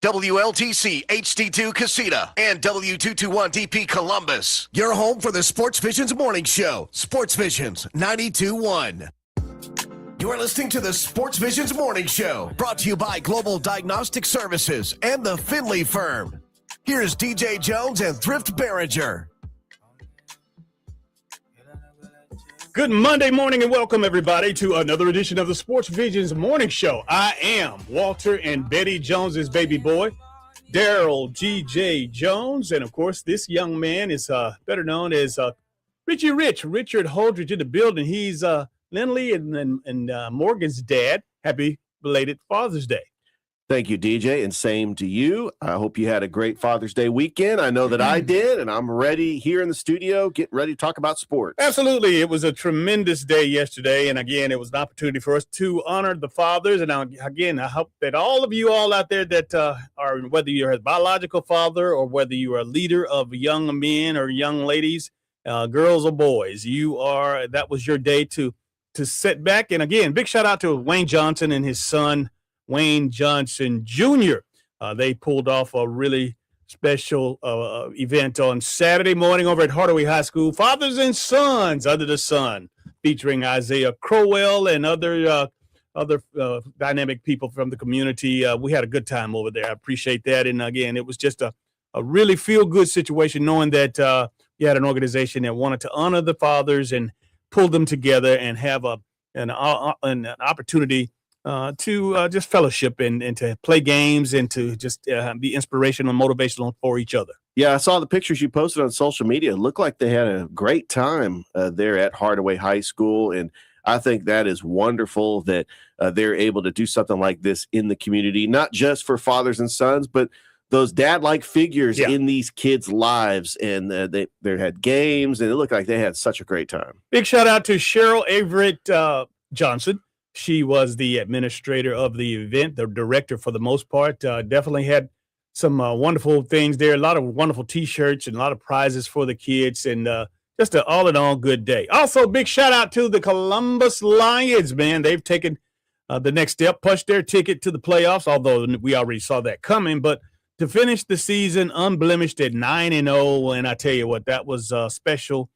WLTC HD2 Casita and W221DP Columbus. Your home for the Sports Visions Morning Show. Sports Visions 92.1. You're listening to the Sports Visions Morning Show, brought to you by Global Diagnostic Services and the Finley Firm. Here's DJ Jones and Thrift Barringer. Good Monday morning and welcome everybody to another edition of the Sports Visions Morning Show. I am Walter and Betty Jones's baby boy, Daryl G.J. Jones. And of course, this young man is better known as Richard Holdridge in the building. He's Lindley and Morgan's dad. Happy belated Father's Day. Thank you, DJ, and same to you. I hope you had a great Father's Day weekend. I know that I did, and I'm ready here in the studio, getting ready to talk about sports. Absolutely. It was a tremendous day yesterday, and again, it was an opportunity for us to honor the fathers. And again, I hope that all of you all out there that are, whether you're a biological father or whether you are a leader of young men or young ladies, girls or boys, that was your day to sit back. And again, big shout out to Wayne Johnson and his son, Wayne Johnson Jr. They pulled off a really special event on Saturday morning over at Hardaway High School, Fathers and Sons Under the Sun, featuring Isaiah Crowell and other dynamic people from the community. We had a good time over there. I appreciate that. And again, it was just a really feel-good situation knowing that you had an organization that wanted to honor the fathers and pull them together and have an opportunity to just fellowship and to play games and to just be inspirational and motivational for each other. Yeah, I saw the pictures you posted on social media. It looked like they had a great time there at Hardaway High School, and I think that is wonderful that they're able to do something like this in the community, not just for fathers and sons, but those dad-like figures in these kids' lives, and they had games, and it looked like they had such a great time. Big shout-out to Cheryl Everett Johnson. She was the administrator of the event, the director for the most part. Definitely had some wonderful things there, a lot of wonderful T-shirts and a lot of prizes for the kids, and just an all-in-all good day. Also, big shout-out to the Columbus Lions, man. They've taken the next step, punched their ticket to the playoffs, although we already saw that coming, but to finish the season unblemished at 9-0, and I tell you what, that was special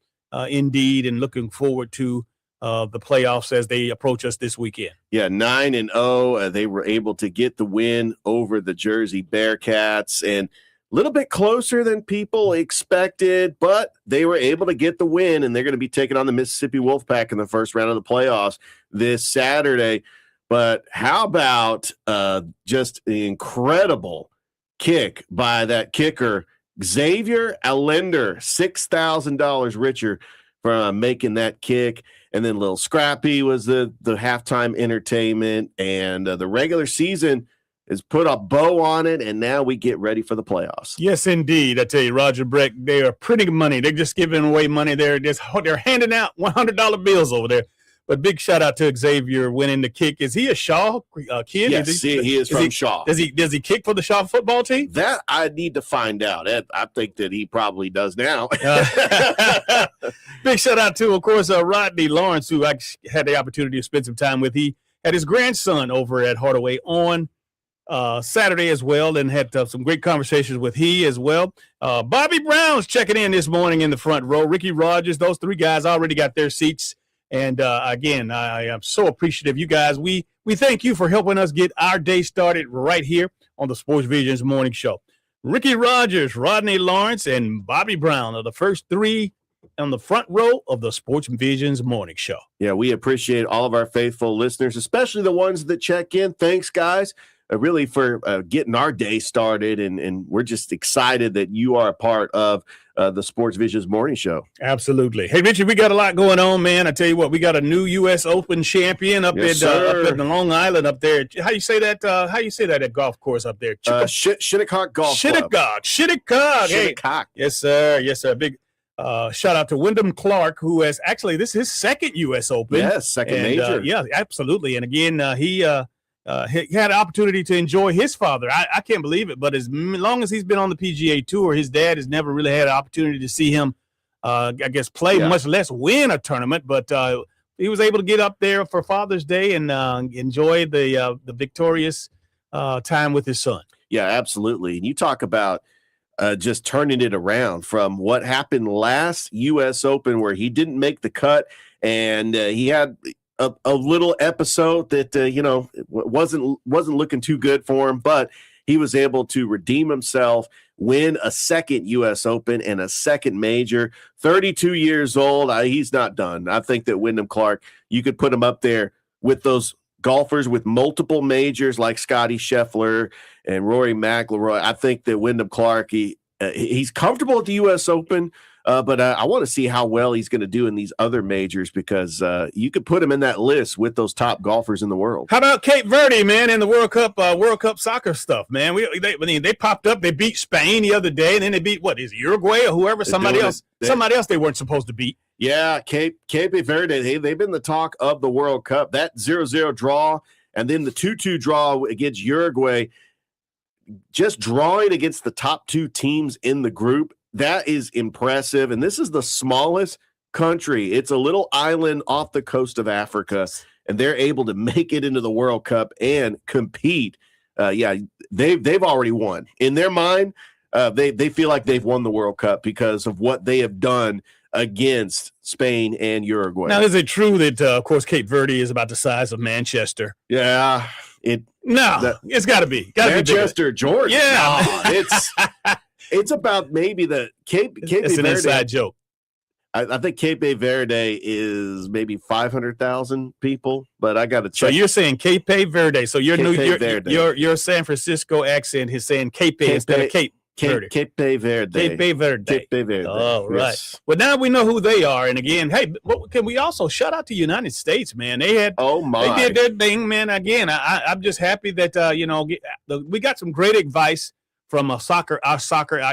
indeed, and looking forward to the playoffs as they approach us this weekend. Yeah, 9-0. They were able to get the win over the Jersey Bearcats, and a little bit closer than people expected, but they were able to get the win, and they're going to be taking on the Mississippi Wolfpack in the first round of the playoffs this Saturday. But how about just the incredible kick by that kicker, Xavier Allender, $6,000 richer for making that kick. And then Lil Scrappy was the halftime entertainment, and the regular season has put a bow on it, and now we get ready for the playoffs. Yes, indeed. I tell you, Roger Breck, they are printing money. They're just giving away money. They're handing out $100 bills over there. But big shout out to Xavier winning the kick. Is he a Shaw kid? Yes, he is from Shaw. Does he kick for the Shaw football team? That I need to find out. I think that he probably does now. Big shout out to, of course, Rodney Lawrence, who I had the opportunity to spend some time with. He had his grandson over at Hardaway on Saturday as well, and had some great conversations with he as well. Bobby Brown's checking in this morning in the front row. Ricky Rogers, those three guys already got their seats. And again, I am so appreciative. You guys, we thank you for helping us get our day started right here on the Sports Visions Morning Show. Ricky Rogers, Rodney Lawrence, and Bobby Brown are the first three on the front row of the Sports Visions Morning Show. Yeah, we appreciate all of our faithful listeners, especially the ones that check in. Thanks, guys, really for getting our day started. And we're just excited that you are a part of the Sports Visions Morning Show. Absolutely. Hey, Richard, we got a lot going on, man. I tell you what, we got a new U.S. Open champion up in Long Island up there. How you say that? How you say that at golf course up there? Shinnecock Golf Club. Shinnecock. Hey. Yes, sir. Yes, sir. Big shout out to Wyndham Clark, who has actually, this is his second U.S. Open. Yes, second major. Yeah, absolutely. And again, he had an opportunity to enjoy his father. I can't believe it, but as long as he's been on the PGA Tour, his dad has never really had an opportunity to see him, play, much less win a tournament. But he was able to get up there for Father's Day and enjoy the victorious time with his son. Yeah, absolutely. And you talk about just turning it around from what happened last U.S. Open where he didn't make the cut and he had a little episode that, wasn't looking too good for him, but he was able to redeem himself, win a second U.S. Open and a second major. 32 years old. He's not done. I think that Wyndham Clark, you could put him up there with those golfers with multiple majors like Scotty Scheffler and Rory McIlroy. I think that Wyndham Clark, he's comfortable at the U.S. Open, but I want to see how well he's going to do in these other majors because you could put him in that list with those top golfers in the world. How about Cape Verde, man, in the World Cup soccer stuff, man? They popped up. They beat Spain the other day, and then they beat Uruguay or whoever, somebody else they weren't supposed to beat. Yeah, Cape Verde, they've been the talk of the World Cup. That 0-0 draw and then the 2-2 draw against Uruguay, just drawing against the top two teams in the group, that is impressive. And this is the smallest country. It's a little island off the coast of Africa, and they're able to make it into the World Cup and compete. They've already won. In their mind, they feel like they've won the World Cup because of what they have done against Spain and Uruguay. Now, is it true that, of course, Cape Verde is about the size of Manchester? Yeah. It's got to be. Manchester, Georgia. Yeah. No, it's about maybe the Cape It's Verde. an inside joke. I think Cape Verde is maybe 500,000 people, but I got to check. So you're saying Cape Verde. So your Verde. your San Francisco accent is saying Cape instead of Cape Verde. Cape Verde. Cape Verde. Cape Verde. Oh, right. Yes. Well, now we know who they are. And again, hey, can we also shout out to the United States, man? They did their thing, man. Again, I'm just happy that we got some great advice from our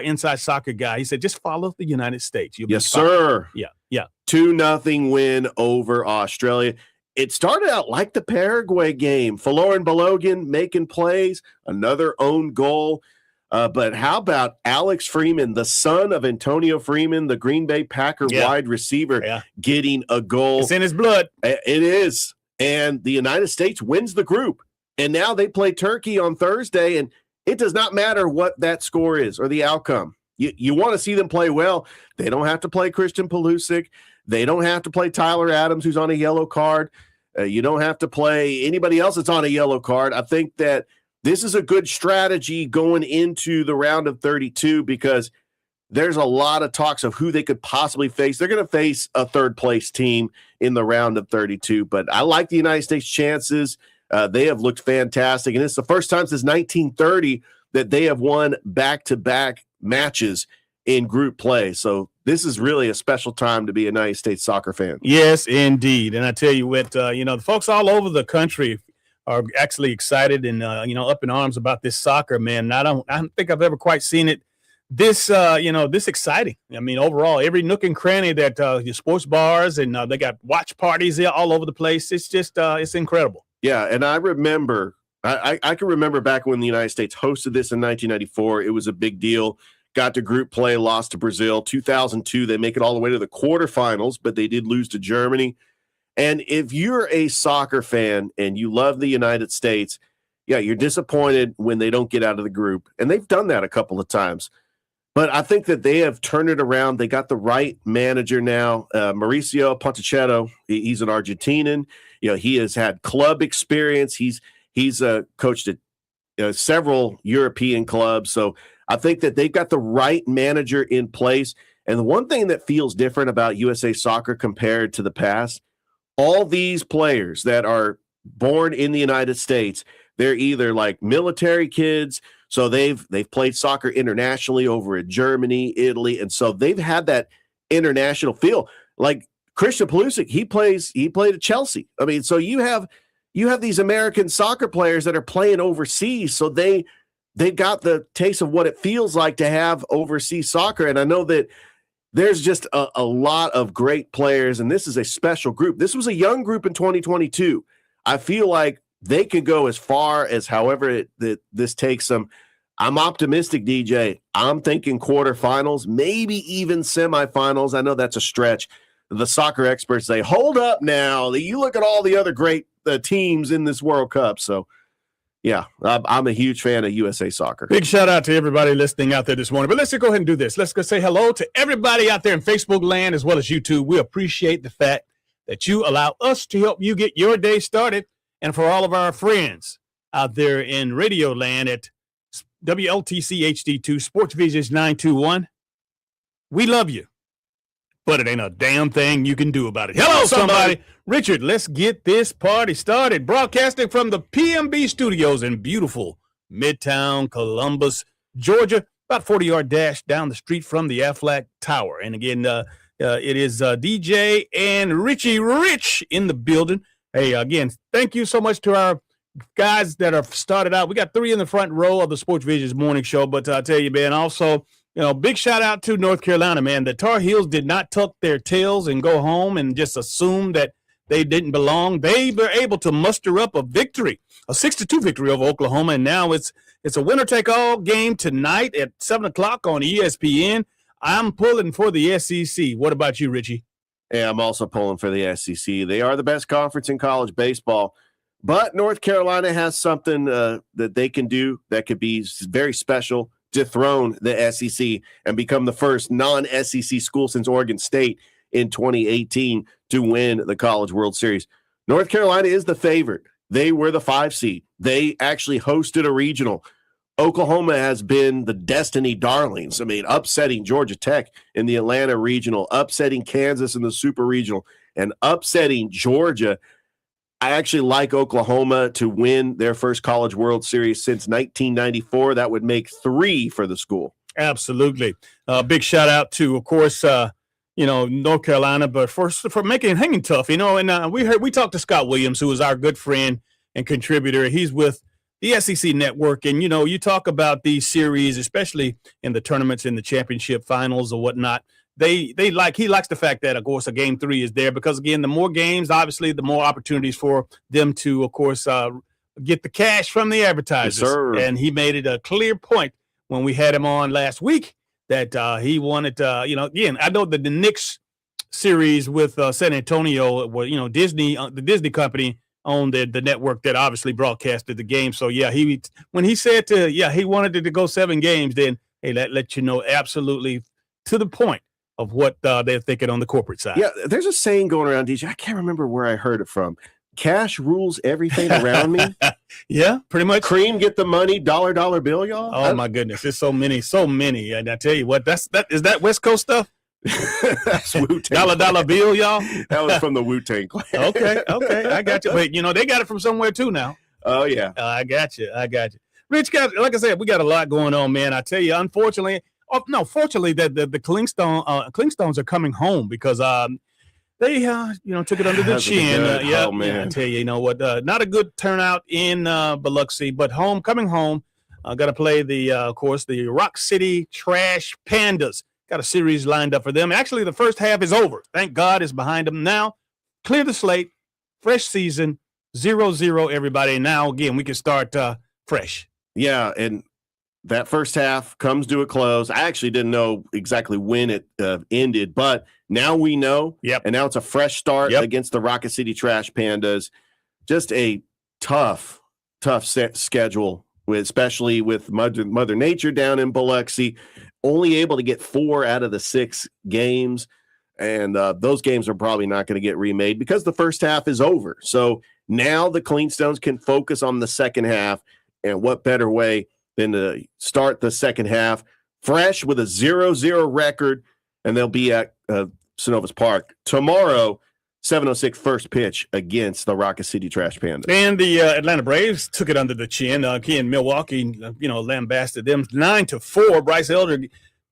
inside soccer guy. He said, just follow the United States. Yes, sir. Yeah. 2-0 win over Australia. It started out like the Paraguay game. Faloran Balogun making plays, another own goal. But how about Alex Freeman, the son of Antonio Freeman, the Green Bay Packer wide receiver, getting a goal? It's in his blood. It is. And the United States wins the group. And now they play Turkey on Thursday, and it does not matter what that score is or the outcome. You want to see them play well. They don't have to play Christian Pulisic. They don't have to play Tyler Adams, who's on a yellow card. You don't have to play anybody else that's on a yellow card. I think that this is a good strategy going into the round of 32 because there's a lot of talks of who they could possibly face. They're going to face a third-place team in the round of 32, but I like the United States' chances. They have looked fantastic, and it's the first time since 1930 that they have won back-to-back matches in group play. So this is really a special time to be a United States soccer fan. Yes, indeed. And I tell you what, the folks all over the country are actually excited and, up in arms about this soccer, man. And I don't think I've ever quite seen it this exciting. I mean, overall, every nook and cranny that the sports bars and they got watch parties there all over the place. It's just, it's incredible. Yeah, and I remember, I can remember back when the United States hosted this in 1994. It was a big deal. Got to group play, lost to Brazil. 2002, they make it all the way to the quarterfinals, but they did lose to Germany. And if you're a soccer fan and you love the United States, you're disappointed when they don't get out of the group. And they've done that a couple of times. But I think that they have turned it around. They got the right manager now, Mauricio Pochettino. He's an Argentinian. He has had club experience. He's coached at several European clubs. So I think that they've got the right manager in place. And the one thing that feels different about USA Soccer compared to the past, all these players that are born in the United States, they're either like military kids, so they've played soccer internationally over in Germany, Italy, and so they've had that international feel. Like Christian Pulisic, he played at Chelsea. I mean, so you have these American soccer players that are playing overseas, so they got the taste of what it feels like to have overseas soccer. And I know that there's just a lot of great players, and this is a special group. This was a young group in 2022. I feel like they could go as far as however this takes them. I'm optimistic, DJ. I'm thinking quarterfinals, maybe even semifinals. I know that's a stretch. The soccer experts say, hold up now. You look at all the other great teams in this World Cup. So Yeah, I'm a huge fan of USA Soccer. Big shout out to everybody listening out there this morning. But let's go ahead and do this. Let's go say hello to everybody out there in Facebook land as well as YouTube. We appreciate the fact that you allow us to help you get your day started. And for all of our friends out there in radio land at WLTC HD2 Sportsvisions 921, we love you. But it ain't a damn thing you can do about it. Hello, somebody. Richard, let's get this party started. Broadcasting from the PMB studios in beautiful Midtown Columbus, Georgia, about 40-yard dash down the street from the Aflac Tower. And again, it is DJ and Richie Rich in the building. Hey, again, thank you so much to our guys that have started out. We got 3 in the front row of the Sports Visions morning show. But I tell you, man, also, big shout out to North Carolina, man. The Tar Heels did not tuck their tails and go home and just assume that they didn't belong. They were able to muster up a victory, a 6-2 victory over Oklahoma. And now it's a winner-take-all game tonight at 7 o'clock on ESPN. I'm pulling for the SEC. What about you, Richie? Yeah, I'm also pulling for the SEC. They are the best conference in college baseball. But North Carolina has something that they can do that could be very special, dethrone the SEC and become the first non-SEC school since Oregon State in 2018 to win the College World Series. North Carolina is the favorite. They were the 5 seed. They actually hosted a regional. Oklahoma has been the Destiny Darlings. I mean, upsetting Georgia Tech in the Atlanta Regional, upsetting Kansas in the Super Regional, and upsetting Georgia. I actually like Oklahoma to win their first College World Series since 1994. That would make 3 for the school. Absolutely. Big shout out to, of course, North Carolina, but for hanging tough, and we talked to Scott Williams, who is our good friend and contributor. He's with the SEC Network, and, you talk about these series, especially in the tournaments, in the championship finals or whatnot. He likes the fact that, of course, a game 3 is there because, again, the more games, obviously, the more opportunities for them to, of course, get the cash from the advertisers. Yes, sir. And he made it a clear point when we had him on last week that he wanted, again, I know that the Knicks series with San Antonio, Disney, the Disney company owned the network that obviously broadcasted the game. So, yeah, when he said he wanted it to go 7 games, then, hey, let you know absolutely to the point of what they're thinking on the corporate side. Yeah, there's a saying going around, DJ. I can't remember where I heard it from. Cash rules everything around me. Yeah, pretty much. Cream, get the money, dollar bill, y'all. Oh, my goodness. There's so many. And I tell you what, is that West Coast stuff? That's Wu-Tang. Dollar bill, y'all? That was from the Wu-Tang Clan. Okay. I got you. But, they got it from somewhere too now. Oh, yeah. I got you. Rich, like I said, we got a lot going on, man. I tell you, unfortunately, fortunately, that the Clingstones are coming home because they took it under the chin. Man. I tell you, not a good turnout in Biloxi, but coming home, got to play of course, the Rock City Trash Pandas. Got a series lined up for them. Actually, the first half is over. Thank God it's behind them now. Clear the slate, fresh season, 0-0, everybody. And now, again, we can start fresh. Yeah, and that first half comes to a close. I actually didn't know exactly when it ended, but now we know. Yep. And now it's a fresh start against the Rocket City Trash Pandas. Just a tough schedule, especially with Mother Nature down in Biloxi. Only able to get 4 out of the 6 games, and those games are probably not going to get remade because the first half is over. So now the Clingstones can focus on the second half, and what better way than to start the second half fresh with a 0-0 record, and they'll be at Synovus Park tomorrow, 7:06 first pitch against the Rocket City Trash Pandas. And the Atlanta Braves took it under the chin. Again, Milwaukee, lambasted them 9-4. Bryce Elder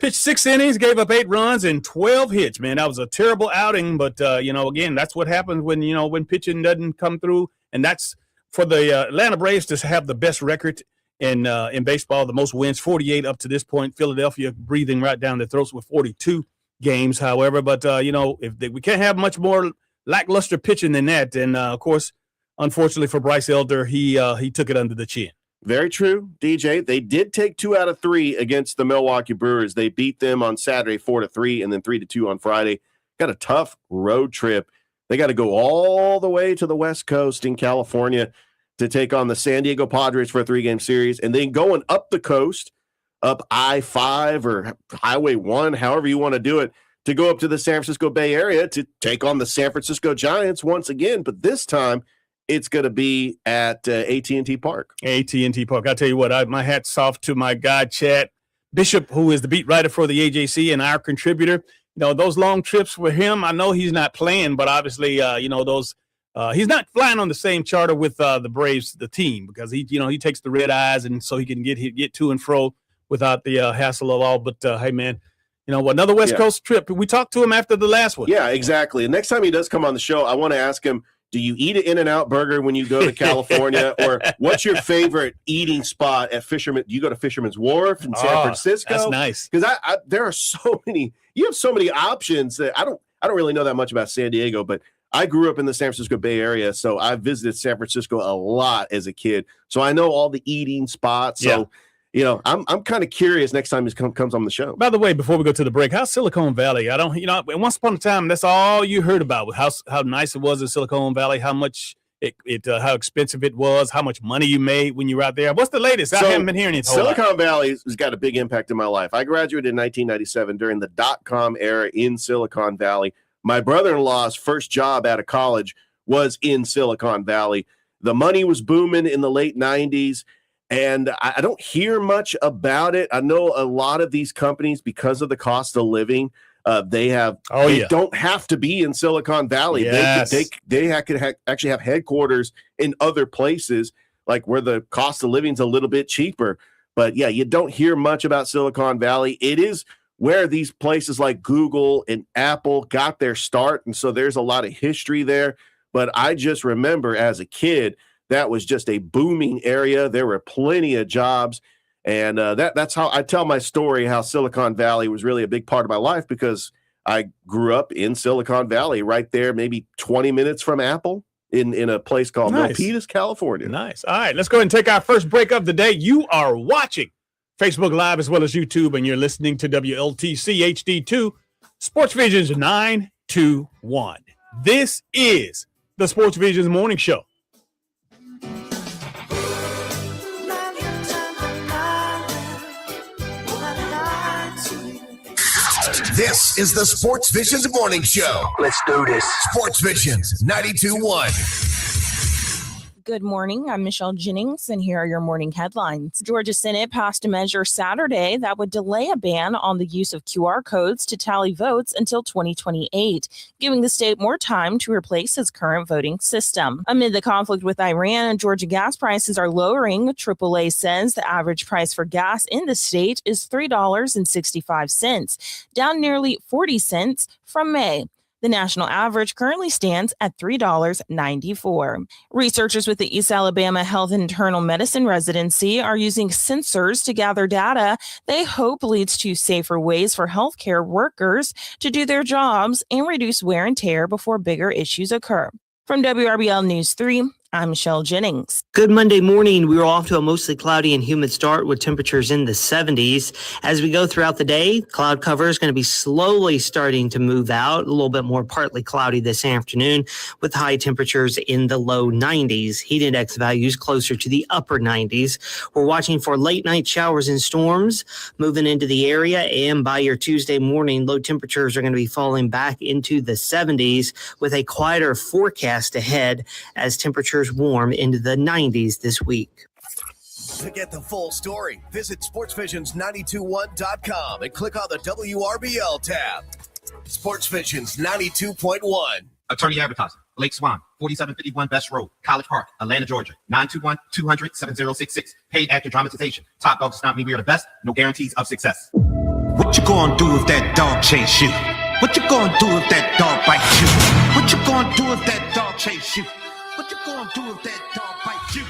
pitched 6 innings, gave up 8 runs and 12 hits. Man, that was a terrible outing. But again, that's what happens when pitching doesn't come through. And that's for the Atlanta Braves to have the best record in baseball, the most wins, 48 up to this point. Philadelphia breathing right down their throats with 42 games, however. But we can't have much more lackluster pitching than that. And of course, unfortunately for Bryce Elder, he took it under the chin. Very true, DJ. They did take 2 out of 3 against the Milwaukee Brewers. They beat them on Saturday 4-3 and then 3-2 on Friday. Got a tough road trip. They got to go all the way to the West Coast in California to take on the San Diego Padres for a 3-game series, and then going up the coast, up I-5 or Highway 1, however you want to do it, to go up to the San Francisco Bay Area to take on the San Francisco Giants once again. But this time, it's going to be at AT&T Park. AT&T Park. I tell you what, my hat's off to my guy, Chad Bishop, who is the beat writer for the AJC and our contributor. Those long trips with him, I know he's not playing, but obviously, those he's not flying on the same charter with the Braves, the team, because he takes the red eyes, and so he can get to and fro without the hassle of all. But hey, man, another West Coast trip. We talked to him after the last one. Yeah, exactly. And next time he does come on the show, I want to ask him, do you eat an In-N-Out burger when you go to California? Or what's your favorite eating spot at Fisherman? Do you go to Fisherman's Wharf in San Francisco? That's nice. Because there are so many. You have so many options. That I don't really know that much about San Diego, but I grew up in the San Francisco Bay Area, so I visited San Francisco a lot as a kid. So I know all the eating spots. So I'm kind of curious next time he comes on the show. By the way, before we go to the break, how's Silicon Valley? Once upon a time, that's all you heard about, how nice it was in Silicon Valley, how much how expensive it was, how much money you made when you were out there. What's the latest? I haven't been hearing anything. Silicon Valley has got a big impact in my life. I graduated in 1997 during the .com era in Silicon Valley. My brother-in-law's first job out of college was in Silicon Valley. The money was booming in the late 90s. And I don't hear much about it. I know a lot of these companies, because of the cost of living, they don't have to be in Silicon Valley. Yes. They could actually have headquarters in other places, like where the cost of living is a little bit cheaper. But yeah, you don't hear much about Silicon Valley. It is where these places like Google and Apple got their start. And so there's a lot of history there. But I just remember as a kid, that was just a booming area. There were plenty of jobs. And that's how I tell my story, how Silicon Valley was really a big part of my life, because I grew up in Silicon Valley, right there, maybe 20 minutes from Apple in a place called Milpitas, California. Nice. All right, let's go ahead and take our first break of the day. You are watching Facebook Live as well as YouTube, and you're listening to WLTC HD2 Sportsvisions 921. This is the Sportsvisions Morning Show. This is the Sportsvisions Morning Show. Let's do this. Sportsvisions 92.1. Good morning. I'm Michelle Jennings, and here are your morning headlines. Georgia Senate passed a measure Saturday that would delay a ban on the use of QR codes to tally votes until 2028, giving the state more time to replace its current voting system. Amid the conflict with Iran, Georgia gas prices are lowering. AAA says the average price for gas in the state is $3.65, down nearly 40 cents from May. The national average currently stands at $3.94. Researchers with the East Alabama Health Internal Medicine Residency are using sensors to gather data they hope leads to safer ways for healthcare workers to do their jobs and reduce wear and tear before bigger issues occur. From WRBL News 3, I'm Michelle Jennings. Good Monday morning. We are off to a mostly cloudy and humid start with temperatures in the 70s. As we go throughout the day, cloud cover is going to be slowly starting to move out, a little bit more partly cloudy this afternoon with high temperatures in the low 90s. Heat index values closer to the upper 90s. We're watching for late night showers and storms moving into the area, and by your Tuesday morning, low temperatures are going to be falling back into the 70s with a quieter forecast ahead as temperatures warm into the 90s this week. To get the full story, visit sportsvisions921.com and click on the WRBL tab. Sportsvisions 92.1. Attorney advertising. Blake Swan, 4751 Best Road, College Park, Atlanta, Georgia. 921-200-7066. Paid actor dramatization. Top Dog does not mean we are the best. No guarantees of success. What you gonna do if that dog chase you? What you gonna do if that dog bites you? What you gonna do if that dog chase you? What you gonna do if that dog bites you?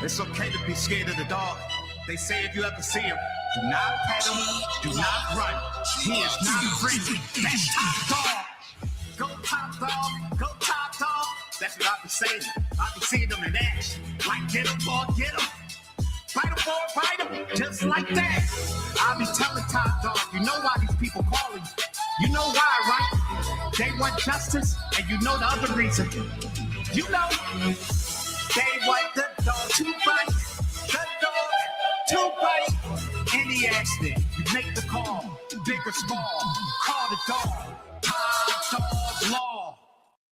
It's okay to be scared of the dog. They say if you ever see him, do not pet him, do not run. He is not friendly. That's Top Dog. Go Top Dog, go Top Dog. That's what I've been saying. I've been seeing them in action. Like get him, boy, get him. Bite him, boy, bite him. Just like that. I'll be telling Top Dog, you know why these people calling. You know why, right? They want justice, and you know the other reason. You know, they want the dog to bite. The dog to bite. Any accident, you make the call. Big or small, call the dog. Hot dog law.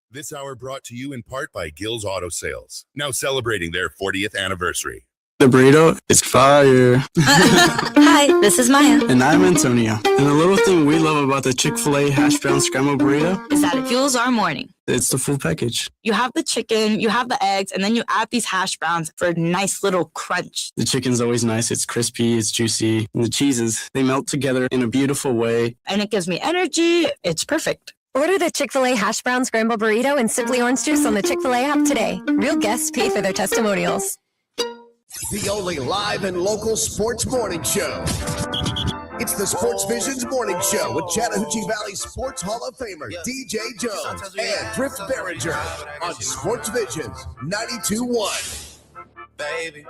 This hour brought to you in part by Gill's Auto Sales, now celebrating their 40th anniversary. The burrito is fire. Hi, this is Maya. And I'm Antonio. And the little thing we love about the Chick-fil-A hash brown scrambled burrito is that it fuels our morning. It's the full package. You have the chicken, you have the eggs, and then you add these hash browns for a nice little crunch. The chicken's always nice. It's crispy, it's juicy. And the cheeses, they melt together in a beautiful way. And it gives me energy. It's perfect. Order the Chick-fil-A hash brown scrambled burrito and Simply Orange Juice on the Chick-fil-A app today. Real guests pay for their testimonials. The only live and local sports morning show. It's the Sportsvisions Morning Show with Chattahoochee Valley Sports Hall of Famer DJ Jones and Thrift Barringer on Sportsvisions 92.1. Baby.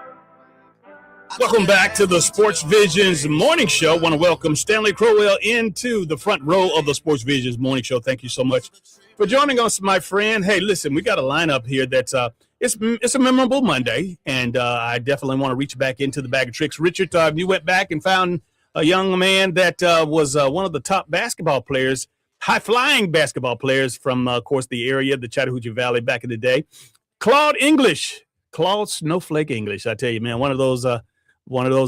Welcome back to the Sportsvisions Morning Show. Want to welcome Stanley Crowell into the front row of the Sportsvisions Morning Show. Thank you so much for joining us, my friend. Hey, listen, we got a lineup here that's it's a memorable Monday, and I definitely want to reach back into the bag of tricks. Richard, you went back and found a young man that was one of the top basketball players, high-flying basketball players from, of course, the area, the Chattahoochee Valley back in the day. Claude Snowflake English, I tell you, man, one of those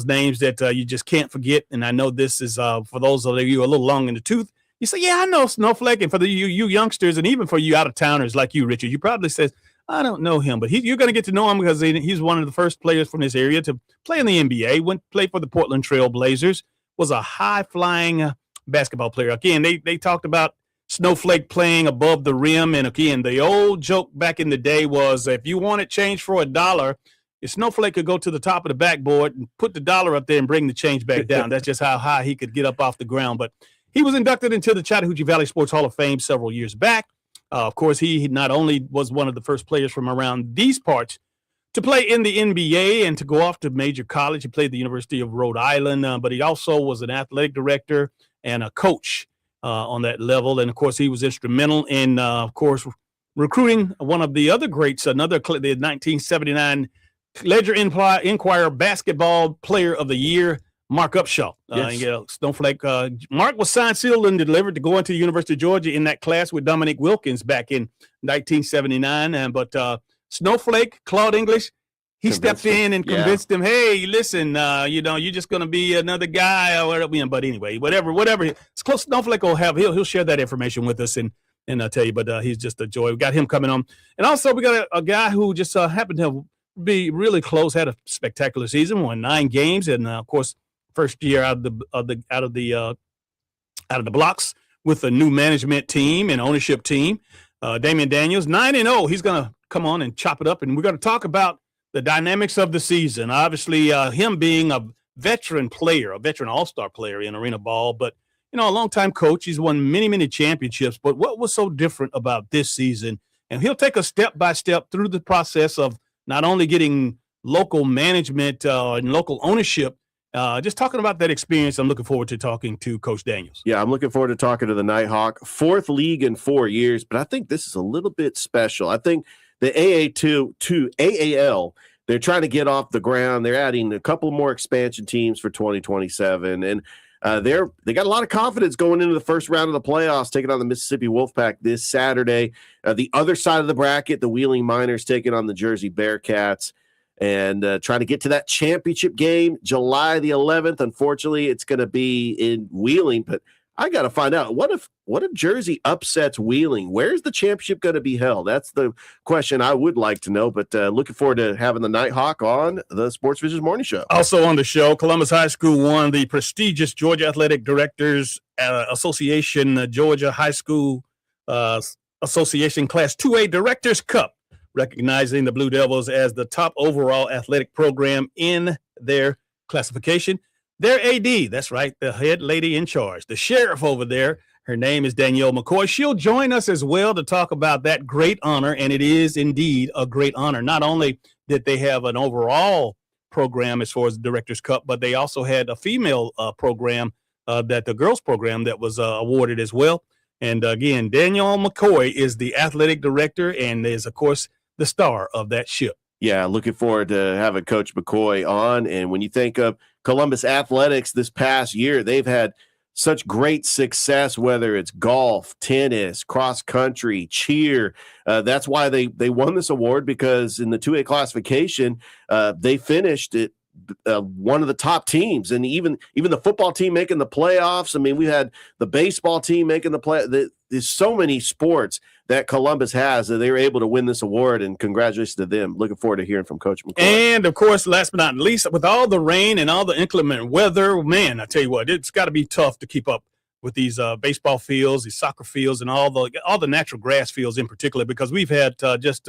names that you just can't forget. And I know this is for those of you a little long in the tooth. You say, yeah, I know Snowflake. And for you youngsters, and even for you out-of-towners like you, Richard, you probably says, I don't know him, but you're going to get to know him because he's one of the first players from this area to play in the NBA, played for the Portland Trail Blazers, was a high-flying basketball player. Again, they talked about Snowflake playing above the rim, and again, the old joke back in the day was if you wanted change for $1, if Snowflake could go to the top of the backboard and put the dollar up there and bring the change back down. That's just how high he could get up off the ground. But he was inducted into the Chattahoochee Valley Sports Hall of Fame several years back. Of course, he not only was one of the first players from around these parts to play in the NBA and to go off to major college. He played at the University of Rhode Island, but he also was an athletic director and a coach on that level. And, of course, he was instrumental in, of course, recruiting one of the other greats, the 1979 Ledger Enquirer Basketball Player of the Year, Mark Upshaw. Yes. Snowflake. Mark was signed, sealed, and delivered to go into the University of Georgia in that class with Dominique Wilkins back in 1979. But Snowflake, Claude English, he stepped in and convinced him, hey, listen, you're just going to be another guy or whatever. But anyway, whatever. It's close. Snowflake will have. He'll share that information with us and I'll tell you. But he's just a joy. We got him coming on, and also we got a guy who just happened to be really close. Had a spectacular season, won 9 games, and of course, first year out of the blocks with a new management team and ownership team. Damien Daniels, 9-0. He's going to come on and chop it up, and we're going to talk about the dynamics of the season. Obviously, him being a veteran player, a veteran all-star player in arena ball, but a longtime coach. He's won many championships. But what was so different about this season? And he'll take us step by step through the process of not only getting local management and local ownership, just talking about that experience. I'm looking forward to talking to Coach Daniels. Yeah, I'm looking forward to talking to the Nighthawk. 4th league in 4 years, but I think this is a little bit special. I think the AA2 to AAL, they're trying to get off the ground. They're adding a couple more expansion teams for 2027, and they got a lot of confidence going into the first round of the playoffs, taking on the Mississippi Wolfpack this Saturday. The other side of the bracket, the Wheeling Miners taking on the Jersey Bearcats, and trying to get to that championship game July the 11th. Unfortunately, it's going to be in Wheeling, but I got to find out what if Jersey upsets Wheeling? Where's the championship going to be held? That's the question I would like to know. But looking forward to having the Nighthawk on the Sportsvisions Morning Show. Also on the show, Columbus High School won the prestigious Georgia Athletic Directors Association Georgia High School Association Class 2A Directors Cup, recognizing the Blue Devils as the top overall athletic program in their classification. Their AD, that's right, the head lady in charge, the sheriff over there, her name is Danelle McCoy. She'll join us as well to talk about that great honor, and it is indeed a great honor. Not only did they have an overall program as far as the Directors Cup, but they also had a female program, that the girls program that was awarded as well. And again, Danelle McCoy is the athletic director and is, of course, the star of that ship. Yeah, looking forward to having Coach McCoy on. And when you think of Columbus athletics this past year, they've had such great success, whether it's golf, tennis, cross country, cheer. That's why they won this award, because in the 2A classification, they finished it one of the top teams, and even the football team making the playoffs. I mean, we had the baseball team making the play. There's so many sports that Columbus has that they were able to win this award, and congratulations to them. Looking forward to hearing from Coach McCoy. And of course, last but not least, with all the rain and all the inclement weather, man, I tell you what, it's got to be tough to keep up with these baseball fields, these soccer fields, and all the natural grass fields in particular, because we've had just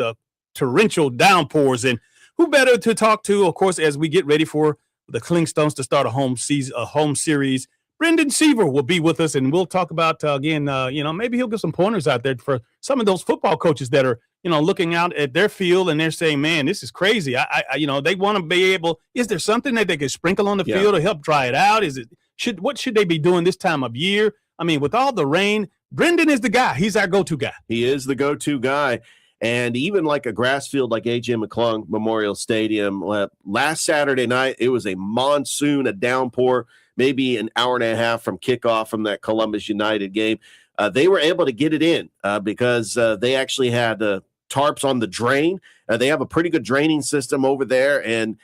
torrential downpours. And who better to talk to, of course, as we get ready for the Clingstones to start a home series. Brendan Seaver will be with us, and we'll talk about, again, maybe he'll give some pointers out there for some of those football coaches that are, looking out at their field and they're saying, man, this is crazy. They want to be able, is there something that they can sprinkle on the field to help dry it out? What should they be doing this time of year? I mean, with all the rain, Brendan is the guy. He's our go-to guy. He is the go-to guy. And even like a grass field like A.J. McClung Memorial Stadium, last Saturday night, it was a monsoon, a downpour, maybe an hour and a half from kickoff from that Columbus United game. They were able to get it in because they actually had tarps on the drain. They have a pretty good draining system over there, and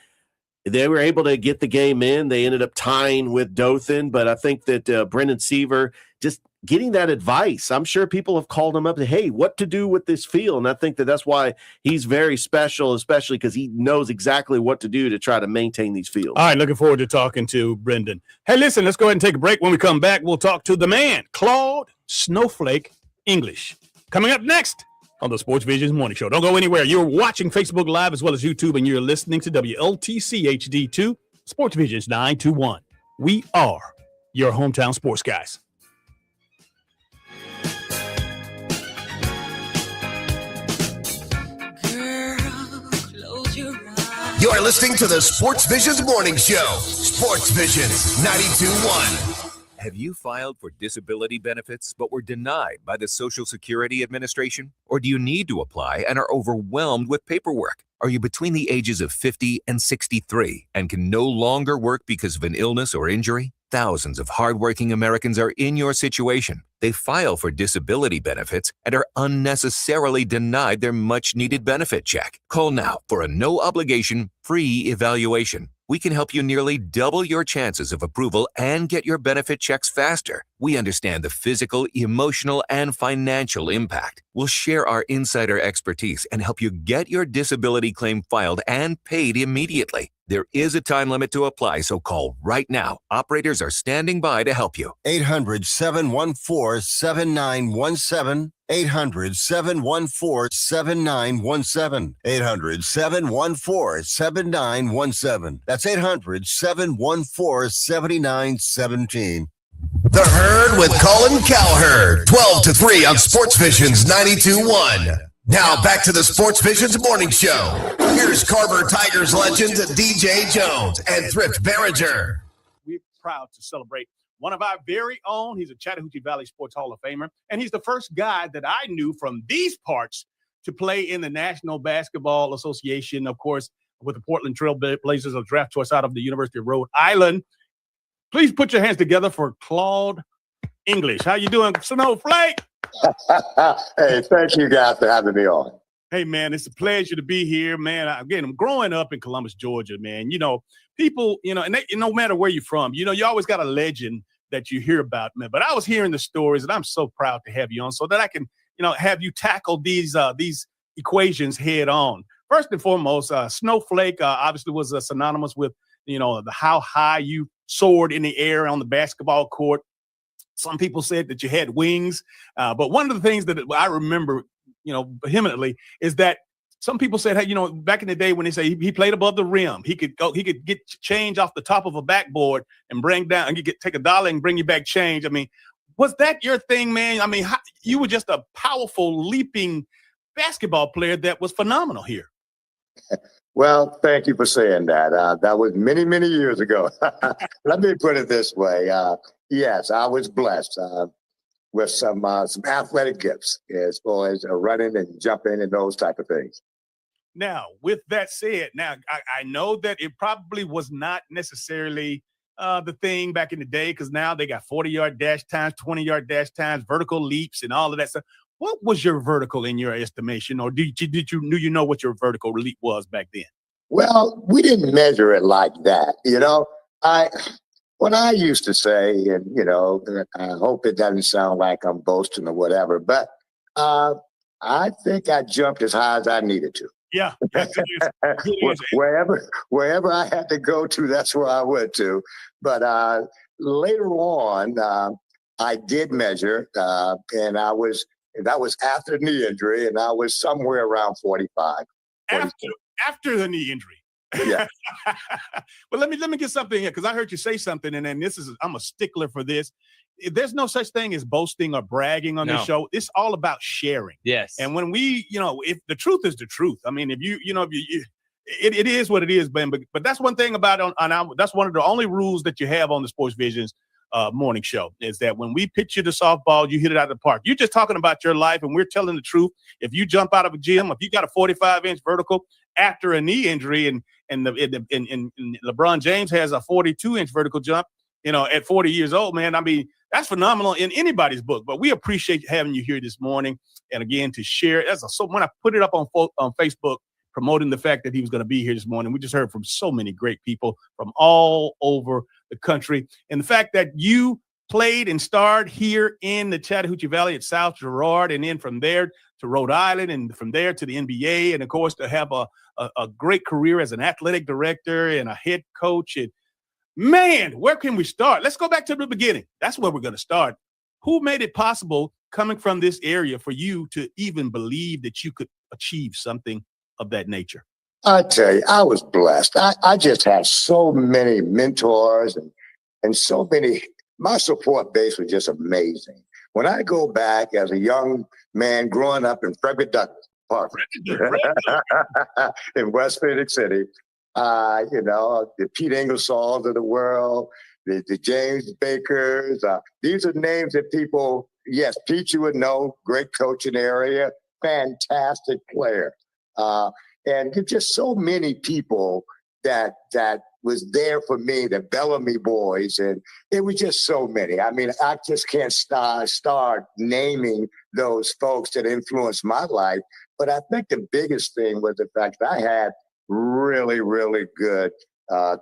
they were able to get the game in. They ended up tying with Dothan, but I think that Brendan Seaver just getting that advice. I'm sure people have called him up and, hey, what to do with this field? And I think that that's why he's very special, especially because he knows exactly what to do to try to maintain these fields. All right, looking forward to talking to Brendan. Hey, listen, let's go ahead and take a break. When we come back, we'll talk to the man, Claude Snowflake English. Coming up next on the Sports Visions Morning Show. Don't go anywhere. You're watching Facebook Live as well as YouTube, and you're listening to WLTC HD2, Sports Visions 921. We are your hometown sports guys. You're listening to the Sports Visions Morning Show. Sports Visions 92.1. Have you filed for disability benefits but were denied by the Social Security Administration? Or do you need to apply and are overwhelmed with paperwork? Are you between the ages of 50 and 63 and can no longer work because of an illness or injury? Thousands of hardworking Americans are in your situation. They file for disability benefits and are unnecessarily denied their much-needed benefit check. Call now for a no-obligation, free evaluation. We can help you nearly double your chances of approval and get your benefit checks faster. We understand the physical, emotional, and financial impact. We'll share our insider expertise and help you get your disability claim filed and paid immediately. There is a time limit to apply, so call right now. Operators are standing by to help you. 800-714-7917. 800-714-7917. 800-714-7917. That's 800-714-7917. The Herd with Colin Cowherd, 12 to 3 on Sports Visions 92.1. Now back to the Sports Visions Morning Show. Here's Carver Tigers legend DJ Jones and Thrift Barringer. We're proud to celebrate one of our very own. He's a Chattahoochee Valley Sports Hall of Famer, and he's the first guy that I knew from these parts to play in the National Basketball Association, of course, with the Portland Trail Blazers, a draft choice out of the University of Rhode Island. Please put your hands together for Claude English. How you doing, Snowflake? Hey, thank you guys for having me on. Hey, man, it's a pleasure to be here, man. Again, I'm growing up in Columbus, Georgia, man. People, and no matter where you're from, you always got a legend that you hear about, man. But I was hearing the stories, and I'm so proud to have you on so that I can, have you tackle these equations head on. First and foremost, Snowflake obviously was synonymous with, how high you soared in the air on the basketball court. Some people said that you had wings, but one of the things that I remember, vehemently is that some people said, hey, back in the day when they say he played above the rim, he could get change off the top of a backboard and bring down, and you could take $1 and bring you back change. I mean, was that your thing, man? I mean, you were just a powerful, leaping basketball player that was phenomenal here. Well, thank you for saying that. That was many, many years ago. Let me put it this way. Yes, I was blessed with some athletic gifts as far as running and jumping and those type of things. Now, with that said, now I know that it probably was not necessarily the thing back in the day, because now they got 40-yard dash times, 20-yard dash times, vertical leaps, and all of that stuff. What was your vertical in your estimation, or knew you know what your vertical leap was back then? Well, we didn't measure it like that. What I used to say, and I hope it doesn't sound like I'm boasting or whatever, but I think I jumped as high as I needed to. Yeah, it is. Wherever I had to go to, that's where I went to. But later on, I did measure, and that was after the knee injury, and I was somewhere around 45. After the knee injury. Yeah. Well, let me get something here, because I heard you say something, and then I'm a stickler for this. There's no such thing as boasting or bragging on this show. It's all about sharing. Yes. And when we, if the truth is the truth, I mean, it is what it is, Ben. But that's one thing about that's one of the only rules that you have on the Sports Visions morning show, is that when we pitch you the softball, you hit it out of the park. You're just talking about your life, and we're telling the truth. If you jump out of a gym, if you got a 45-inch vertical after a knee injury, and LeBron James has a 42-inch vertical jump, at 40 years old, man, I mean, that's phenomenal in anybody's book. But we appreciate having you here this morning, and again, to share. So when I put it up on Facebook, promoting the fact that he was going to be here this morning, we just heard from so many great people from all over the country. And the fact that you played and starred here in the Chattahoochee Valley at South Girard, and then from there to Rhode Island, and from there to the NBA, and of course to have a great career as an athletic director and a head coach. And man, where can we start? Let's go back to the beginning. That's where we're going to start. Who made it possible, coming from this area, for you to even believe that you could achieve something of that nature? I tell you, I was blessed. I just had so many mentors and so many. My support base was just amazing. When I go back as a young man growing up in Frederick Douglass Park in West Phoenix City, the Pete Ingersolls of the world, the James Bakers, these are names that people, yes, Pete, you would know, great coach in the area, fantastic player. And just so many people that was there for me, the Bellamy boys, and it was just so many. I mean, I just can't start naming those folks that influenced my life. But I think the biggest thing was the fact that I had really, really good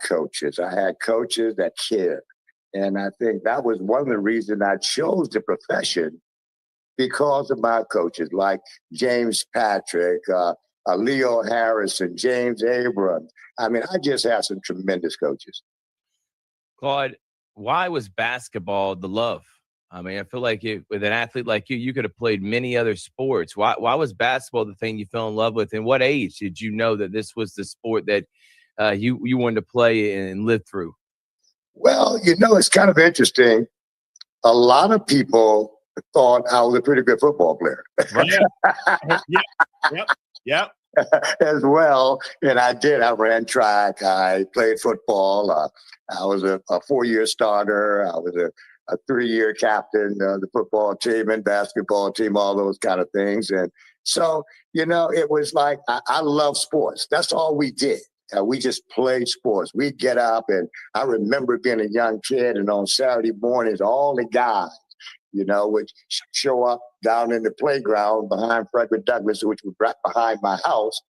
coaches. I had coaches that cared. And I think that was one of the reasons I chose the profession, because of my coaches like James Patrick, Leo Harrison, James Abrams. I mean, I just had some tremendous coaches. Claude, why was basketball the love? I mean, I feel like with an athlete like you could have played many other sports. Why was basketball the thing you fell in love with? And what age did you know that this was the sport that you wanted to play and live through? Well, it's kind of interesting. A lot of people thought I was a pretty good football player. Right. Yep. As well. And I did. I ran track. I played football. I was a 4-year starter. I was a 3-year captain of the football team and basketball team, all those kind of things. And so, it was like, I love sports. That's all we did. We just played sports. We'd get up, and I remember being a young kid, and on Saturday mornings, all the guys, would show up down in the playground behind Frederick Douglass, which was right behind my house.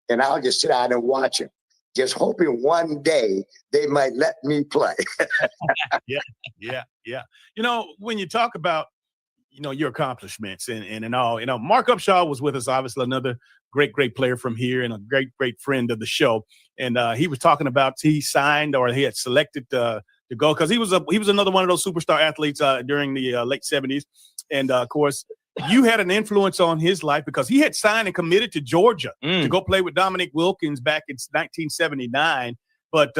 And I'll just sit out and watch them, just hoping one day they might let me play. Yeah. When you talk about, your accomplishments and all, Mark Upshaw was with us, obviously another great player from here and a great friend of the show. And he was talking about he signed, or he had selected to go, because he was another one of those superstar athletes during the late 70s. And of course, you had an influence on his life, because he had signed and committed to Georgia to go play with Dominique Wilkins back in 1979. But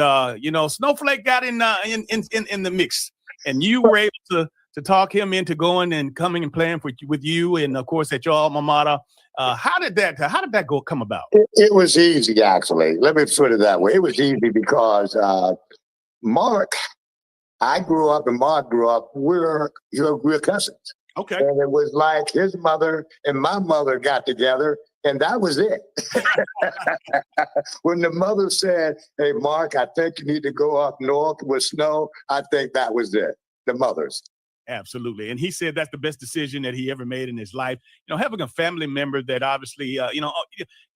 Snowflake got in the mix, and you were able to talk him into going and coming and playing with you, and of course at your alma mater. How did that come about? It was easy, actually. Let me put it that way. It was easy because Mark, I grew up and Mark grew up. We're cousins. Okay. And it was like his mother and my mother got together, And that was it. When the mother said, hey, Mark, I think you need to go up north with snow, I think that was it. The mothers. Absolutely. And he said that's the best decision that he ever made in his life. Having a family member that obviously,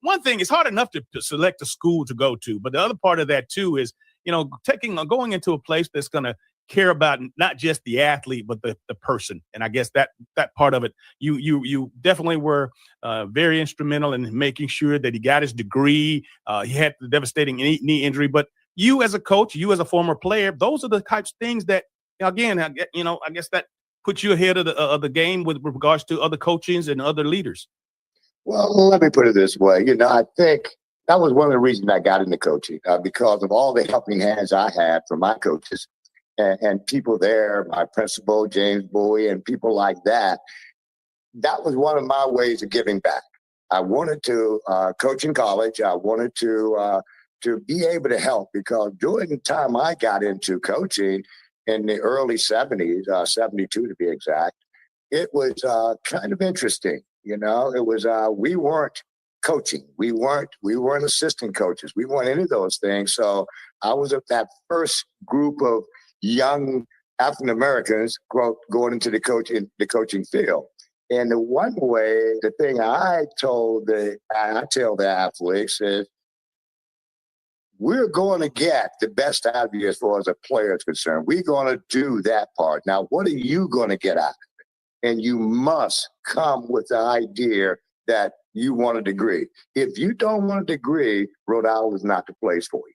one thing, it's hard enough to select a school to go to. But the other part of that, too, is, going into a place that's going to care about not just the athlete, but the person. And I guess that part of it, you definitely were very instrumental in making sure that he got his degree. He had the devastating knee injury. But you as a coach, you as a former player, those are the types of things that, again, I guess that puts you ahead of the game with regards to other coaches and other leaders. Well, let me put it this way. I think that was one of the reasons I got into coaching, because of all the helping hands I had from my coaches and people there, my principal, James Bowie, and people like that. That was one of my ways of giving back. I wanted to coach in college. I wanted to be able to help, because during the time I got into coaching, in the early 70s, 72 to be exact, it was kind of interesting. It was we weren't coaching, we weren't assistant coaches, we weren't any of those things. So I was at that first group of young African Americans going into the coaching field. And the thing I tell the athletes is, we're going to get the best out of you as far as a player is concerned. We're going to do that part. Now, what are you going to get out of it? And you must come with the idea that you want a degree. If you don't want a degree, Rhode Island is not the place for you.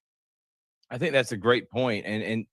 I think that's a great point. And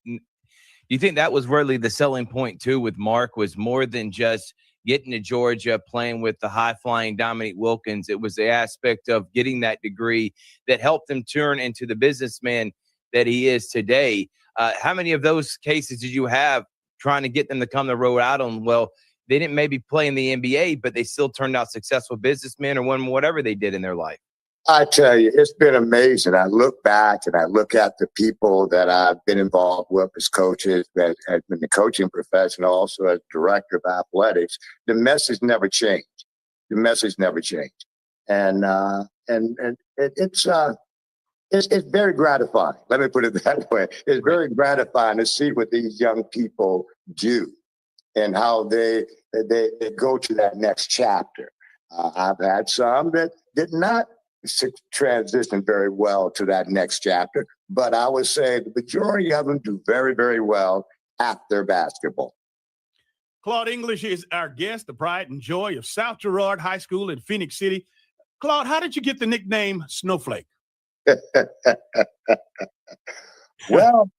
you think that was really the selling point, too, with Mark, was more than just getting to Georgia, playing with the high-flying Dominique Wilkins. It was the aspect of getting that degree that helped him turn into the businessman that he is today. How many of those cases did you have trying to get them to come to Rhode Island? Well, they didn't maybe play in the NBA, but they still turned out successful businessmen or whatever they did in their life. I tell you, it's been amazing. I look back and I look at the people that I've been involved with as coaches, that have been the coaching profession, also as director of athletics. The message never changed. The message never changed, and it's very gratifying. Let me put it that way. It's very gratifying to see what these young people do and how they go to that next chapter. I've had some that did not transition very well to that next chapter, but I would say the majority of them do very, very well after basketball. Claude English is our guest, the pride and joy of South Girard High School in Phoenix City. Claude, how did you get the nickname Snowflake? Well,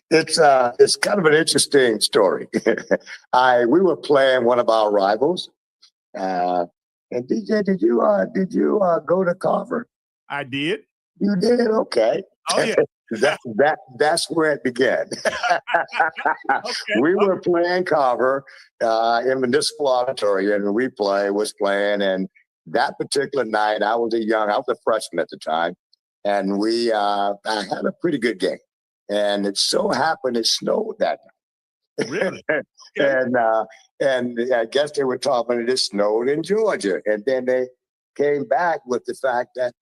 it's kind of an interesting story. We were playing one of our rivals. And DJ, did you go to Carver? I did. You did? Okay. Oh yeah. That's where it began. We were playing Carver in Municipal Auditorium, and was playing. And that particular night, I was a freshman at the time, and I had a pretty good game. And it so happened it snowed that night. Really? And I guess they were talking it snowed in Georgia. And then they came back with the fact that,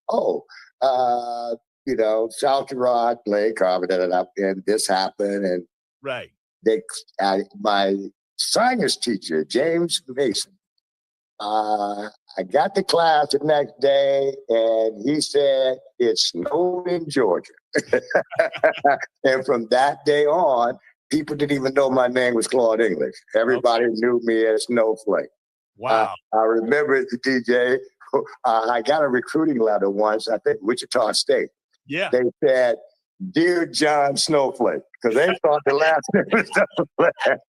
South Girard played Carver, and this happened. And right. My science teacher, James Mason, I got to class the next day, and he said, it snowed in Georgia. And from that day on, people didn't even know my name was Claude English. Everybody knew me as Snowflake. Wow. I remember the DJ. I got a recruiting letter once, I think Wichita State. Yeah. They said, Dear John Snowflake, because they thought the last name was Snowflake.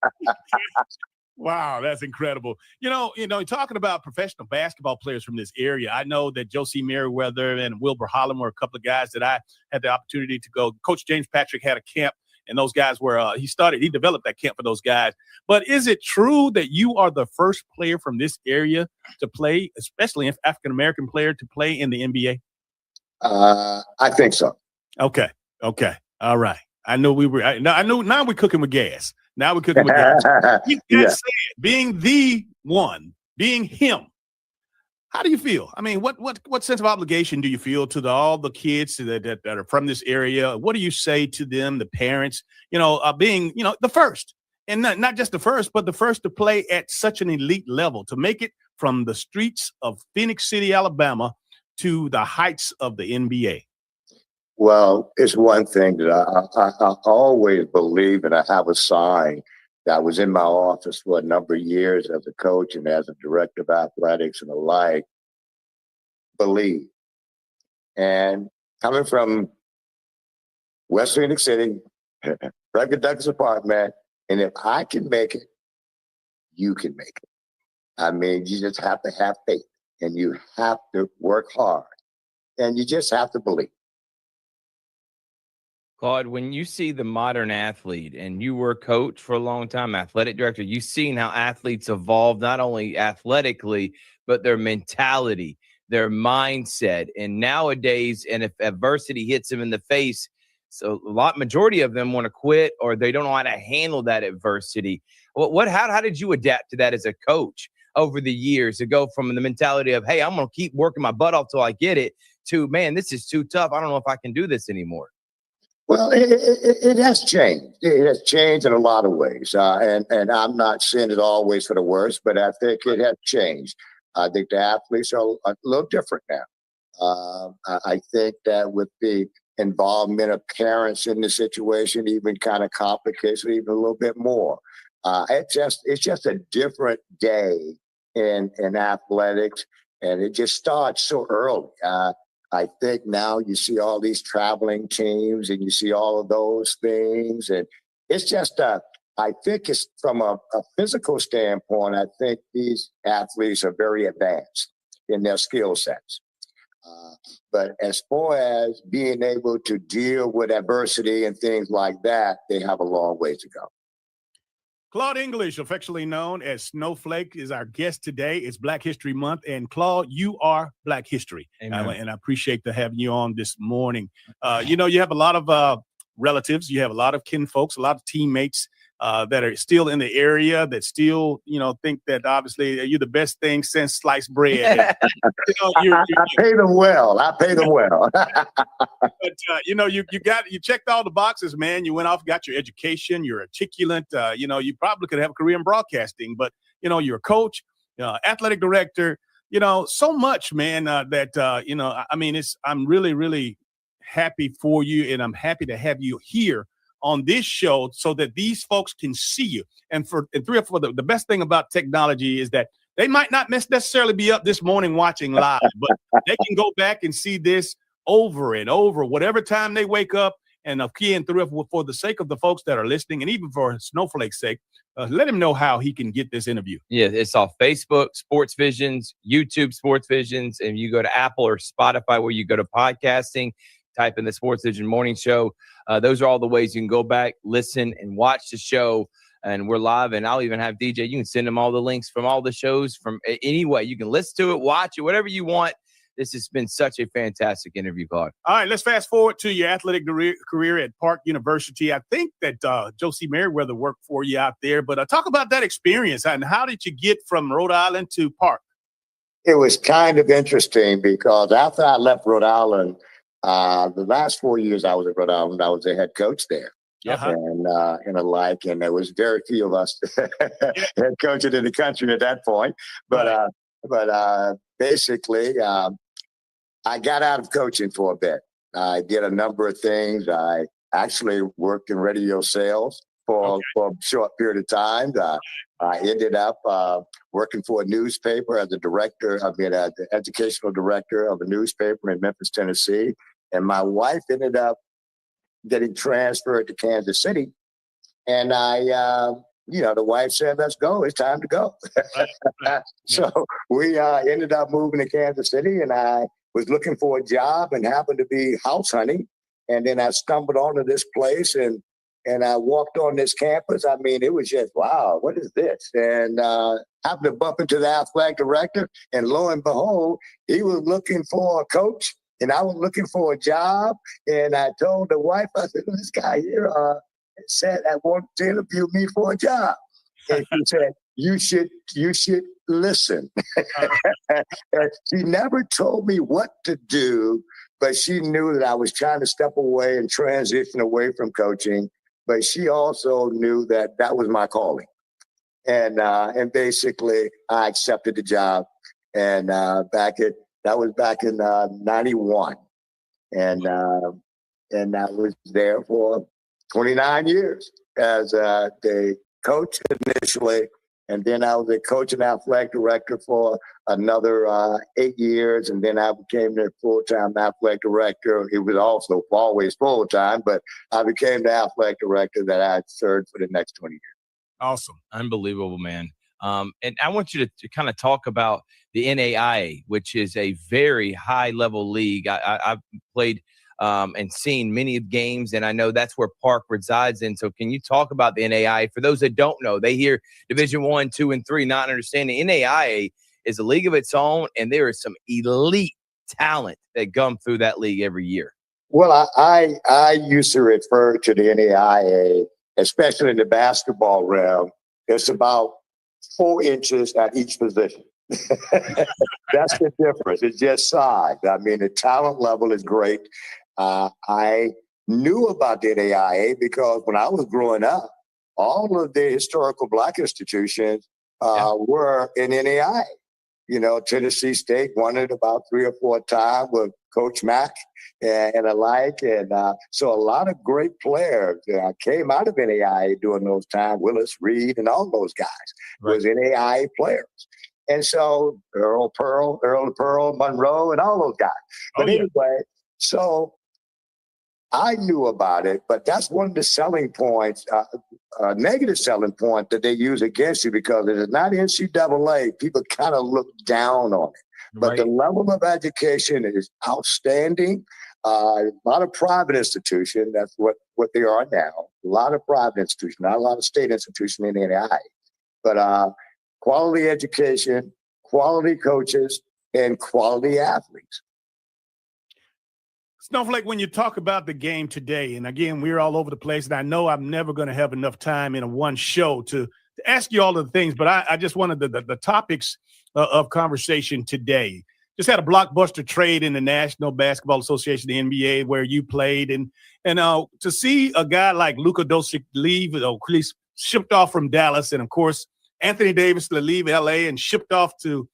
Wow, that's incredible. Talking about professional basketball players from this area, I know that Josie Merriweather and Wilbur Holland were a couple of guys that I had the opportunity to go. Coach James Patrick had a camp, and those guys were, he developed that camp for those guys. But is it true that you are the first player from this area to play, especially an African-American player, to play in the NBA? I think so. Okay. All right. I know now we're cooking with gas. Now we're cooking with gas. You can't say it. Being the one, being him, How do you feel? I mean, what sense of obligation do you feel to all the kids that are from this area? What do you say to them, the parents, being, the first, and not just the first, but the first to play at such an elite level, to make it from the streets of Phoenix City, Alabama, to the heights of the NBA? Well, it's one thing that I always believe, and I have a sign that was in my office for a number of years as a coach and as a director of athletics and the like. Believe. And coming from West Phoenix City, Frederick Douglass apartment, and if I can make it, you can make it. I mean, you just have to have faith, and you have to work hard, and you just have to believe. Claude, when you see the modern athlete, and you were a coach for a long time, athletic director, you've seen how athletes evolve, not only athletically, but their mentality, their mindset. And nowadays, and if adversity hits them in the face, so majority of them want to quit, or they don't know how to handle that adversity. How did you adapt to that as a coach over the years, to go from the mentality of, hey, I'm going to keep working my butt off till I get it, to, man, this is too tough, I don't know if I can do this anymore? Well, it has changed. It has changed in a lot of ways. And I'm not saying it always for the worst, but I think it has changed. I think the athletes are a little different now. I think that with the involvement of parents in the situation, even kind of complicates it even a little bit more. It's just a different day in athletics, and it just starts so early. I think now you see all these traveling teams and you see all of those things. And it's just, I think it's from a physical standpoint, I think these athletes are very advanced in their skill sets. But as far as being able to deal with adversity and things like that, they have a long way to go. Claude English, affectionately known as Snowflake, is our guest today. It's Black History Month, and Claude, you are Black History. And I appreciate having you on this morning. You have a lot of relatives, you have a lot of kin folks, a lot of teammates that are still in the area, that still, think that obviously you're the best thing since sliced bread. And, I pay them well. But you checked all the boxes, man. You went off, got your education, you're articulate. You probably could have a career in broadcasting, but you're a coach, athletic director. So much, man. I'm really, really happy for you, and I'm happy to have you here on this show so that these folks can see you. And Thrift, the best thing about technology is that they might not necessarily be up this morning watching live, but they can go back and see this over and over, whatever time they wake up. And again, Thrift, for the sake of the folks that are listening, and even for Snowflake's sake, let him know how he can get this interview. Yeah, it's off Facebook, Sportsvisions, YouTube, Sportsvisions, and you go to Apple or Spotify where you go to podcasting, type in the Sportsvision Morning Show. Those are all the ways you can go back, listen, and watch the show. And we're live, and I'll even have DJ. You can send them all the links from all the shows from any way. You can listen to it, watch it, whatever you want. This has been such a fantastic interview, Claude. All right, let's fast forward to your athletic career at Park University. I think that Josie Merriweather worked for you out there, but talk about that experience and how did you get from Rhode Island to Park? It was kind of interesting because after I left Rhode Island, the last 4 years I was at Rhode Island, I was the head coach there. And there was very few of us head coaching in the country at that point. But basically, I got out of coaching for a bit. I did a number of things. I actually worked in radio sales for a short period of time. I ended up working for a newspaper as the educational director of a newspaper in Memphis, Tennessee. And my wife ended up getting transferred to Kansas City. And the wife said, let's go. It's time to go. So we ended up moving to Kansas City, and I was looking for a job and happened to be house hunting. And then I stumbled onto this place and I walked on this campus. I mean, it was just, wow, what is this? And happened to bump into the athletic director, and lo and behold, he was looking for a coach and I was looking for a job. And I told the wife, I said, this guy here said I wanted to interview me for a job. And she said, you should listen. And she never told me what to do, but she knew that I was trying to step away and transition away from coaching. But she also knew that that was my calling. And basically, I accepted the job. And that was back in 91. And I was there for 29 years as the coach initially. And then I was a coach and athletic director for another 8 years. And then I became the full-time athletic director. It was also always full-time, but I became the athletic director that I served for the next 20 years. Awesome. Unbelievable, man. And I want you to kind of talk about the NAIA, which is a very high-level league. I've played and seen many games, and I know that's where Park resides in. So can you talk about the NAIA? For those that don't know, they hear Division 1, 2, and 3, not understanding. NAIA is a league of its own, and there is some elite talent that come through that league every year. Well, I used to refer to the NAIA, especially in the basketball realm, it's about 4 inches at each position. That's the difference. It's just size. I mean, the talent level is great. I knew about the NAIA because when I was growing up, all of the historical Black institutions were in NAIA. You know, Tennessee State won it about 3 or 4 times with Coach Mack and alike. And so a lot of great players came out of NAIA during those times. Willis Reed and all those guys was NAIA players. And so Earl Pearl, Monroe, and all those guys. But anyway, so I knew about it, but that's one of the selling points, negative selling point that they use against you because it is not NCAA. People kind of look down on it. But the level of education is outstanding. A lot of private institutions, that's what they are now. A lot of private institutions, not a lot of state institutions in the NAIA. But quality education, quality coaches, and quality athletes. Snowflake, when you talk about the game today, and again, we're all over the place, and I know I'm never going to have enough time in one show to ask you all of the things, but I just wanted the topics of conversation today. Just had a blockbuster trade in the National Basketball Association, the NBA, where you played, and to see a guy like Luka Doncic leave, at least shipped off from Dallas, and of course Anthony Davis to leave LA and shipped off to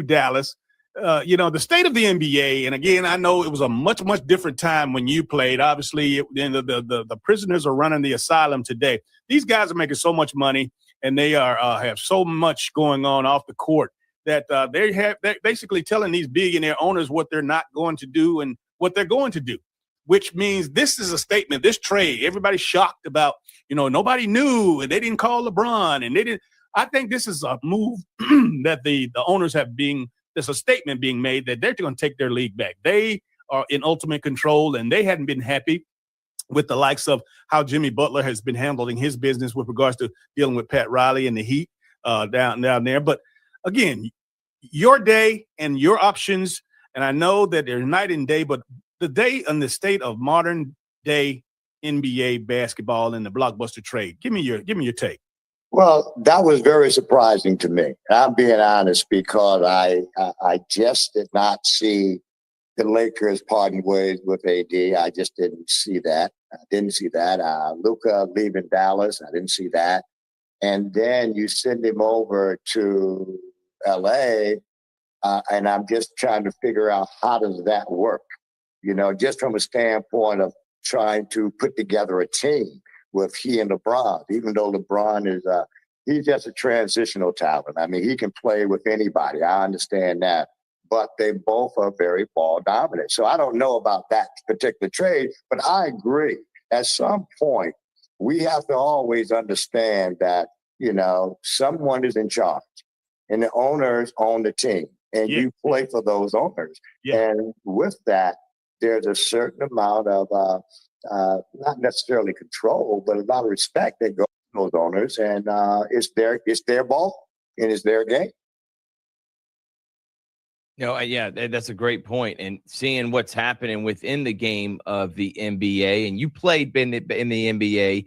Dallas. The state of the NBA, and again, I know it was a much, much different time when you played. Obviously, the prisoners are running the asylum today. These guys are making so much money, and they have so much going on off the court that they're basically telling these billionaire owners what they're not going to do and what they're going to do, which means this is a statement, this trade, everybody's shocked about, nobody knew, and they didn't call LeBron, and they didn't. I think this is a move that the owners have there's a statement being made that they're going to take their league back. They are in ultimate control, and they hadn't been happy with the likes of how Jimmy Butler has been handling his business with regards to dealing with Pat Riley and the Heat down there. But again, your day and your options, and I know that they're night and day, but the day and the state of modern day NBA basketball and the blockbuster trade. Give me your take. Well, that was very surprising to me. I'm being honest because I just did not see the Lakers parting ways with AD. I just didn't see that. Luka leaving Dallas, I didn't see that. And then you send him over to LA, and I'm just trying to figure out how does that work? Just from a standpoint of trying to put together a team with he and LeBron, even though LeBron is he's just a transitional talent. I mean, he can play with anybody. I understand that. But they both are very ball dominant. So I don't know about that particular trade, but I agree. At some point, we have to always understand that, someone is in charge and the owners own the team and you play for those owners. Yeah. And with that, there's a certain amount of not necessarily control, but a lot of respect that goes to those owners, and it's their ball and it's their game. That's a great point. And seeing what's happening within the game of the NBA, and you played in the NBA,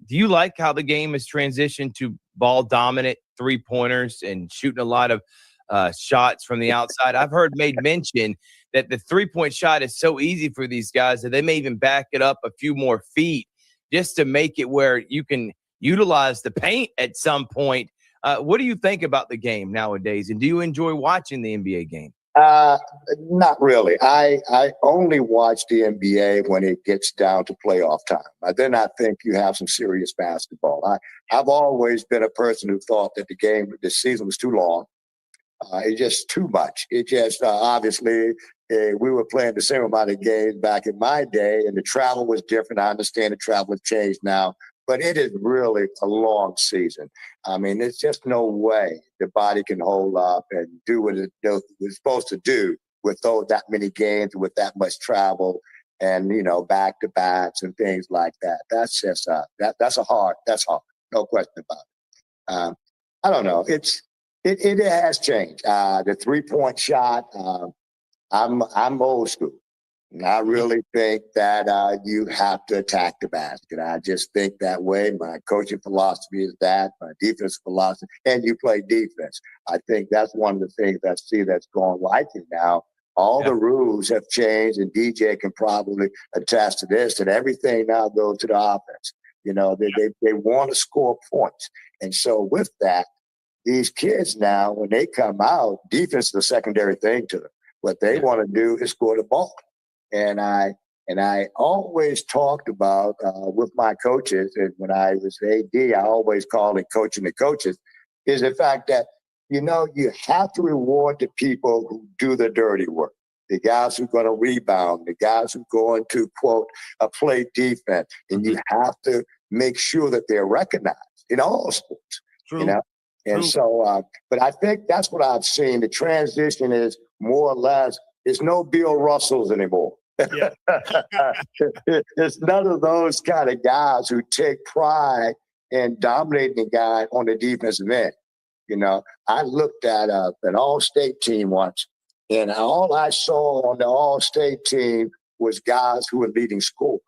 do you like how the game has transitioned to ball dominant 3-pointers and shooting a lot of shots from the outside. I've heard made mention that the 3-point shot is so easy for these guys that they may even back it up a few more feet just to make it where you can utilize the paint at some point. What do you think about the game nowadays? And do you enjoy watching the NBA game? Not really. I only watch the NBA when it gets down to playoff time. Then I think you have some serious basketball. I've always been a person who thought that the season was too long. It's just too much. It just obviously we were playing the same amount of games back in my day, and the travel was different. I understand the travel has changed now, but it is really a long season. I mean, there's just no way the body can hold up and do what it's supposed to do with that many games, with that much travel, and back-to-backs and things like that. That's just that's hard. No question about it. I don't know. It has changed. The 3-point shot. I'm old school. And I really think that you have to attack the basket. I just think that way. My coaching philosophy is that, my defense philosophy, and you play defense. I think that's one of the things I see that's going right now. All the rules have changed, and DJ can probably attest to this, that everything now goes to the offense. They want to score points. And so with that, these kids now, when they come out, defense is a secondary thing to them. What they want to do is score the ball. And I always talked about with my coaches, and when I was AD, I always called it coaching the coaches, is the fact that, you have to reward the people who do the dirty work, the guys who are going to rebound, the guys who are going to, quote, play defense. And you have to make sure that they're recognized in all sports, True. And so, but I think that's what I've seen. The transition is more or less, it's no Bill Russells anymore. Yeah. It's none of those kind of guys who take pride in dominating the guy on the defensive end. I looked at an all-state team once, and all I saw on the all-state team was guys who were leading scorers.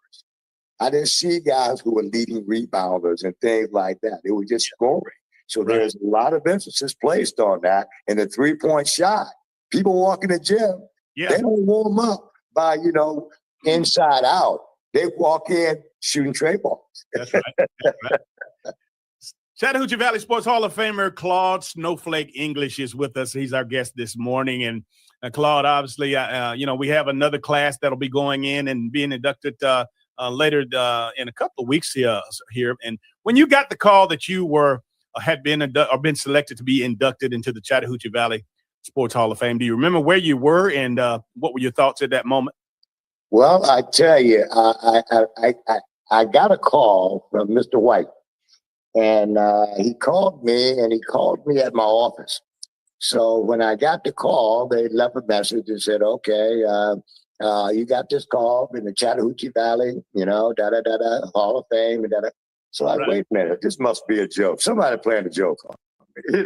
I didn't see guys who were leading rebounders and things like that. They were just scoring. So there's a lot of emphasis placed on that. And the 3-point shot, people walk in the gym, they don't warm up by, inside out. They walk in shooting tray balls. That's right. That's right. Chattahoochee Valley Sports Hall of Famer Claude Snowflake English is with us. He's our guest this morning. And Claude, obviously, we have another class that'll be going in and being inducted later in a couple of weeks here. And when you got the call that you had been selected to be inducted into the Chattahoochee Valley Sports Hall of Fame, do you remember where you were and what were your thoughts at that moment? Well, I tell you, I got a call from Mr. White, and he called me at my office. So when I got the call, they left a message and said, okay, you got this call in the Chattahoochee Valley, Hall of Fame, and da-da. So I wait a minute, this must be a joke. Somebody playing a joke on me,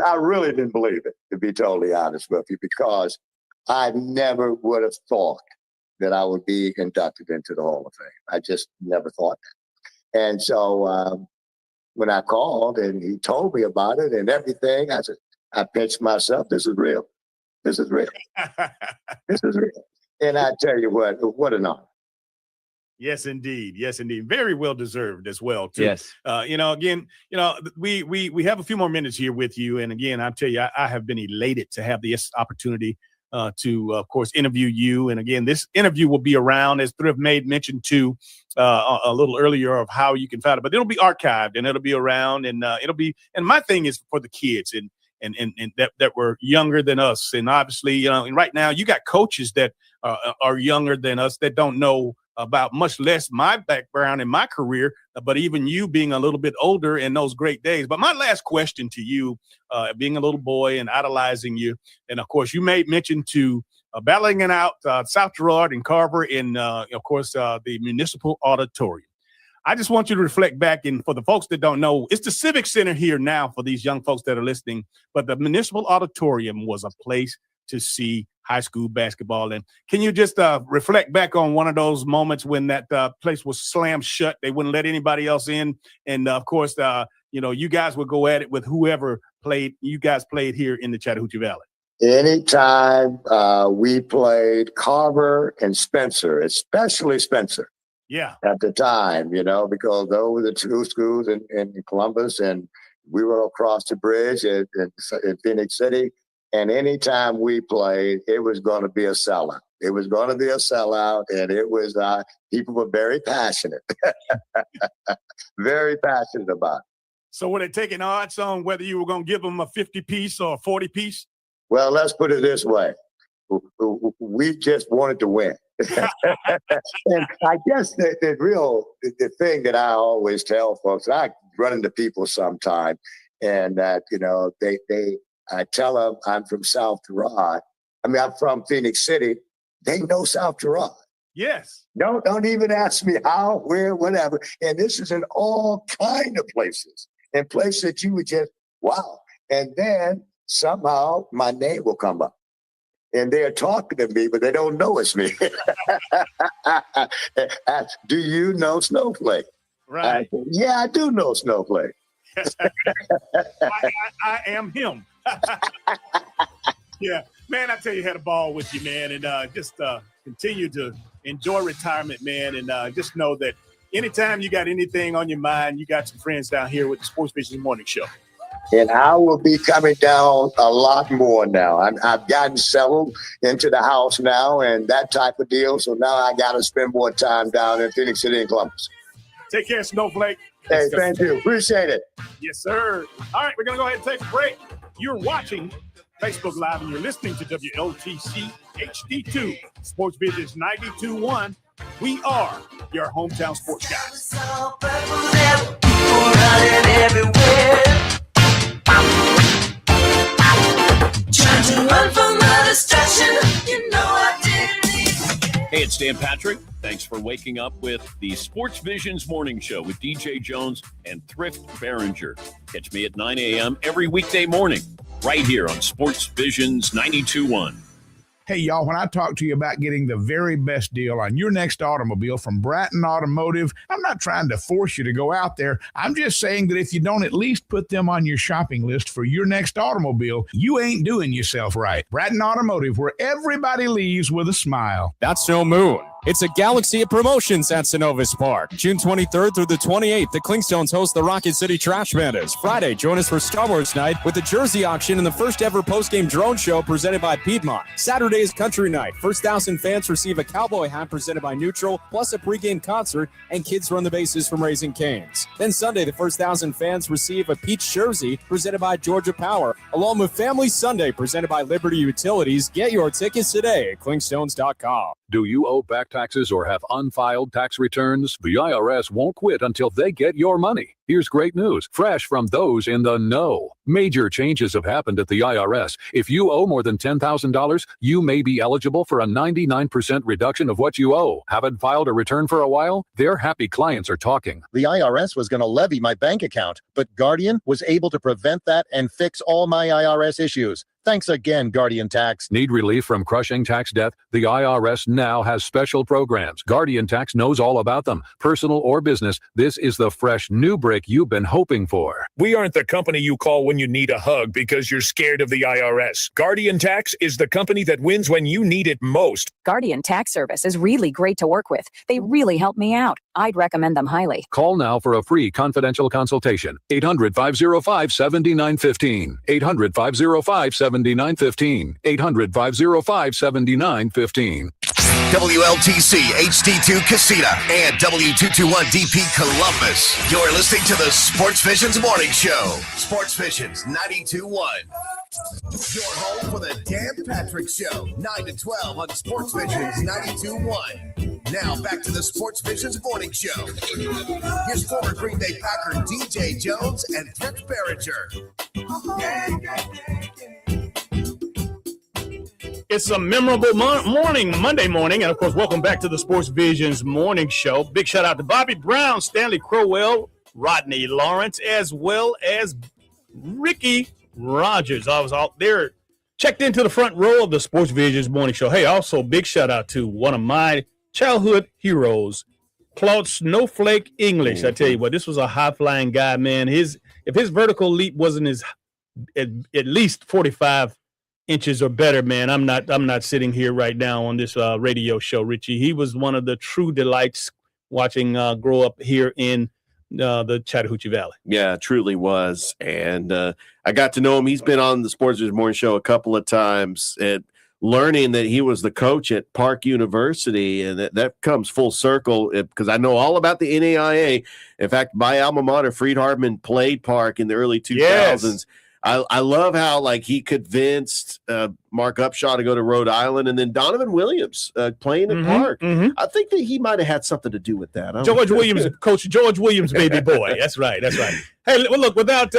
I really didn't believe it, to be totally honest with you, because I never would have thought that I would be inducted into the Hall of Fame. I just never thought that. And so when I called and he told me about it and everything, I said, I pinched myself. This is real. This is real. This is real. And I tell you what an honor. Yes, indeed. Yes, indeed. Very well deserved as well, too. Yes. We have a few more minutes here with you. And again, I tell you, I have been elated to have this opportunity to, of course, interview you. And again, this interview will be around, as Thrift made mention to a little earlier, of how you can find it. But it'll be archived and it'll be around, and and my thing is for the kids and that were younger than us. And obviously, and right now you got coaches that are younger than us that don't know about, much less my background and my career, but even you being a little bit older in those great days. But my last question to you, being a little boy and idolizing you, and of course you made mention to battling it out South Girard and Carver in, of course, the Municipal Auditorium. I just want you to reflect back, and for the folks that don't know, it's the Civic Center here now for these young folks that are listening, but the Municipal Auditorium was a place to see high school basketball. And can you just reflect back on one of those moments when that place was slammed shut? They wouldn't let anybody else in. And of course, you guys would go at it with whoever you guys played here in the Chattahoochee Valley? Anytime we played Carver and Spencer, especially Spencer. Yeah. At the time, because those were the two schools in Columbus, and we were across the bridge in Phoenix City. And anytime we played, it was going to be a sellout. It was going to be a sellout, and it was people were very passionate, very passionate about it. So were they taking odds on whether you were going to give them a 50-piece or a 40-piece? Well, let's put it this way. We just wanted to win. And I guess the thing that I always tell folks, I run into people sometime, and that, I tell them I'm from South Girard. I'm from Phoenix City. They know South Girard. Yes. Don't even ask me how, where, whatever. And this is in all kind of places, and places that you would just, wow. And then somehow my name will come up. And they're talking to me, but they don't know it's me. Do you know Snowflake? Right. Yeah, I do know Snowflake. I am him. Yeah, man, I tell you, had a ball with you, man, and just continue to enjoy retirement, man, and just know that anytime you got anything on your mind, you got some friends down here with the Sportsvisions Morning Show. And I will be coming down a lot more now. I've gotten settled into the house now and that type of deal. So now I got to spend more time down in Phoenix City and Columbus. Take care, Snowflake. Hey, thank you. Appreciate it. Yes, sir. All right, we're going to go ahead and take a break. You're watching Facebook Live and you're listening to WLTC HD2, Sportsvisions 92.1. We are your hometown sports guys. Trying to run from the distraction, I didn't. Hey, it's Dan Patrick. Thanks for waking up with the Sportsvisions Morning Show with DJ Jones and Thrift Barringer. Catch me at 9 a.m. every weekday morning, right here on Sportsvisions 92.1. Hey, y'all, when I talk to you about getting the very best deal on your next automobile from Bratton Automotive, I'm not trying to force you to go out there. I'm just saying that if you don't at least put them on your shopping list for your next automobile, you ain't doing yourself right. Bratton Automotive, where everybody leaves with a smile. That's no moon. It's a galaxy of promotions at Synovus Park. June 23rd through the 28th, the Clingstones host the Rocket City Trash Pandas. Friday, join us for Star Wars Night with the Jersey Auction and the first ever post-game drone show presented by Piedmont. Saturday is Country Night. First 1,000 fans receive a cowboy hat presented by Neutral, plus a pregame concert, and kids run the bases from Raising Cane's. Then Sunday, the first 1,000 fans receive a peach jersey presented by Georgia Power, along with Family Sunday presented by Liberty Utilities. Get your tickets today at clingstones.com. Do you owe back taxes or have unfiled tax returns? The IRS won't quit until they get your money. Here's great news, fresh from those in the know. Major changes have happened at the IRS. If you owe more than $10,000, you may be eligible for a 99% reduction of what you owe. Haven't filed a return for a while? Their happy clients are talking. The IRS was going to levy my bank account, but Guardian was able to prevent that and fix all my IRS issues. Thanks again, Guardian Tax. Need relief from crushing tax debt? The IRS now has special programs. Guardian Tax knows all about them. Personal or business, this is the fresh new break you've been hoping for. We aren't the company you call when you need a hug because you're scared of the IRS. Guardian Tax is the company that wins when you need it most. Guardian Tax Service is really great to work with. They really help me out. I'd recommend them highly. Call now for a free confidential consultation. 800-505-7915. 800-505-7915. 800-505-7915. WLTC HD2 Casita and W221DP Columbus. You're listening to the Sportsvisions Morning Show. Sportsvisions 92.1. Your home for the Dan Patrick Show, 9 to 12 on Sportsvisions 92.1. Now back to the Sportsvisions Morning Show. Here's former Green Bay Packer DJ Jones and Thrift Barringer. It's a memorable Monday morning, and of course, welcome back to the Sportsvisions Morning Show. Big shout out to Bobby Brown, Stanley Crowell, Rodney Lawrence, as well as Ricky Rogers. I was out there, checked into the front row of the Sportsvisions Morning Show. Hey, also big shout out to one of my childhood heroes, Claude Snowflake English. I tell you what, this was a high flying guy, man. If his vertical leap wasn't as at least 45 inches or better, man. I'm not sitting here right now on this radio show, Richie. He was one of the true delights watching grow up here in the Chattahoochee Valley. Yeah, truly was. And I got to know him. He's been on the Sportsvisions Morning Show a couple of times, and learning that he was the coach at Park University, and that comes full circle because I know all about the NAIA. In fact, my alma mater, Freed Hardeman, played Park in the early 2000s. Yes. I love how like he convinced Mark Upshaw to go to Rhode Island, and then Donovan Williams playing at Park. I think that he might have had something to do with that. George Williams, Coach George Williams, baby boy. That's right. That's right. Hey, well, look, without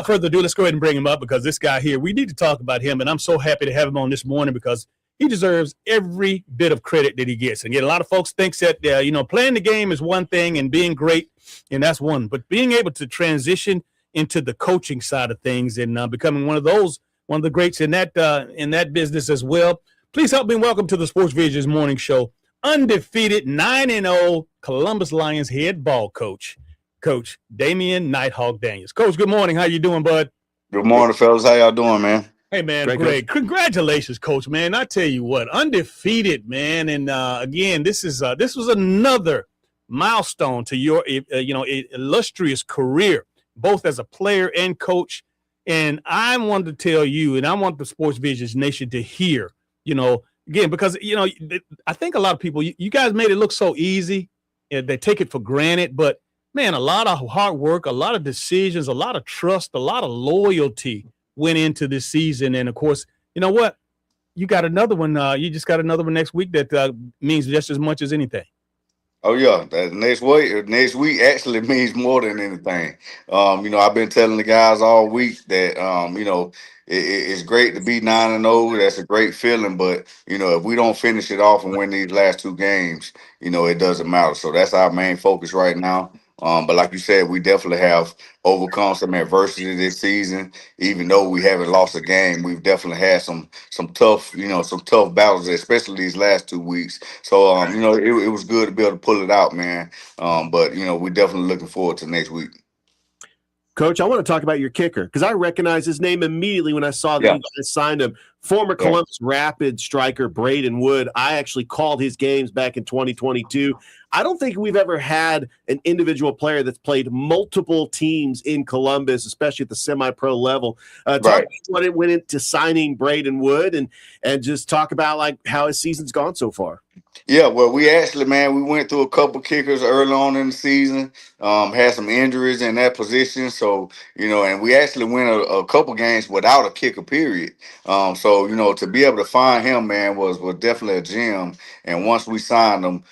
further ado, let's go ahead and bring him up because this guy here, we need to talk about him, and I'm so happy to have him on this morning because he deserves every bit of credit that he gets. And yet a lot of folks think that, playing the game is one thing and being great, and that's one. But being able to transition into the coaching side of things and becoming one of the greats in that business as well. Please help me welcome to the Sportsvisions Morning Show, undefeated 9-0 Columbus Lions head ball coach, Coach Damien Nighthawk Daniels. Coach, good morning. How you doing, bud? Good morning, fellas. How y'all doing, man? Hey, man, great. Congratulations, Coach, man. I tell you what, undefeated, man. And again, this was another milestone to your illustrious career, both as a player and coach. And I wanted to tell you, and I want the Sportsvisions Nation to hear, again, because, I think a lot of people, you guys made it look so easy. They take it for granted. But, man, a lot of hard work, a lot of decisions, a lot of trust, a lot of loyalty went into this season. And, of course, you know what? You got another one. You just got another one next week that means just as much as anything. Oh yeah, that next week actually means more than anything. I've been telling the guys all week that it's great to be 9-0. That's a great feeling, but if we don't finish it off and win these last two games, it doesn't matter. So that's our main focus right now. But like you said, we definitely have overcome some adversity this season. Even though we haven't lost a game, we've definitely had some tough battles, especially these last 2 weeks. So it was good to be able to pull it out, man. But we're definitely looking forward to next week. Coach, I want to talk about your kicker because I recognized his name immediately when I saw that you guys signed him. Former Columbus Rapids striker Braden Wood. I actually called his games back in 2022. I don't think we've ever had an individual player that's played multiple teams in Columbus, especially at the semi-pro level. Talk about what it went into signing Braden Wood and just talk about like how his season's gone so far. Yeah, well, we went through a couple kickers early on in the season, had some injuries in that position. So, and we actually went a couple games without a kicker, period. So, to be able to find him, man, was definitely a gem. And once we signed him,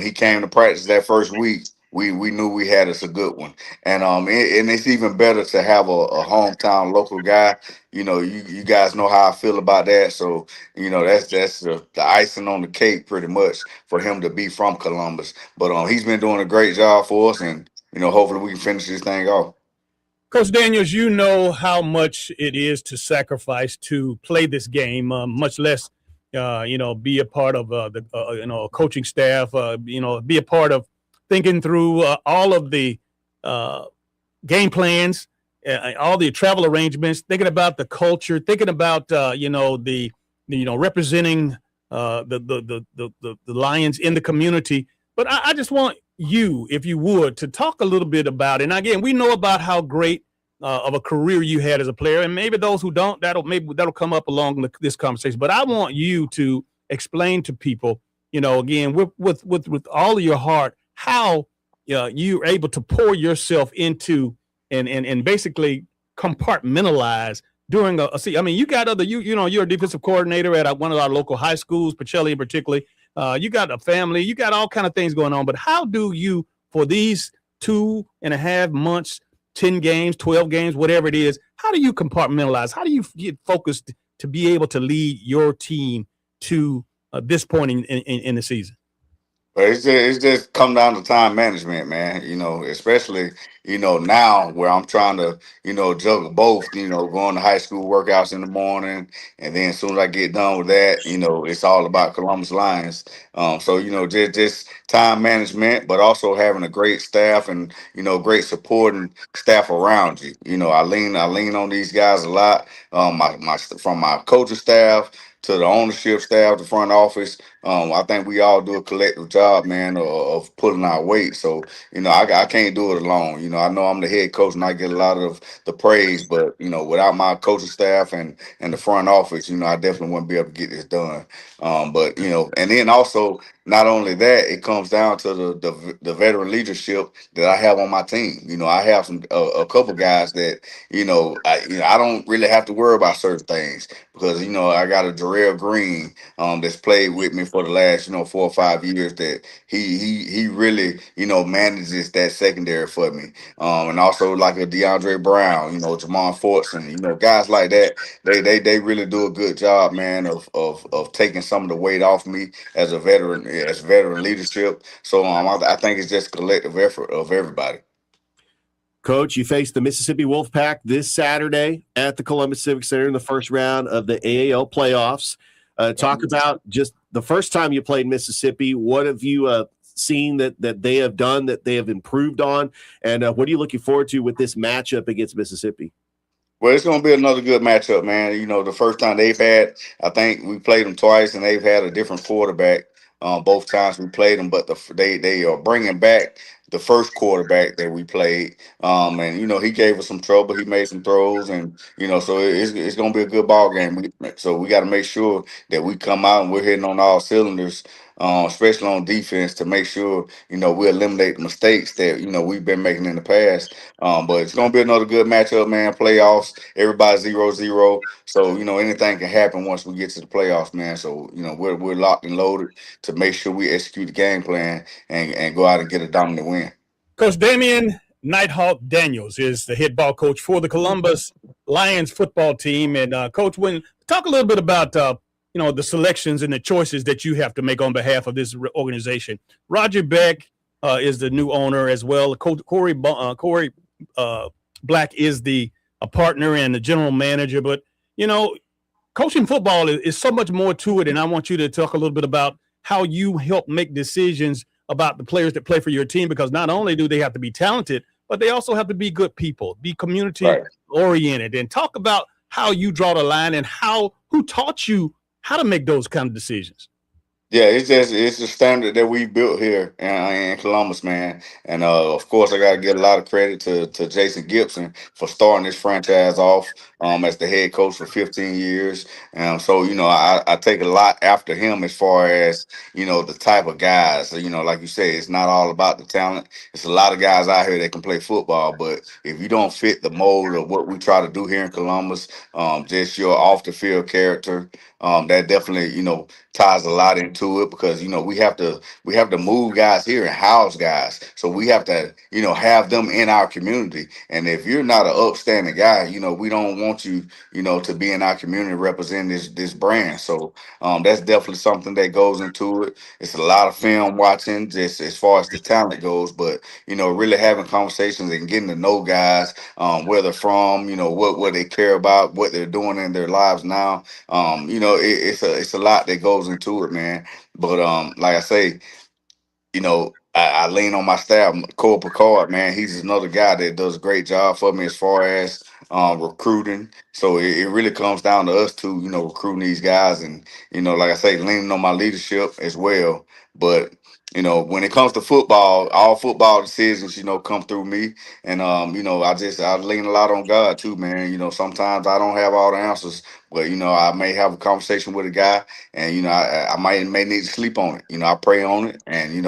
he came to practice that first week. We knew we had us a good one. And it's even better to have a hometown local guy. You guys know how I feel about that. So, that's the icing on the cake pretty much for him to be from Columbus. But he's been doing a great job for us, and hopefully we can finish this thing off. Coach Daniels, you know how much it is to sacrifice to play this game, much less be a part of a coaching staff, be a part of thinking through all of the game plans, all the travel arrangements, thinking about the culture, thinking about representing the Lions in the community. But I just want you, if you would, to talk a little bit about it. And again, we know about how great of a career you had as a player, and maybe those who don't, that'll come up along this conversation. But I want you to explain to people, again, with all of your heart, how you're able to pour yourself into and basically compartmentalize during you got other, you're a defensive coordinator at one of our local high schools, Pacelli in particular. You got a family, you got all kind of things going on. But how do you, for these 2.5 months, 10 games, 12 games, whatever it is, how do you compartmentalize? How do you get focused to be able to lead your team to this point in the season? But it's just come down to time management, man. Especially now where I'm trying to juggle both. Going to high school workouts in the morning, and then as soon as I get done with that, it's all about Columbus Lions. So just time management, but also having a great staff and great supporting staff around you. I lean on these guys a lot. From my coaching staff to the ownership staff, the front office. I think we all do a collective job, man, of pulling our weight. So, I can't do it alone. I know I'm the head coach and I get a lot of the praise, but, without my coaching staff and the front office, I definitely wouldn't be able to get this done. But, and then also, not only that, it comes down to the veteran leadership that I have on my team. I have a couple guys that, I don't really have to worry about certain things because, I got a Jarrell Green that's played with me for the last 4 or 5 years that he really manages that secondary for me, and also like a DeAndre Brown, Jamon Fortson, guys like that. They really do a good job, man, of taking some of the weight off me as veteran leadership. So I think it's just a collective effort of everybody. Coach, you face the Mississippi Wolfpack this Saturday at the Columbus Civic Center in the first round of the AAL playoffs. Talk about just the first time you played Mississippi. What have you seen that they have done, that they have improved on? And what are you looking forward to with this matchup against Mississippi? Well, it's going to be another good matchup, man. The first time they've had, I think we played them twice, and they've had a different quarterback both times we played them. But they are bringing back the first quarterback that we played, and he gave us some trouble. He made some throws, and so it's going to be a good ball game. So we got to make sure that we come out and we're hitting on all cylinders. Especially on defense, to make sure we eliminate the mistakes that we've been making in the past. But it's gonna be another good matchup, man. Playoffs, everybody 0-0, so anything can happen once we get to the playoffs, man. So we're locked and loaded to make sure we execute the game plan and go out and get a dominant win. Coach Damien Nighthawk Daniels is the head ball coach for the Columbus Lions football team. And Coach, talk a little bit about the selections and the choices that you have to make on behalf of this organization. Roger Beck is the new owner as well. Coach Corey Black is the partner and the general manager. But, coaching football is so much more to it. And I want you to talk a little bit about how you help make decisions about the players that play for your team, because not only do they have to be talented, but they also have to be good people, be community oriented, and talk about how you draw the line and who taught you how to make those kind of decisions. Yeah, it's the standard that we built here in Columbus, man. And of course, I got to give a lot of credit to Jason Gibson for starting this franchise off as the head coach for 15 years. So I take a lot after him as far as the type of guys. Like you say, it's not all about the talent. It's a lot of guys out here that can play football, but if you don't fit the mold of what we try to do here in Columbus, just your off the field character, that definitely ties a lot into it, because we have to move guys here and house guys, so we have to have them in our community. And if you're not an upstanding guy, we don't want you to be in our community representing this brand. So that's definitely something that goes into it. It's a lot of film watching just as far as the talent goes, but really having conversations and getting to know guys, where they're from, what they care about, what they're doing in their lives now. It's a lot that goes into it, man. But like I say, I lean on my staff. Cole Picard, man, he's another guy that does a great job for me as far as recruiting. So it really comes down to us too, recruiting these guys, and like I say, leaning on my leadership as well. But when it comes to football, all football decisions, come through me. And I lean a lot on God too, man. Sometimes I don't have all the answers, but I may have a conversation with a guy, and I may need to sleep on it. I pray on it, and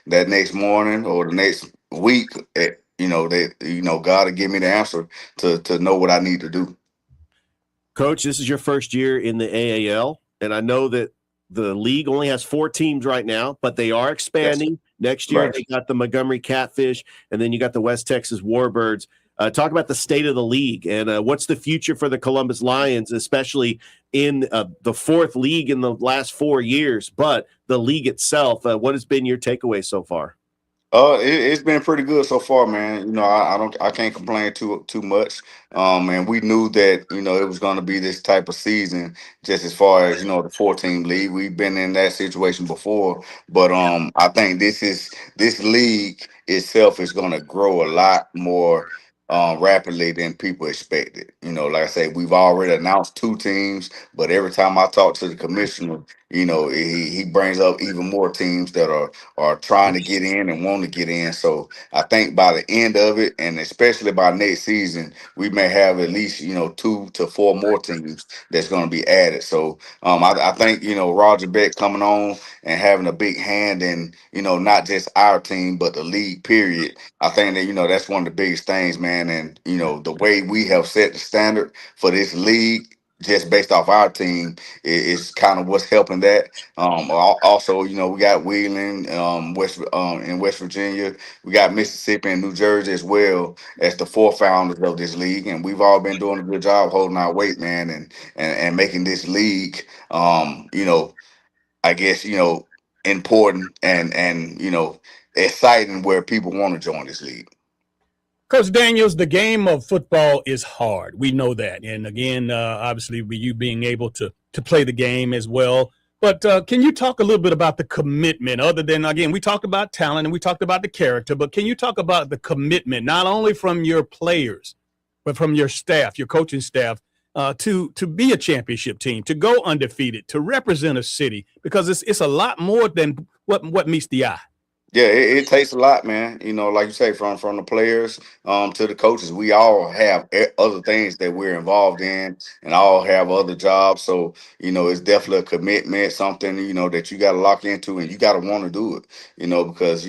that next morning or the next week, God will give me the answer to know what I need to do. Coach, this is your first year in the AAL, and I know that the league only has 4 teams right now, but they are expanding. Next year, Right. they got the Montgomery Catfish, and then you got the West Texas Warbirds. Talk about the state of the league and what's the future for the Columbus Lions, especially in the fourth league in the last 4 years, but the league itself. What has been your takeaway so far? It's been pretty good so far, man. I can't complain too much. And we knew that it was going to be this type of season, just as far as the 14 league. We've been in that situation before, but I think this league itself is going to grow a lot more rapidly than people expected. Like I said, we've already announced 2 teams, but every time I talk to the commissioner, he brings up even more teams that are trying to get in and want to get in. So I think by the end of it, and especially by next season, we may have at least 2 to 4 more teams that's going to be added. So I think Roger Beck coming on and having a big hand in not just our team but the league period. I think that that's one of the biggest things, man. And the way we have set the standard for this league, just based off our team, is kind of what's helping that. Also, we got Wheeling, in West Virginia. We got Mississippi and New Jersey as well as the 4 founders of this league, and we've all been doing a good job holding our weight, man, and making this league, I guess, important and exciting where people want to join this league. Coach Daniels, the game of football is hard. We know that. And again, obviously, with you being able to play the game as well. But can you talk a little bit about the commitment other than, again, we talked about talent and we talked about the character, but can you talk about the commitment, not only from your players, but from your staff, your coaching staff, to be a championship team, to go undefeated, to represent a city, because it's a lot more than what meets the eye. Yeah, it takes a lot, man. Like you say, from the players to the coaches, we all have other things that we're involved in, and all have other jobs. So it's definitely a commitment, something that you got to lock into, and you got to want to do it. Because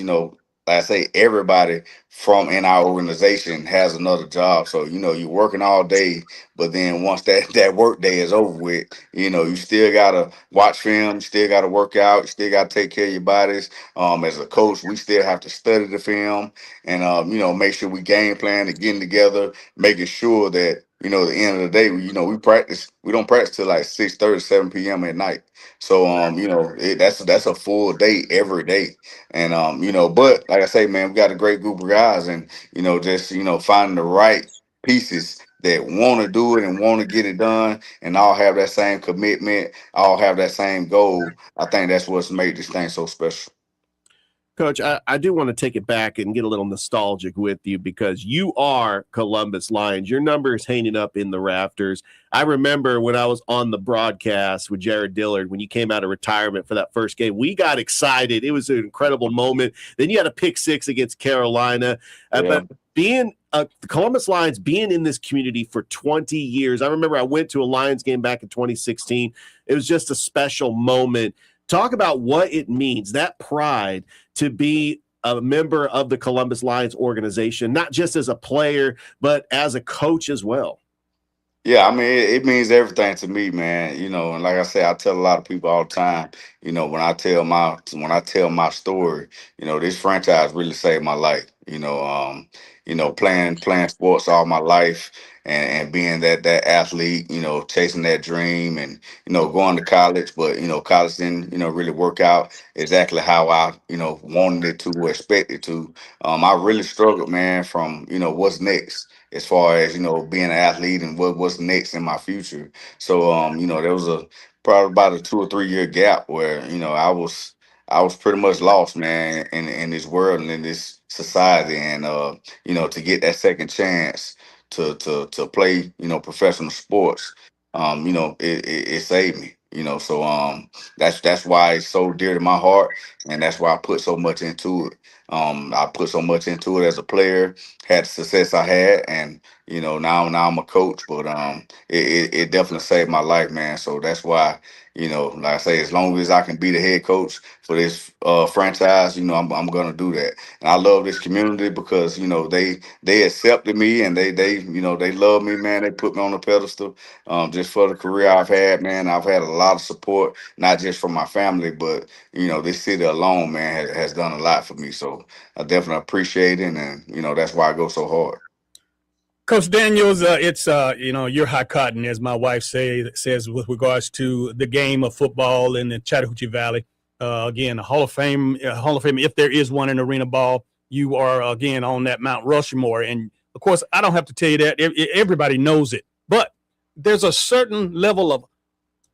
like I say, everybody from in our organization has another job. So you're working all day, but then once that work day is over with, you still gotta watch film, you still gotta work out, you still gotta take care of your bodies. As a coach, we still have to study the film and make sure we game plan and getting together, making sure that at the end of the day, we practice. We don't practice till like 6:30, 7 p.m. at night. So that's a full day every day. And but like I say, man, we got a great group of guys, and just finding the right pieces that want to do it and want to get it done, and all have that same commitment, all have that same goal. I think that's what's made this thing so special. Coach, I do want to take it back and get a little nostalgic with you, because you are Columbus Lions. Your number is hanging up in the rafters. I remember when I was on the broadcast with Jared Dillard, when you came out of retirement for that first game, we got excited. It was an incredible moment. Then you had a pick 6 against Carolina. But being the Columbus Lions, being in this community for 20 years, I remember I went to a Lions game back in 2016. It was just a special moment. Talk about what it means, that pride to be a member of the Columbus Lions organization, not just as a player, but as a coach as well. Yeah, I mean, it means everything to me, man. And like I say, I tell a lot of people all the time, when I tell my story, this franchise really saved my life. Playing sports all my life, and being that athlete, chasing that dream, and going to college, but college didn't really work out exactly how I wanted it to or expected to. I really struggled, man, from what's next, as far as being an athlete and what's next in my future. So there was probably about a 2 or 3 year gap where I was pretty much lost, man, in this world and in this society, and to get that second chance to play professional sports, it saved me. So that's why it's so dear to my heart, and that's why I put so much into it. I put so much into it as a player, had the success I had, and now I'm a coach. But it definitely saved my life, man. So that's why, like I say, as long as I can be the head coach for this franchise, I'm gonna do that. And I love this community because they accepted me, and they love me, man. They put me on the pedestal, just for the career I've had, man. I've had a lot of support, not just from my family, but this city alone, man, has done a lot for me. So I definitely appreciate it, and that's why I go so hard. Coach Daniels, it's you're hot cotton, as my wife says, with regards to the game of football in the Chattahoochee Valley. Again, a Hall of Fame, if there is one in arena ball, you are again on that Mount Rushmore. And of course, I don't have to tell you that; everybody knows it. But there's a certain level of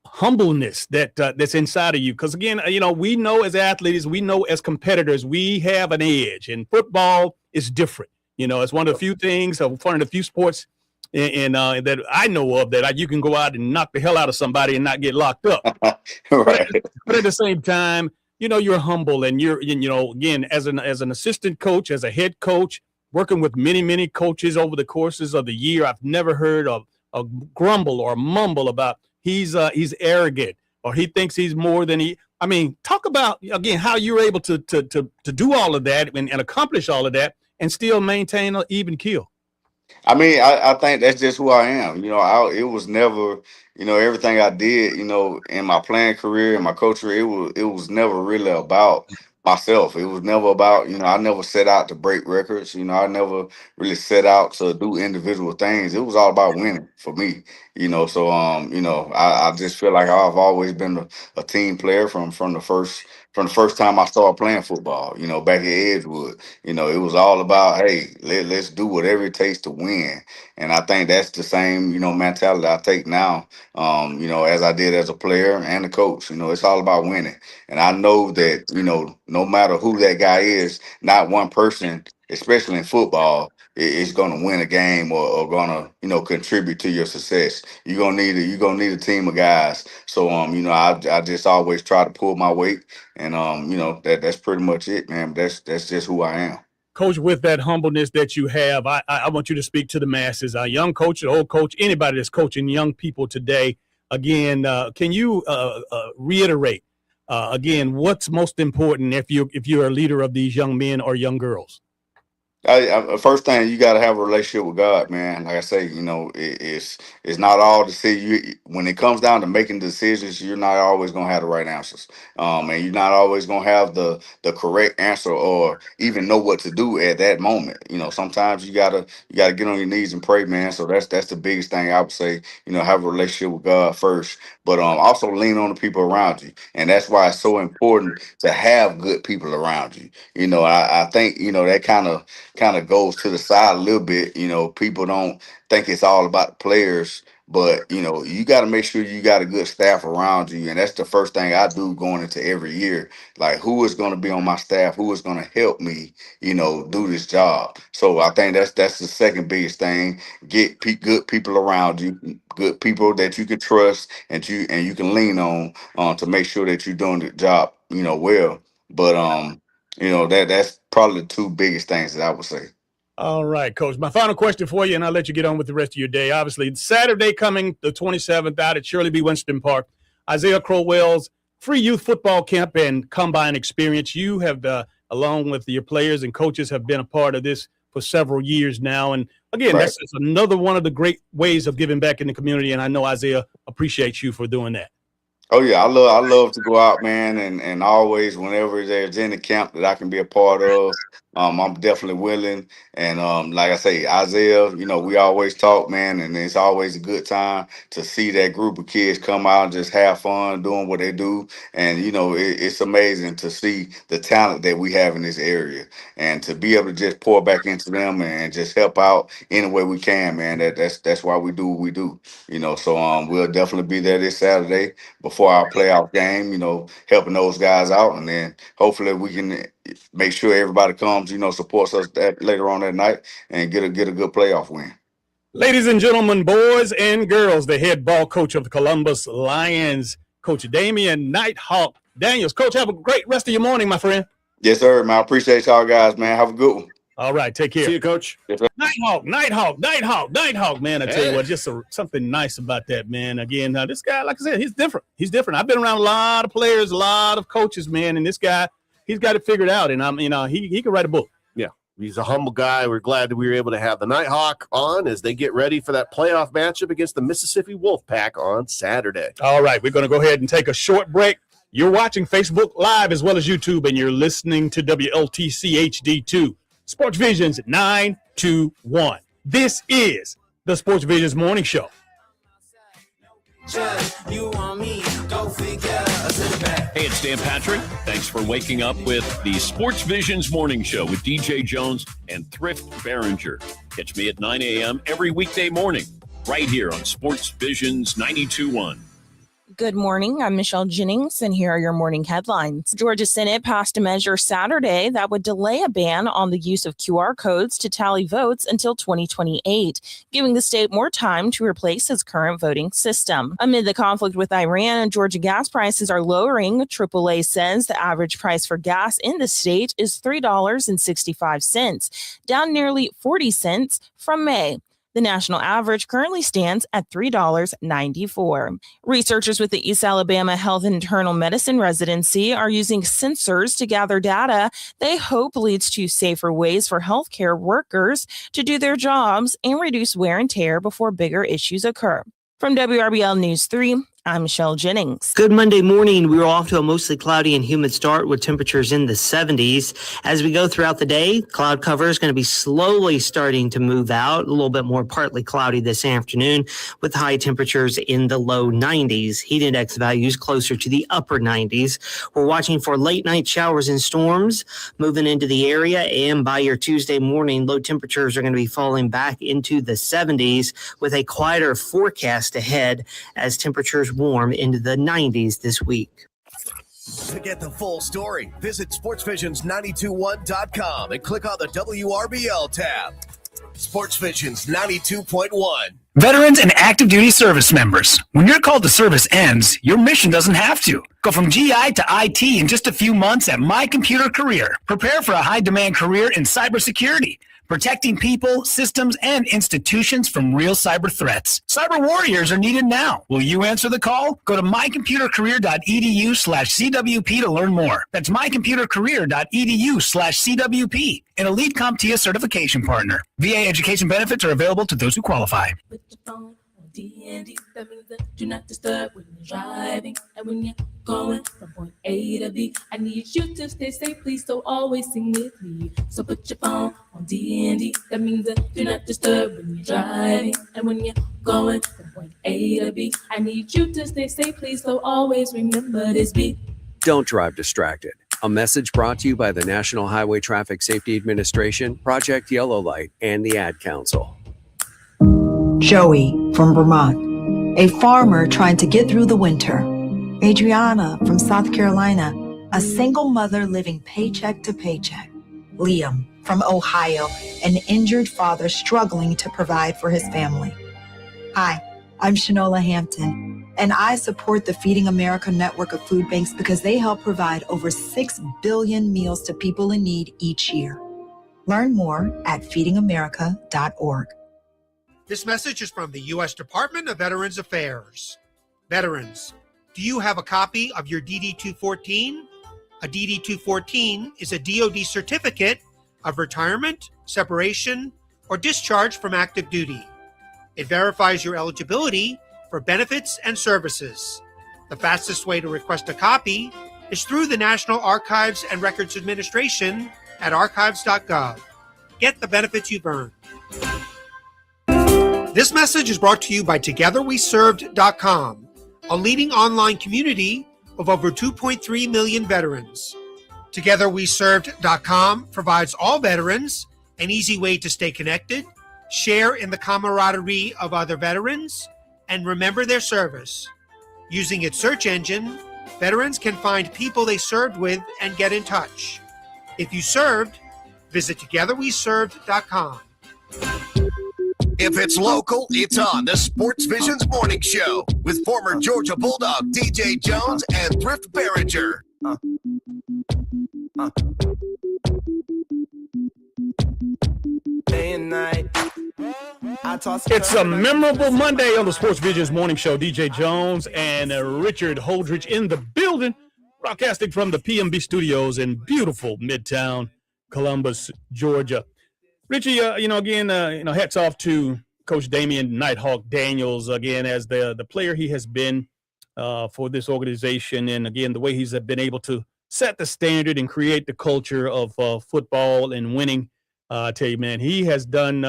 humbleness that's inside of you, because again, we know as athletes, we know as competitors, we have an edge, and football is different. It's one of the few things, one of the few sports and that I know of that you can go out and knock the hell out of somebody and not get locked up. Right. But at the same time, you're humble, and you're, again, as an assistant coach, as a head coach, working with many coaches over the courses of the year, I've never heard of a grumble or a mumble about he's arrogant or he thinks he's more than he. I mean, talk about again how you're able to do all of that and accomplish all of that and still maintain an even keel. I mean, I think that's just who I am. It was never, everything I did, in my playing career and my coach career, it was never really about myself. It was never about, I never set out to break records. I never really set out to do individual things. It was all about winning for me. So I just feel like I've always been a team player from the first time I started playing football. Back at Edgewood. It was all about, hey, let's do whatever it takes to win. And I think that's the same, mentality I take now, as I did as a player and a coach. It's all about winning. And I know that, no matter who that guy is, not one person, especially in football, is going to win a game or going to, contribute to your success. You're going to need a team of guys. So, I just always try to pull my weight, and, that's pretty much it, man. That's just who I am. Coach, with that humbleness that you have, I want you to speak to the masses, a young coach, an old coach, anybody that's coaching young people today. Again, can you reiterate, again, what's most important if you're a leader of these young men or young girls? First thing, you got to have a relationship with God, man. Like I say, it's not all decisions. When it comes down to making decisions, you're not always gonna have the right answers, and you're not always gonna have the correct answer or even know what to do at that moment. Sometimes you gotta get on your knees and pray, man. So that's the biggest thing I would say. Have a relationship with God first, but also lean on the people around you, and that's why it's so important to have good people around you. I think that kind of goes to the side a little bit. People don't think it's all about the players, but you got to make sure you got a good staff around you, and that's the first thing I do going into every year. Like, who is going to be on my staff? Who is going to help me, do this job? So I think that's the second biggest thing. Get good people around you, good people that you can trust and you can lean on to make sure that you're doing the job, well. But that's probably the two biggest things that I would say. All right, Coach. My final question for you, and I'll let you get on with the rest of your day. Obviously, Saturday coming, the 27th, out at Shirley B. Winston Park, Isaiah Crowell's free youth football camp and combine experience. You have, along with your players and coaches, have been a part of this for several years now. And again, Right. That's another one of the great ways of giving back in the community. And I know Isaiah appreciates you for doing that. Oh yeah, I love to go out, man, and always whenever there's any camp that I can be a part of, I'm definitely willing. And like I say, Isaiah, we always talk, man, and it's always a good time to see that group of kids come out and just have fun doing what they do. And it's amazing to see the talent that we have in this area, and to be able to just pour back into them and just help out any way we can, man. That's why we do what we do. So we'll definitely be there this Saturday before our playoff game, helping those guys out. And then hopefully we can make sure everybody comes, supports us later on that night and get a good playoff win. Ladies and gentlemen, boys and girls, the head ball coach of the Columbus Lions, Coach Damien Nighthawk Daniels. Coach, have a great rest of your morning, my friend. Yes, sir, man. I appreciate y'all guys, man. Have a good one. All right, take care. See you, Coach. Nighthawk, man. I tell you what, just something nice about that, man. Again, this guy, like I said, he's different. He's different. I've been around a lot of players, a lot of coaches, man, and this guy, he's got it figured out. And he can write a book. Yeah, he's a humble guy. We're glad that we were able to have the Nighthawk on as they get ready for that playoff matchup against the Mississippi Wolfpack on Saturday. All right, we're going to go ahead and take a short break. You're watching Facebook Live as well as YouTube, and you're listening to WLTC HD2. Sports Visions 921. This is the Sports Visions Morning Show. Hey, it's Dan Patrick. Thanks for waking up with the Sports Visions Morning Show with DJ Jones and Thrift Barringer. Catch me at 9 a.m. every weekday morning right here on Sports Visions 92.1. Good morning. I'm Michelle Jennings, and here are your morning headlines. Georgia Senate passed a measure Saturday that would delay a ban on the use of QR codes to tally votes until 2028, giving the state more time to replace its current voting system. Amid the conflict with Iran, Georgia gas prices are lowering. AAA says the average price for gas in the state is $3.65, down nearly 40 cents from May. The national average currently stands at $3.94. Researchers with the East Alabama Health and Internal Medicine Residency are using sensors to gather data they hope leads to safer ways for healthcare workers to do their jobs and reduce wear and tear before bigger issues occur. From WRBL News 3, I'm Michelle Jennings. Good Monday morning. We were off to a mostly cloudy and humid start with temperatures in the 70s. As we go throughout the day, cloud cover is going to be slowly starting to move out, a little bit more partly cloudy this afternoon with high temperatures in the low 90s. Heat index values closer to the upper 90s. We're watching for late night showers and storms moving into the area, and by your Tuesday morning, low temperatures are going to be falling back into the 70s with a quieter forecast ahead as temperatures warm into the 90s this week. To get the full story, visit sportsvisions921.com and click on the WRBL tab. Sports Visions 92.1. Veterans and active duty service members, when your call to service ends, your mission doesn't have to. Go from GI to IT in just a few months at My Computer Career. Prepare for a high-demand career in cybersecurity, protecting people, systems, and institutions from real cyber threats. Cyber warriors are needed now. Will you answer the call? Go to mycomputercareer.edu/CWP to learn more. That's mycomputercareer.edu/CWP, an elite CompTIA certification partner. VA education benefits are available to those who qualify. Do not disturb when you're driving and when you're going from point A to B. I need you to stay safe, please don't always sing with me. So put your phone on D&D. That means do not disturb when you're driving and when you're going from point A to B. I need you to stay safe, please don't always remember this beat. Don't drive distracted. A message brought to you by the National Highway Traffic Safety Administration, Project Yellow Light, and the Ad Council. Joey from Vermont, a farmer trying to get through the winter. Adriana from South Carolina, a single mother living paycheck to paycheck. Liam from Ohio, an injured father struggling to provide for his family. Hi, I'm Shanola Hampton, and I support the Feeding America network of food banks because they help provide over 6 billion meals to people in need each year. Learn more at feedingamerica.org. This message is from the U.S. Department of Veterans Affairs. Veterans, do you have a copy of your DD-214? A DD-214 is a DoD certificate of retirement, separation, or discharge from active duty. It verifies your eligibility for benefits and services. The fastest way to request a copy is through the National Archives and Records Administration at archives.gov. Get the benefits you've earned. This message is brought to you by TogetherWeServed.com, a leading online community of over 2.3 million veterans. TogetherWeServed.com provides all veterans an easy way to stay connected, share in the camaraderie of other veterans, and remember their service. Using its search engine, veterans can find people they served with and get in touch. If you served, visit TogetherWeServed.com. If it's local, it's on the Sports Visions Morning Show with former Georgia Bulldog DJ Jones and Thrift Barringer. Day and night. It's a memorable Monday on the Sports Visions Morning Show. DJ Jones and Richard Holdridge in the building, broadcasting from the PMB studios in beautiful Midtown Columbus, Georgia. Richie, hats off to Coach Damien Nighthawk Daniels again as the player he has been for this organization, and again the way he's been able to set the standard and create the culture of football and winning. I tell you, man, he has done.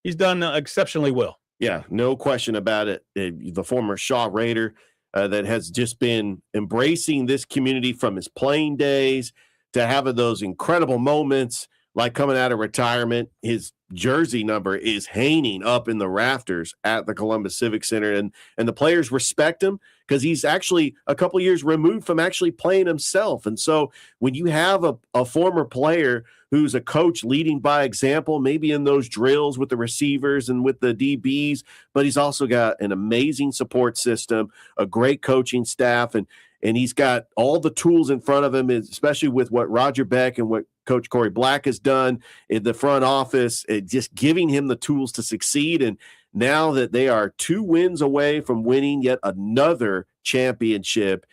He's done exceptionally well. Yeah, no question about it. The former Shaw Raider that has just been embracing this community from his playing days to having those incredible moments like coming out of retirement. His jersey number is hanging up in the rafters at the Columbus Civic Center, and the players respect him because he's actually a couple years removed from actually playing himself. And so when you have a former player who's a coach leading by example, maybe in those drills with the receivers and with the DBs, but he's also got an amazing support system, a great coaching staff, and he's got all the tools in front of him, especially with what Roger Beck and what Coach Corey Black has done in the front office, just giving him the tools to succeed. And now that they are 2 wins away from winning yet another championship,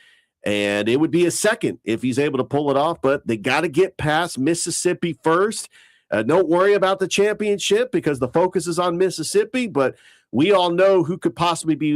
and it would be a second if he's able to pull it off, but they got to get past Mississippi first. Don't worry about the championship because the focus is on Mississippi, but we all know who could possibly be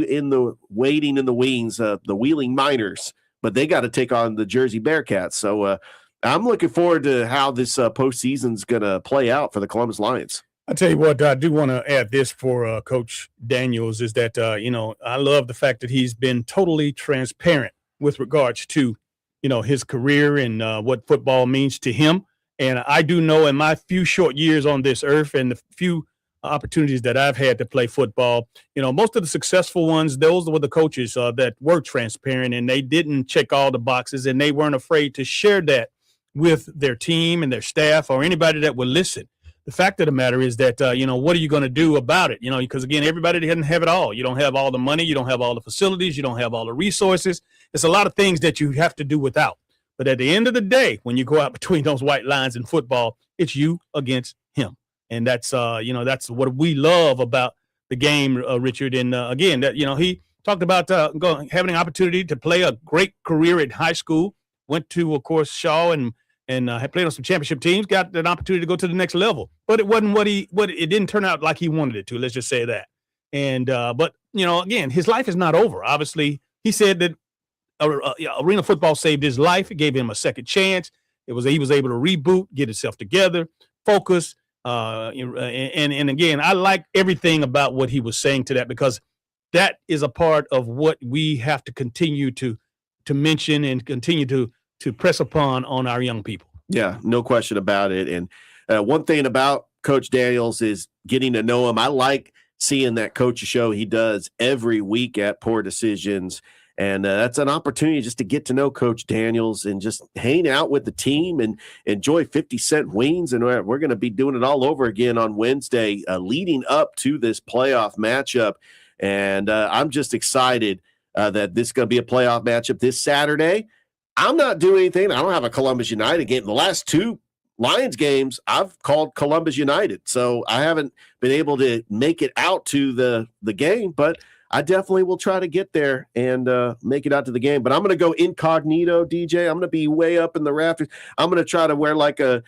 waiting in the wings, the Wheeling Miners, but they got to take on the Jersey Bearcats. So I'm looking forward to how this postseason is going to play out for the Columbus Lions. I tell you what, I do want to add this for Coach Daniels is that, I love the fact that he's been totally transparent with regards to, his career and what football means to him. And I do know in my few short years on this earth and the few opportunities that I've had to play football, most of the successful ones, those were the coaches that were transparent and they didn't check all the boxes and they weren't afraid to share that with their team and their staff or anybody that would listen. The fact of the matter is that, what are you going to do about it? Because, again, everybody doesn't have it all. You don't have all the money. You don't have all the facilities. You don't have all the resources. There's a lot of things that you have to do without. But at the end of the day, when you go out between those white lines in football, it's you against him. And that's, that's what we love about the game, Richard. And, again, that, he talked about having an opportunity to play a great career at high school, went to, of course, Shaw and had played on some championship teams, got an opportunity to go to the next level. But it wasn't it didn't turn out like he wanted it to. Let's just say that. And but again, his life is not over. Obviously, he said that arena football saved his life. It gave him a second chance. He was able to reboot, get himself together, focus. And again, I like everything about what he was saying to that because that is a part of what we have to continue to mention and continue to press upon on our young people. Yeah, no question about it. And one thing about Coach Daniels is getting to know him. I like seeing that coach show he does every week at Poor Decisions. And that's an opportunity just to get to know Coach Daniels and just hang out with the team and enjoy 50-cent wings. And we're going to be doing it all over again on Wednesday leading up to this playoff matchup. And I'm just excited that this is going to be a playoff matchup this Saturday. I'm not doing anything. I don't have a Columbus United game. The last 2 Lions games, I've called Columbus United. So I haven't been able to make it out to the game, but I definitely will try to get there and make it out to the game. But I'm going to go incognito, DJ. I'm going to be way up in the rafters. I'm going to try to wear like a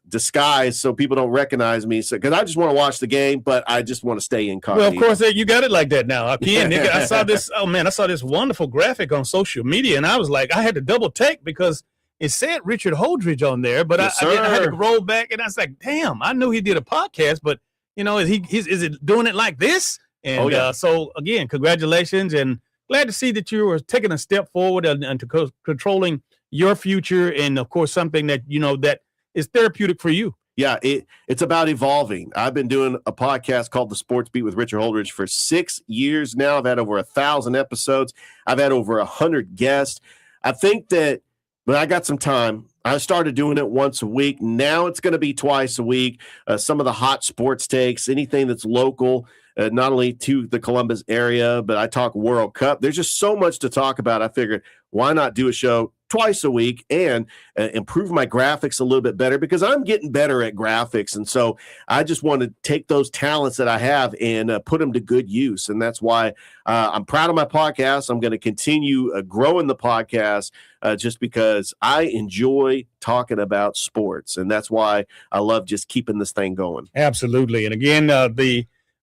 disguise so people don't recognize me. So because I just want to watch the game, but I just want to stay incognito. Well, of course, you got it like that now. Again, I saw this. Oh man, I saw this wonderful graphic on social media, and I was like, I had to double take because it said Richard Holdridge on there, but Yes, I had to roll back, and I was like, damn, I knew he did a podcast, but is it doing it like this? And so again, congratulations, and glad to see that you were taking a step forward and to controlling your future, and of course, something that that is therapeutic for you. Yeah, it's about evolving. I've been doing a podcast called The Sports Beat with Richard Holdridge for 6 years now. I've had over 1,000 episodes. I've had over 100 guests. I think that when I got some time, I started doing it once a week. Now it's going to be twice a week. Some of the hot sports takes, anything that's local, not only to the Columbus area, but I talk World Cup. There's just so much to talk about. I figured, why not do a show twice a week and improve my graphics a little bit better because I'm getting better at graphics. And so I just want to take those talents that I have and put them to good use. And that's why I'm proud of my podcast. I'm going to continue growing the podcast just because I enjoy talking about sports. And that's why I love just keeping this thing going. Absolutely. And again,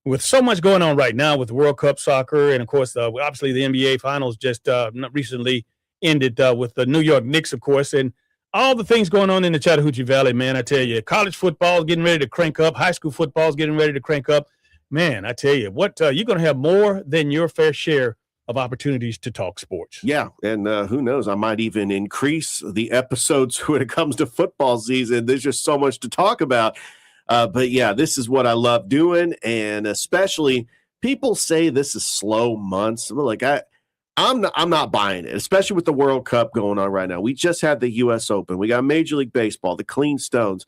with so much going on right now with World Cup soccer, and of course, obviously the NBA Finals just recently ended with the New York Knicks, of course, and all the things going on in the Chattahoochee Valley, man. I tell you, college football is getting ready to crank up. High school football is getting ready to crank up. Man, I tell you, what you're going to have more than your fair share of opportunities to talk sports. Yeah, and who knows, I might even increase the episodes when it comes to football season. There's just so much to talk about. But yeah, this is what I love doing, and especially people say this is slow months. Like I'm not buying it, especially with the World Cup going on right now. We just had the U.S. Open. We got Major League Baseball, the Clingstones.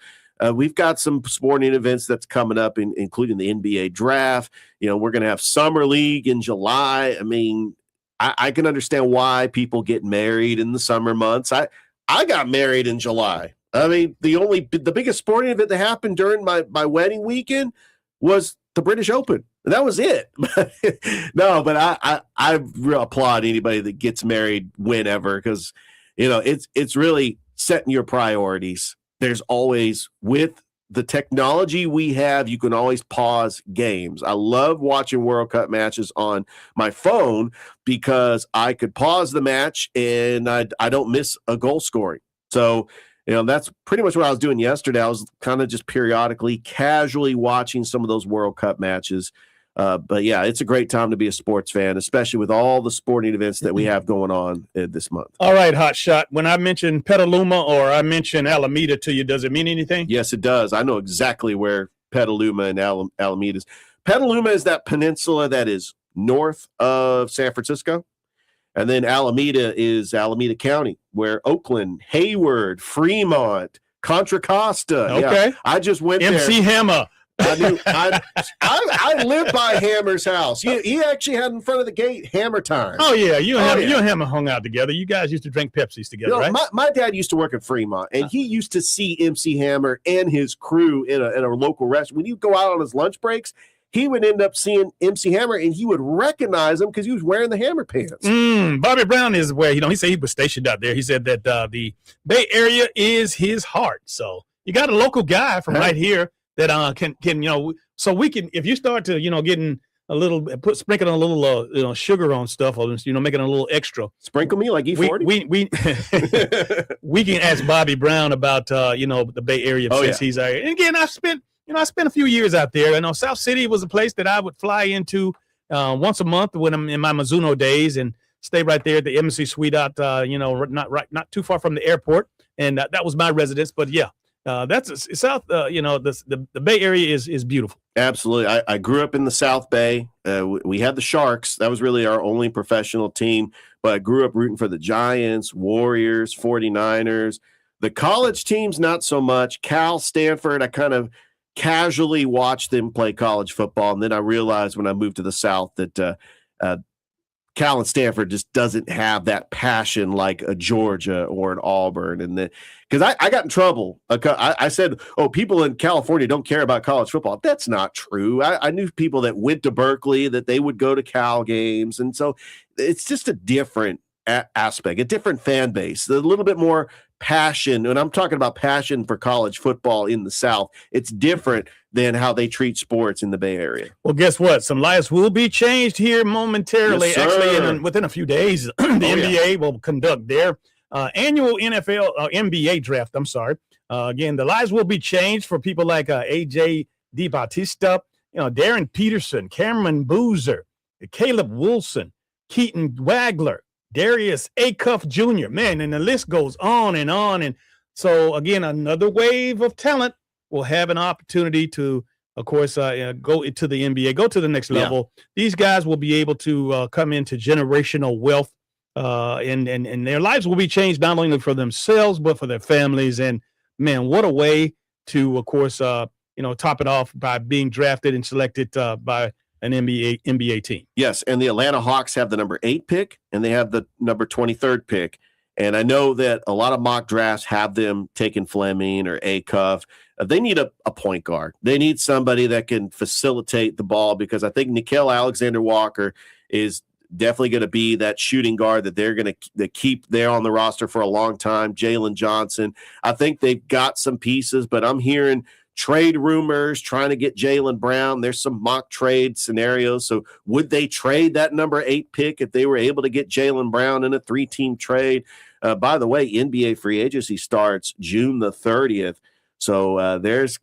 We've got some sporting events that's coming up, including the NBA draft. We're going to have Summer League in July. I mean, I can understand why people get married in the summer months. I got married in July. I mean, the biggest sporting event that happened during my wedding weekend was the British Open. And that was it. No, but I applaud anybody that gets married whenever, because it's really setting your priorities. There's always, with the technology we have, you can always pause games. I love watching World Cup matches on my phone because I could pause the match and I don't miss a goal scoring. So that's pretty much what I was doing yesterday. I was kind of just periodically, casually watching some of those World Cup matches. But yeah, it's a great time to be a sports fan, especially with all the sporting events that we have going on this month. All right, Hot Shot. When I mention Petaluma or I mention Alameda to you, does it mean anything? Yes, it does. I know exactly where Petaluma and Alameda is. Petaluma is that peninsula that is north of San Francisco. And then Alameda is Alameda County, where Oakland, Hayward, Fremont, Contra Costa. Okay. Yeah, I just went there. MC Hammer. I live by Hammer's house. He actually had in front of the gate Hammer time. Oh, yeah. You and Hammer hung out together. You guys used to drink Pepsis together, right? My dad used to work at Fremont, and he used to see MC Hammer and his crew in a local restaurant. When you go out on his lunch breaks, he would end up seeing MC Hammer, and he would recognize him because he was wearing the Hammer pants. Bobby Brown is where, he said he was stationed out there. He said that the Bay Area is his heart. So you got a local guy from right here that can so we can, if you start to, getting a little, sprinkling a little, sugar on stuff, or, making it a little extra. Sprinkle me like E40? We can ask Bobby Brown about, the Bay Area since he's out here. And again, I spent a few years out there. I know South City was a place that I would fly into once a month when I'm in my Mizuno days and stay right there at the Embassy Suite out, not too far from the airport. And that was my residence. But yeah, that's South, the Bay Area is beautiful. Absolutely. I grew up in the South Bay. We had the Sharks. That was really our only professional team. But I grew up rooting for the Giants, Warriors, 49ers. The college teams, not so much. Cal, Stanford, I kind of casually watched them play college football. And then I realized when I moved to the South that Cal and Stanford just doesn't have that passion like a Georgia or an Auburn. And because I got in trouble. I said, people in California don't care about college football. That's not true. I knew people that went to Berkeley that they would go to Cal games. And so it's just a different aspect, a different fan base, a little bit more passion. And I'm talking about passion for college football in the South. It's different than how they treat sports in the Bay Area. Well, guess what? Some lives will be changed here momentarily. Yes, actually, within a few days, the NBA will conduct their annual NBA draft. I'm sorry. Again, the lives will be changed for people like AJ DiBattista, Darren Peterson, Cameron Boozer, Caleb Wilson, Keaton Wagler, Darius Acuff Jr., man, and the list goes on. And so, again, another wave of talent will have an opportunity to, of course, go into the NBA, go to the next level. These guys will be able to come into generational wealth, and their lives will be changed not only for themselves, but for their families. And, man, what a way to, of course, top it off by being drafted and selected by an NBA team. Yes, and the Atlanta Hawks have the number 8 pick, and they have the number 23rd pick. And I know that a lot of mock drafts have them taking Fleming or Acuff. They need a point guard. They need somebody that can facilitate the ball, because I think Nickeil Alexander-Walker is definitely going to be that shooting guard that they're going to keep there on the roster for a long time. Jalen Johnson. I think they've got some pieces, but I'm hearing trade rumors trying to get Jaylen Brown. There's some mock trade scenarios. So would they trade that number 8 pick if they were able to get Jaylen Brown in a 3-team trade? By the way, NBA free agency starts June the 30th. So there's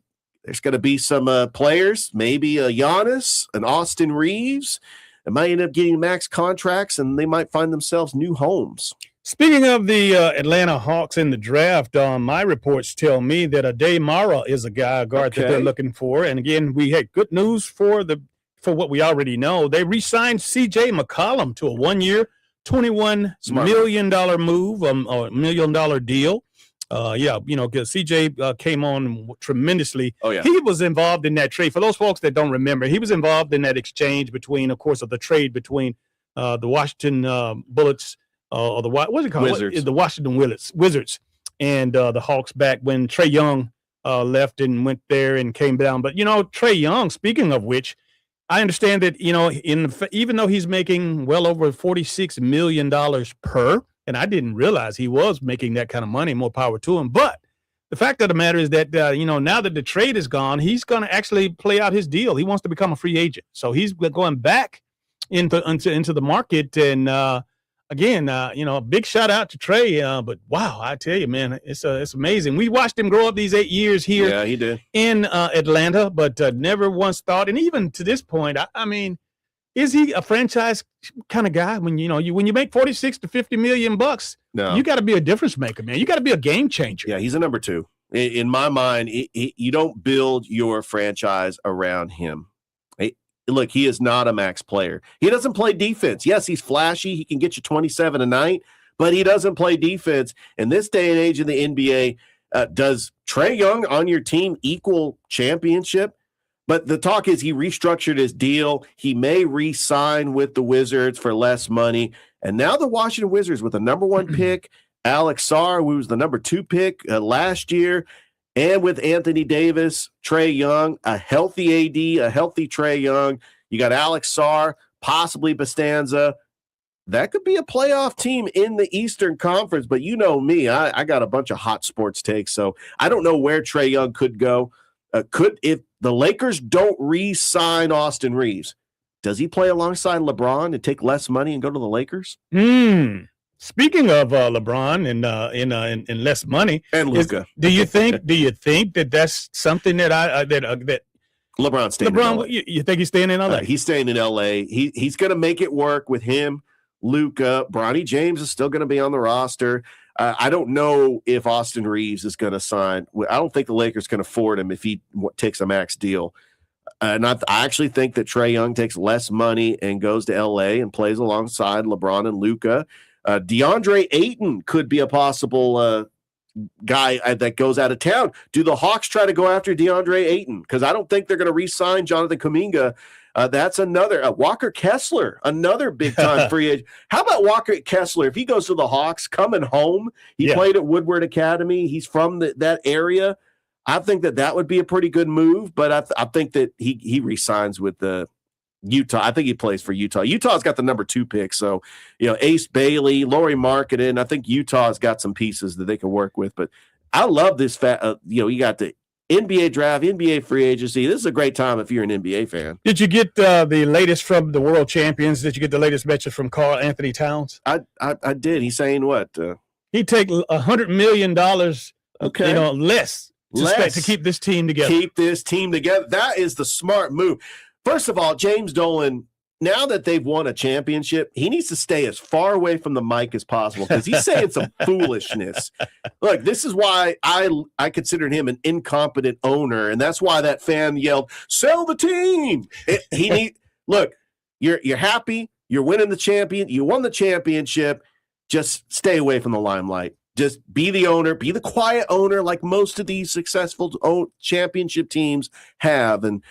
going to be some players, maybe a Giannis, an Austin Reeves, that might end up getting max contracts, and they might find themselves new homes. Speaking of the Atlanta Hawks in the draft, my reports tell me that Ade Mara is a guard that they're looking for. And again, we had good news for what we already know. They re-signed C.J. McCollum to a 1-year, $21 million move, or $1 million deal. Because CJ came on tremendously. Oh, yeah. He was involved in that trade. For those folks that don't remember, he was involved in that exchange between, of course, of the trade between the Washington Bullets, or the what's it called? Wizards. The Washington Wizards, and the Hawks back when Trae Young left and went there and came down. But Trae Young, speaking of which, I understand that even though he's making well over $46 million per. And I didn't realize he was making that kind of money. More power to him. But the fact of the matter is that, now that the trade is gone, he's going to actually play out his deal. He wants to become a free agent. So he's going back into the market. And, a big shout out to Trae. But, wow, I tell you, man, it's amazing. We watched him grow up these 8 years here. Yeah, he did. In Atlanta, but never once thought. And even to this point, I mean, is he a franchise kind of guy? When you make 46 to 50 million bucks, no, you got to be a difference maker, man. You got to be a game changer. Yeah, he's a number 2 in my mind. You don't build your franchise around him. Look, he is not a max player. He doesn't play defense. Yes, he's flashy. He can get you 27 a night, but he doesn't play defense. In this day and age in the NBA, does Trae Young on your team equal championship? But the talk is he restructured his deal. He may re-sign with the Wizards for less money. And now the Washington Wizards with the number 1 pick, Alex Sarr, who was the number 2 pick last year, and with Anthony Davis, Trae Young, a healthy AD, a healthy Trae Young. You got Alex Sarr, possibly Bastanza. That could be a playoff team in the Eastern Conference. But you know me, I got a bunch of hot sports takes, so I don't know where Trae Young could go. If the Lakers don't re-sign Austin Reeves, does he play alongside LeBron and take less money and go to the Lakers? Speaking of LeBron and less money and Luka, do you think that that's something that that LeBron's staying? LeBron, you think he's staying in LA? He's staying in LA. He's going to make it work with him. Luka, Bronny James is still going to be on the roster. I don't know if Austin Reeves is going to sign. I don't think the Lakers can afford him if he takes a max deal. And I actually think that Trae Young takes less money and goes to L.A. and plays alongside LeBron and Luka. DeAndre Ayton could be a possible guy that goes out of town. Do the Hawks try to go after DeAndre Ayton? Because I don't think they're going to re-sign Jonathan Kuminga. That's another Walker Kessler, another big-time free agent. How about Walker Kessler? If he goes to the Hawks, coming home, he played at Woodward Academy. He's from that area. I think that would be a pretty good move, but I think that he re-signs with the Utah. I think he plays for Utah. Utah's got the number 2 pick, so Ace Bailey, Lauri Markkanen. I think Utah's got some pieces that they can work with. But I love this. You got the NBA draft, NBA free agency. This is a great time if you're an NBA fan. Did you get the latest from the world champions? Did you get the latest message from Karl Anthony Towns? I did. He's saying what? He'd take $100 million. Less to keep this team together. Keep this team together. That is the smart move. First of all, James Dolan, now that they've won a championship, he needs to stay as far away from the mic as possible because he's saying some foolishness. Look, this is why I considered him an incompetent owner, and that's why that fan yelled, "Sell the team!" Look, you're happy, you're winning the champion, you won the championship. Just stay away from the limelight. Just be the owner, be the quiet owner, like most of these successful championship teams have. And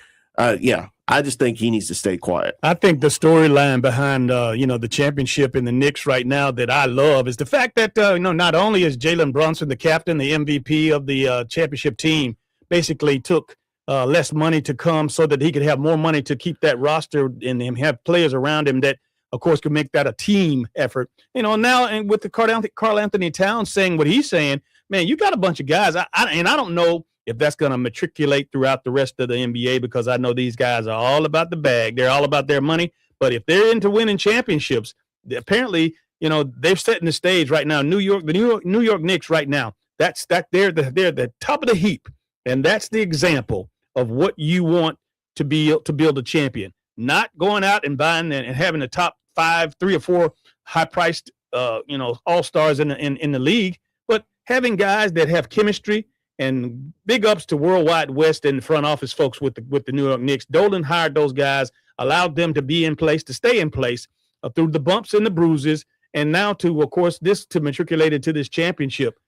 I just think he needs to stay quiet. I think the storyline behind, the championship in the Knicks right now that I love is the fact that, not only is Jalen Brunson, the captain, the MVP of the championship team, basically took less money to come so that he could have more money to keep that roster and have players around him that, of course, could make that a team effort. Now and with the Karl Anthony Towns saying what he's saying, man, you got a bunch of guys. I don't know if that's going to matriculate throughout the rest of the NBA, because I know these guys are all about the bag. They're all about their money. But if they're into winning championships, apparently, they're setting the stage right now. New York Knicks right now, they're the top of the heap. And that's the example of what you want to build a champion. Not going out and buying and having the top 5, 3 or 4 high-priced, all-stars in the league, but having guys that have chemistry. And big ups to Worldwide West and the front office folks with the New York Knicks. Dolan hired those guys, allowed them to be in place, to stay in place through the bumps and the bruises, and now to, of course, to matriculate into this championship.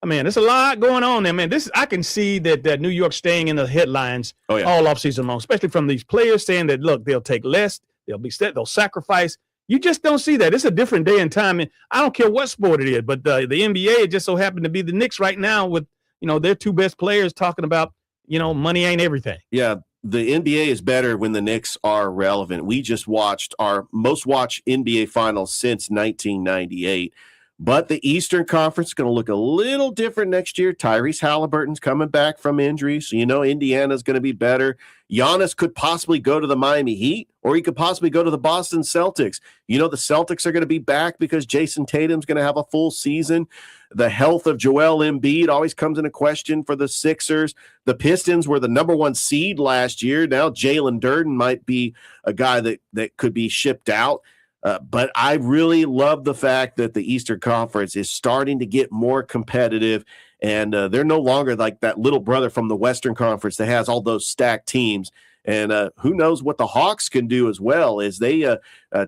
There's a lot going on there, man. I can see that New York staying in the headlines all offseason long, especially from these players saying that, look, they'll take less, they'll sacrifice. You just don't see that. It's a different day and time. And I don't care what sport it is, but the NBA, it just so happened to be the Knicks right now with their 2 best players talking about, money ain't everything. Yeah, the NBA is better when the Knicks are relevant. We just watched our most watched NBA finals since 1998. But the Eastern Conference is going to look a little different next year. Tyrese Halliburton's coming back from injury, so Indiana's going to be better. Giannis could possibly go to the Miami Heat, or he could possibly go to the Boston Celtics. The Celtics are going to be back because Jason Tatum's going to have a full season. The health of Joel Embiid always comes into question for the Sixers. The Pistons were the number 1 seed last year. Now Jalen Durden might be a guy that could be shipped out. But I really love the fact that the Eastern Conference is starting to get more competitive, and they're no longer like that little brother from the Western Conference that has all those stacked teams. And who knows what the Hawks can do as well as they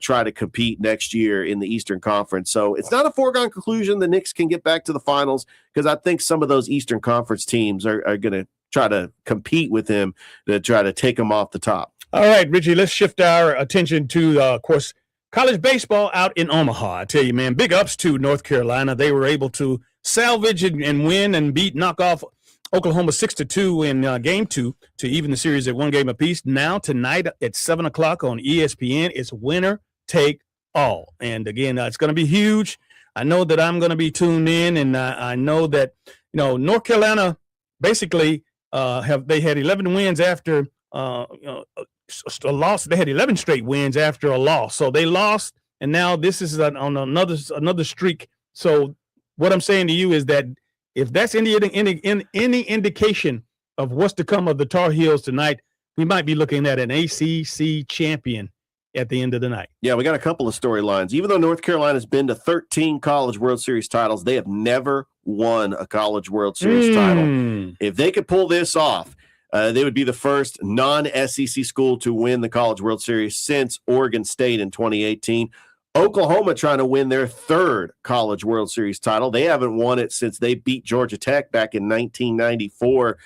try to compete next year in the Eastern Conference. So it's not a foregone conclusion the Knicks can get back to the finals, because I think some of those Eastern Conference teams are going to try to compete with them to try to take them off the top. All right, Richie, let's shift our attention to, of course, college baseball out in Omaha. I tell you, man, big ups to North Carolina. They were able to salvage and win and knock off Oklahoma 6-2 in Game 2 to even the series at 1 game apiece. Now tonight at 7 o'clock on ESPN, it's winner take all. And again, it's going to be huge. I know that I'm going to be tuned in, and I know that North Carolina basically they had 11 wins after a loss. They had 11 straight wins after a loss. So they lost, and now this is on another streak. So what I'm saying to you is that if that's any indication of what's to come of the Tar Heels tonight, we might be looking at an ACC champion at the end of the night. Yeah, we got a couple of storylines. Even though North Carolina's been to 13 College World Series titles, they have never won a College World Series title. If they could pull this off, they would be the first non-SEC school to win the College World Series since Oregon State in 2018. Oklahoma trying to win their 3rd College World Series title. They haven't won it since they beat Georgia Tech back in 1994.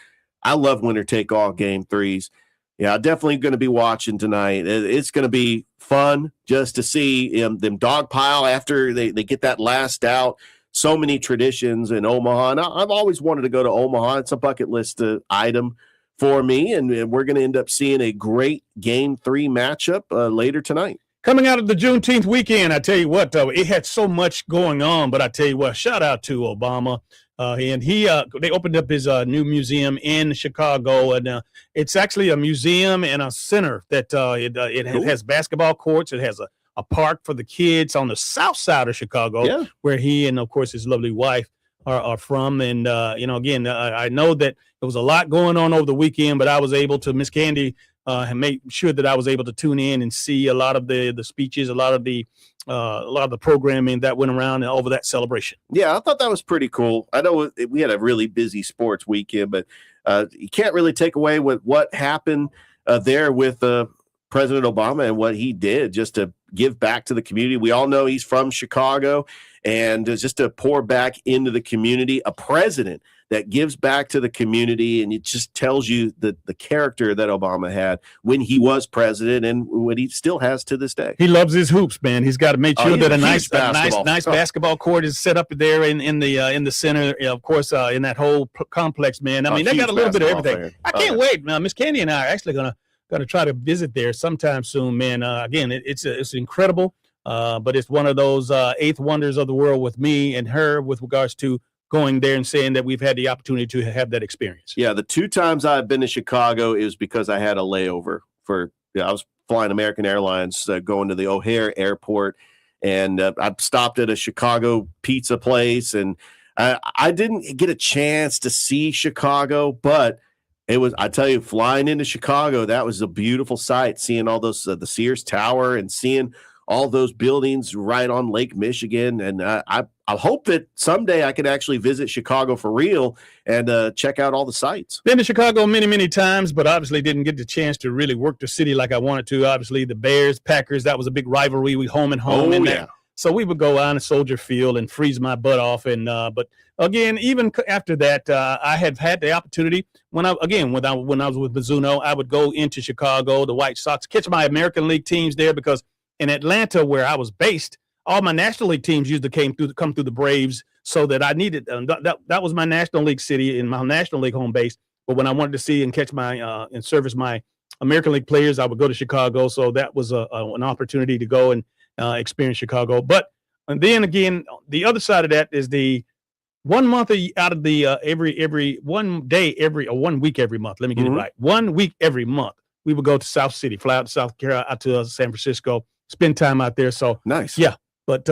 I love winner-take-all Game 3s. Yeah, I'm definitely going to be watching tonight. It's going to be fun just to see them dogpile after they get that last out. So many traditions in Omaha. And I've always wanted to go to Omaha. It's a bucket list item for me, and we're going to end up seeing a great Game 3 matchup later tonight. Coming out of the Juneteenth weekend, I tell you what, it had so much going on, but I tell you what, shout out to Obama. And they opened up his new museum in Chicago, and it's actually a museum and a center that it has basketball courts. It has a park for the kids on the south side of Chicago, where he and, of course, his lovely wife are from. And, again, I know that there was a lot going on over the weekend, but I was able to, Miss Candy, and make sure that I was able to tune in and see a lot of the speeches, a lot of the programming that went around over that celebration. Yeah, I thought that was pretty cool. I know we had a really busy sports weekend, but you can't really take away what happened there with President Obama and what he did just to give back to the community. We all know he's from Chicago, and just to pour back into the community, a president that gives back to the community, and it just tells you the character that Obama had when he was president and what he still has to this day. He loves his hoops, man. He's got to make sure that a nice basketball. Basketball court is set up there in the center, of course, in that whole complex, man. I mean, they got a little bit of everything. Fan. I can't wait. Miss Candy and I are actually gonna try to visit there sometime soon, man. Again, it's incredible, but it's one of those eighth wonders of the world with me and her with regards to going there and saying that we've had the opportunity to have that experience. Yeah, the 2 times I've been to Chicago is because I had a layover I was flying American Airlines going to the O'Hare Airport, and I stopped at a Chicago pizza place, and I didn't get a chance to see Chicago, but I tell you, flying into Chicago, that was a beautiful sight, seeing all those, the Sears Tower and seeing all those buildings right on Lake Michigan. And I hope that someday I could actually visit Chicago for real and check out all the sites. Been to Chicago many, many times, but obviously didn't get the chance to really work the city like I wanted to. Obviously, the Bears, Packers, that was a big rivalry. We home and home. So we would go out in Soldier Field and freeze my butt off. And but again, even after that, I have had the opportunity when I was with Mizuno, I would go into Chicago, the White Sox, catch my American League teams there, because in Atlanta, where I was based, all my National League teams used to come through the Braves, so that I needed that was my National League city and my National League home base. But when I wanted to see and catch my and service my American League players, I would go to Chicago. So that was an opportunity to go and experience Chicago. But and then again, the other side of that is the 1 month out of the every 1 week every month. Let me get it right. 1 week every month, we would go to South City, fly out to South Carolina, out to San Francisco, spend time out there. So nice. Yeah. But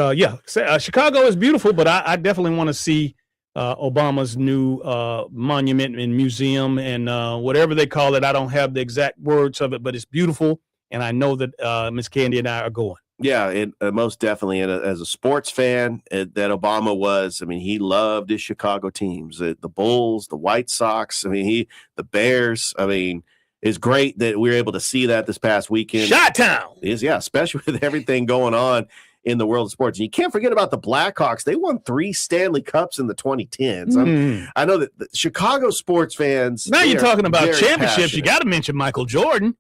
Chicago is beautiful, but I definitely want to see Obama's new monument and museum and whatever they call it. I don't have the exact words of it, but it's beautiful. And I know that Miss Candy and I are going. Yeah, most definitely. And as a sports fan that Obama was, I mean, he loved his Chicago teams, the Bulls, the White Sox. I mean, the Bears. I mean, it's great that we were able to see that this past weekend. Chi-town especially with everything going on in the world of sports. And you can't forget about the Blackhawks. They won 3 Stanley Cups in the 2010s. I know that the Chicago sports fans. Now you're talking about championships. Passionate. You got to mention Michael Jordan.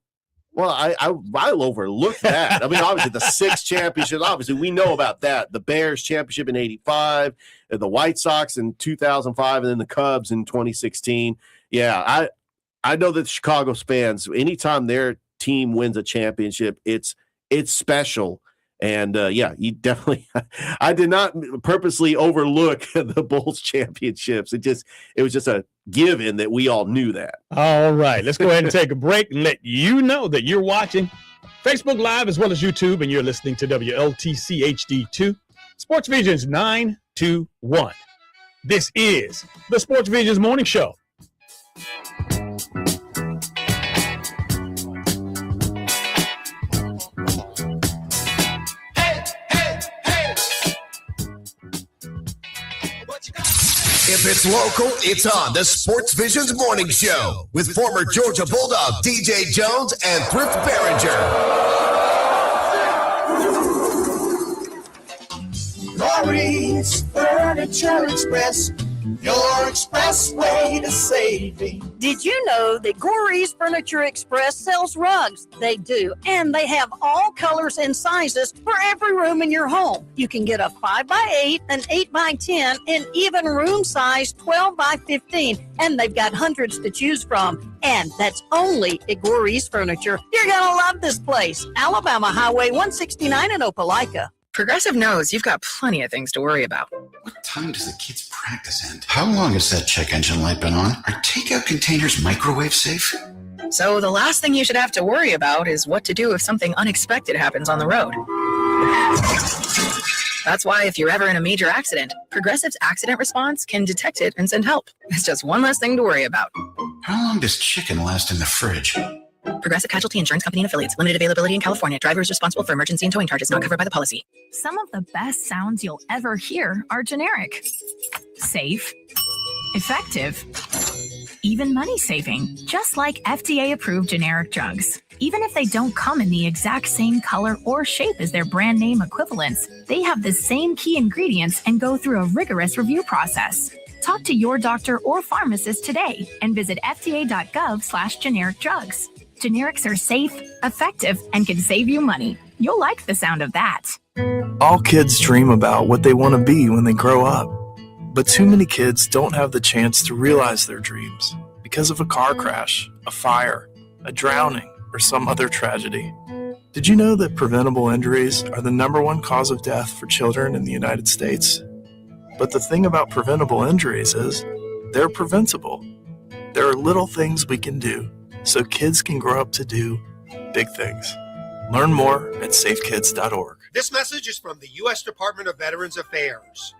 Well, I'll overlook that. I mean, obviously the 6 championships. Obviously, we know about that. The Bears championship in '85, the White Sox in 2005, and then the Cubs in 2016. Yeah, I know that Chicago fans, anytime their team wins a championship, it's special. And you definitely. I did not purposely overlook the Bulls championships. It was just a given that we all knew that. All right, let's go ahead and take a break and let you know that you're watching Facebook Live as well as YouTube, and you're listening to WLTC HD2 Sports Visions 921. This is the Sports Visions Morning Show. If it's local, it's on the Sports Visions Morning Show with former Georgia Bulldog DJ Jones and Thrift Barringer. Lori's Furniture Express, your express way to saving. Did you know that Gorey's Furniture Express sells rugs? They do, and they have all colors and sizes for every room in your home. You can get a 5x8, an 8x10, and even room size 12x15, and they've got hundreds to choose from. And that's only at Gorey's Furniture. You're gonna love this place. Alabama Highway 169 in Opelika. Progressive knows you've got plenty of things to worry about. What time does the kids' practice end? How long has that check engine light been on? Are takeout containers microwave safe? So the last thing you should have to worry about is what to do if something unexpected happens on the road. That's why if you're ever in a major accident, Progressive's accident response can detect it and send help. It's just one less thing to worry about. How long does chicken last in the fridge? Progressive Casualty Insurance Company and Affiliates. Limited availability in California. Driver is responsible for emergency and towing charges not covered by the policy. Some of the best sounds you'll ever hear are generic. Safe. Effective. even money saving, just like FDA-approved generic drugs. Even if they don't come in the exact same color or shape as their brand name equivalents, they have the same key ingredients and go through a rigorous review process. Talk to your doctor or pharmacist today and visit fda.gov/generic drugs. Generics are safe, effective, and can save you money. You'll like the sound of that. All kids dream about what they want to be when they grow up. But too many kids don't have the chance to realize their dreams because of a car crash, a fire, a drowning, or some other tragedy. Did you know that preventable injuries are the #1 cause of death for children in the United States? But the thing about preventable injuries is they're preventable. There are little things we can do so kids can grow up to do big things. Learn more at safekids.org. This message is from the U.S. Department of Veterans Affairs.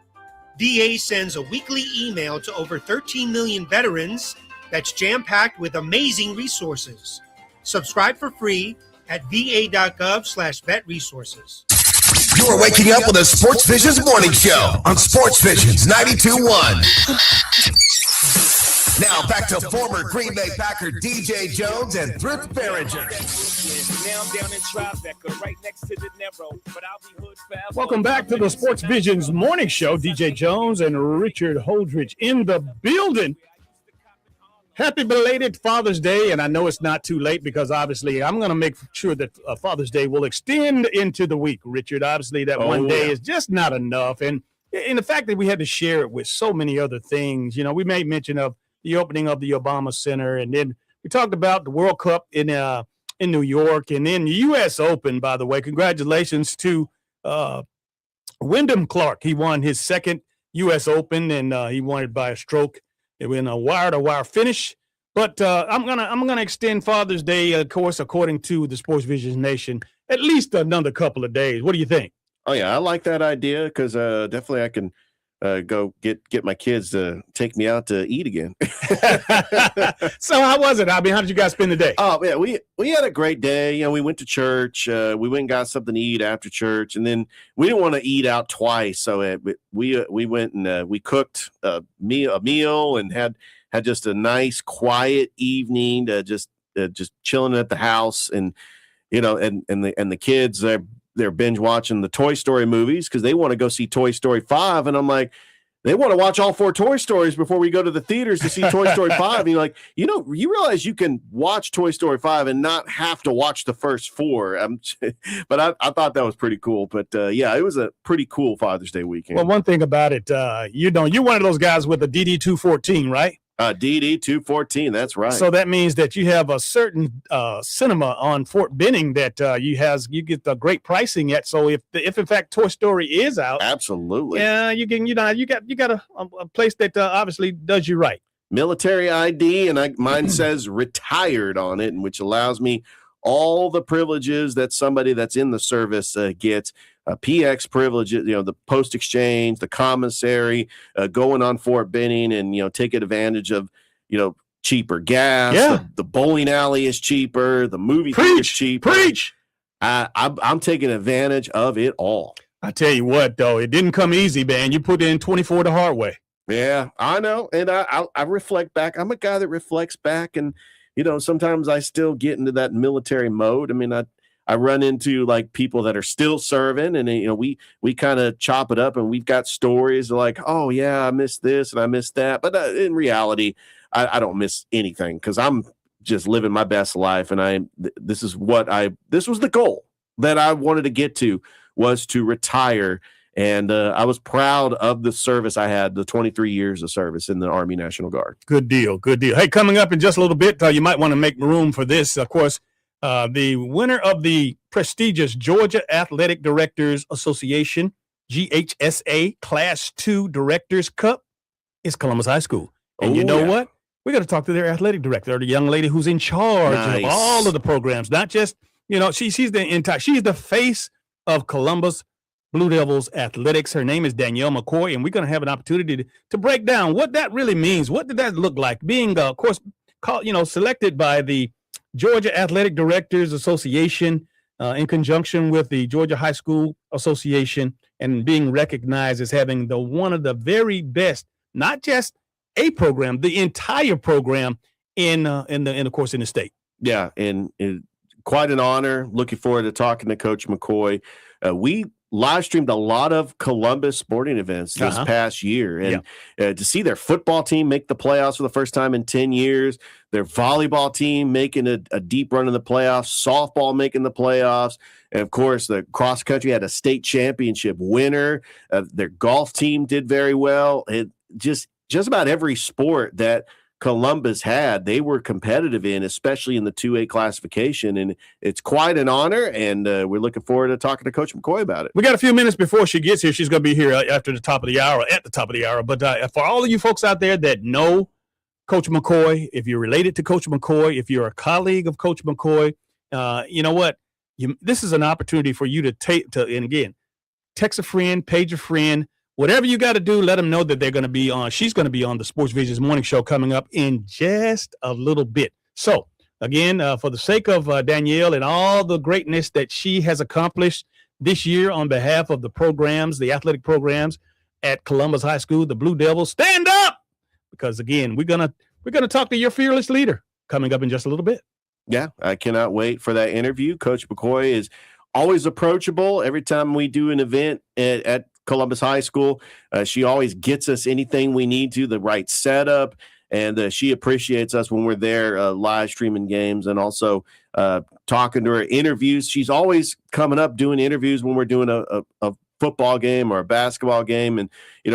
VA sends a weekly email to over 13 million veterans that's jam-packed with amazing resources. Subscribe for free at va.gov/vet resources. You're waking up with a Sports Visions morning show on Sports Visions 92.1. Now back to former Green Bay Packer DJ Jones and Thrift Barringer. Welcome back to the Sports Visions morning show. DJ Jones and Richard Holdridge in the building. Happy belated Father's Day, and I know it's not too late because obviously I'm going to make sure that Father's Day will extend into the week, Richard. Obviously that one day is just not enough, and in the fact that we had to share it with so many other things. You know, we made mention of the opening of the Obama Center, and then we talked about the World Cup in New York, and then the U.S. Open, by the way. Congratulations to Wyndham Clark. He won his second U.S. Open, and he won it by a stroke. It went a wire-to-wire finish. But I'm gonna extend Father's Day, of course, according to the Sports Visions Nation, at least another couple of days. What do you think? Oh, yeah, I like that idea because definitely I can go get my kids to take me out to eat again. So how was it? I mean, how did you guys spend the day? Oh, yeah, we had a great day. You know, we went to church. We went and got something to eat after church, and then we didn't want to eat out twice, so we went and we cooked a meal and had just a nice quiet evening, just chilling at the house, and you know, and the kids they're binge watching the Toy Story movies because they want to go see Toy Story 5. And I'm like, they want to watch all 4 Toy Stories before we go to the theaters to see Toy Story 5. And you're like, you realize you can watch Toy Story 5 and not have to watch the first 4. But I thought that was pretty cool. But yeah, it was a pretty cool Father's Day weekend. Well, one thing about it, you're one of those guys with a DD214, right? DD214, that's right. So that means that you have a certain cinema on Fort Benning that you get the great pricing at. So if in fact Toy Story is out, absolutely, yeah, you got a place that obviously does you right. Military ID, and mine says retired on it, which allows me all the privileges that somebody that's in the service gets. PX privileges, the post exchange, the commissary, going on Fort Benning and, taking advantage of, cheaper gas. Yeah. The bowling alley is cheaper. The movie theater is cheaper. Preach. I'm taking advantage of it all. I tell you what, though, it didn't come easy, man. You put in 24 the hard way. Yeah, I know. And I reflect back. I'm a guy that reflects back, and, sometimes I still get into that military mode. I mean, I run into like people that are still serving, and we kind of chop it up, and we've got stories like, oh yeah, I missed this and I missed that. But in reality, I don't miss anything because I'm just living my best life. And this was the goal that I wanted to get to, was to retire. And I was proud of the service I had, the 23 years of service in the Army National Guard. Good deal. Good deal. Hey, coming up in just a little bit, you might want to make room for this. Of course, the winner of the prestigious Georgia Athletic Directors Association, GHSA Class 2 Directors Cup, is Columbus High School. And you know what? We got to talk to their athletic director, the young lady who's in charge of all of the programs, not just, she's the face of Columbus Blue Devils athletics. Her name is Danelle McCoy, and we're going to have an opportunity to break down what that really means. What did that look like? Being, of course, selected by the Georgia Athletic Directors Association in conjunction with the Georgia High School Association, and being recognized as having one of the very best, not just a program, the entire program in the state. Yeah, and quite an honor. Looking forward to talking to Coach McCoy. We live streamed a lot of Columbus sporting events this past year, and to see their football team make the playoffs for the first time in 10 years, their volleyball team making a deep run in the playoffs, softball making the playoffs, and of course the cross country had a state championship winner. Their golf team did very well. It just about every sport that Columbus had, they were competitive in, especially in the 2A classification, and it's quite an honor, and we're looking forward to talking to Coach McCoy about it. We got a few minutes before she gets here. She's going to be here at the top of the hour, but for all of you folks out there that know Coach McCoy, if you're related to Coach McCoy, if you're a colleague of Coach McCoy, you know what? This is an opportunity for you and again, text a friend, page a friend, whatever you got to do, let them know that they're going to be on. She's going to be on the Sports Visions morning show coming up in just a little bit. So, again, for the sake of Danielle and all the greatness that she has accomplished this year on behalf of the programs, the athletic programs at Columbus High School, the Blue Devils, stand up! Because, again, we're gonna talk to your fearless leader coming up in just a little bit. Yeah, I cannot wait for that interview. Coach McCoy is always approachable. Every time we do an event at Columbus High School, she always gets us anything we need to, the right setup, and she appreciates us when we're there live streaming games and also talking to her. Interviews, she's always coming up doing interviews when we're doing a football game or a basketball game, and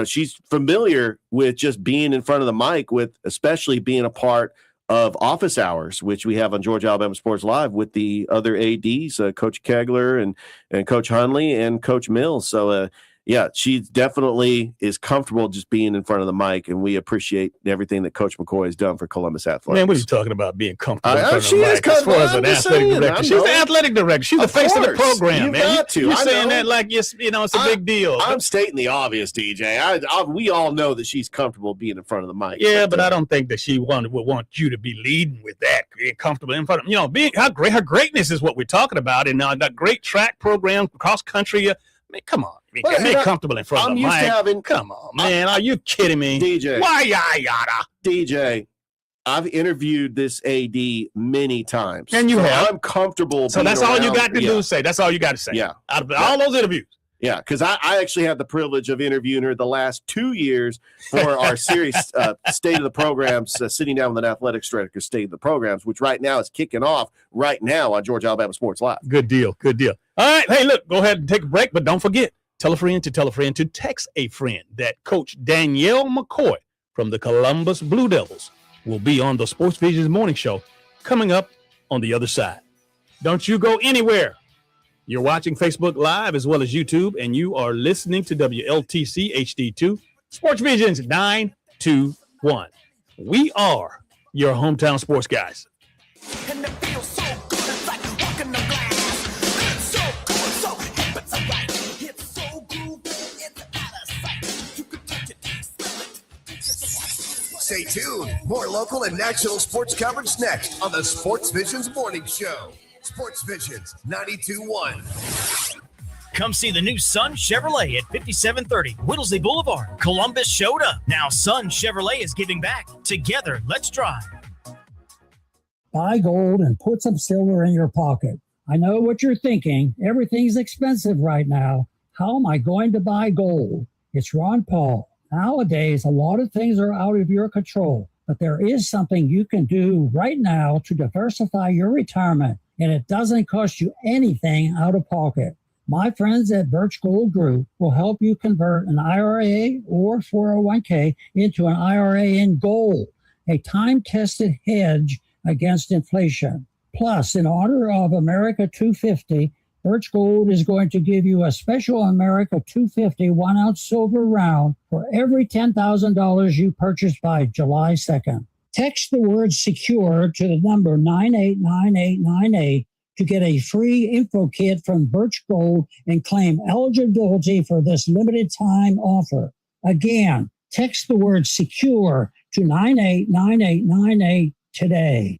she's familiar with just being in front of the mic, with especially being a part of office hours, which we have on Georgia Alabama Sports Live with the other ADs, Coach Kegler and Coach Hunley and Coach Mills. So yeah, she definitely is comfortable just being in front of the mic, and we appreciate everything that Coach McCoy has done for Columbus Athletics. Man, what are you talking about being comfortable in front she of the is mic as far as an athletic director? She's the athletic director. She's the face of the program, man. You're saying that like it's a big deal. I'm stating the obvious, DJ. We all know that she's comfortable being in front of the mic. Yeah, but I don't think that she would want you to be leading with that, being comfortable in front of being her greatness is what we're talking about, and that great track program, cross country. I mean, come on. Be comfortable in front of the mic. Come on, man. Are you kidding me? DJ. Why yada? DJ, I've interviewed this AD many times. And you have. I'm comfortable. So that's all you got to do. Say. That's all you got to say. Yeah. Out of all those interviews. Yeah, because I actually had the privilege of interviewing her the last 2 years for our series, State of the Programs, sitting down with an athletics director, State of the Programs, which right now is kicking off right now on Georgia Alabama Sports Live. Good deal. All right. Hey, look, go ahead and take a break, but don't forget, tell a friend to text a friend that Coach Danielle McCoy from the Columbus Blue Devils will be on the Sports Visions morning show coming up on the other side. Don't you go anywhere. You're watching Facebook Live as well as YouTube, and you are listening to WLTC HD2 Sports Visions 921. We are your hometown sports guys. And it feels so good, it's like walking the glass. It's so cool, so hip, it's alright. It's so groovy, it's out of sight. You can touch it, smell it. Stay tuned. More local and national sports coverage next on the Sports Visions Morning Show. Sports Visions 92.1. Come see the new Sun Chevrolet at 5730 Whittlesey Boulevard. Columbus showed up. Now Sun Chevrolet is giving back. Together, let's drive. Buy gold and put some silver in your pocket. I know what you're thinking. Everything's expensive right now. How am I going to buy gold? It's Ron Paul. Nowadays, a lot of things are out of your control, but there is something you can do right now to diversify your retirement, and it doesn't cost you anything out of pocket. My friends at Birch Gold Group will help you convert an IRA or 401k into an IRA in gold, a time-tested hedge against inflation. Plus, in honor of America 250, Birch Gold is going to give you a special America 250 1-ounce silver round for every $10,000 you purchase by July 2nd. Text the word SECURE to the number 989898 to get a free info kit from Birch Gold and claim eligibility for this limited time offer. Again, text the word SECURE to 989898 today.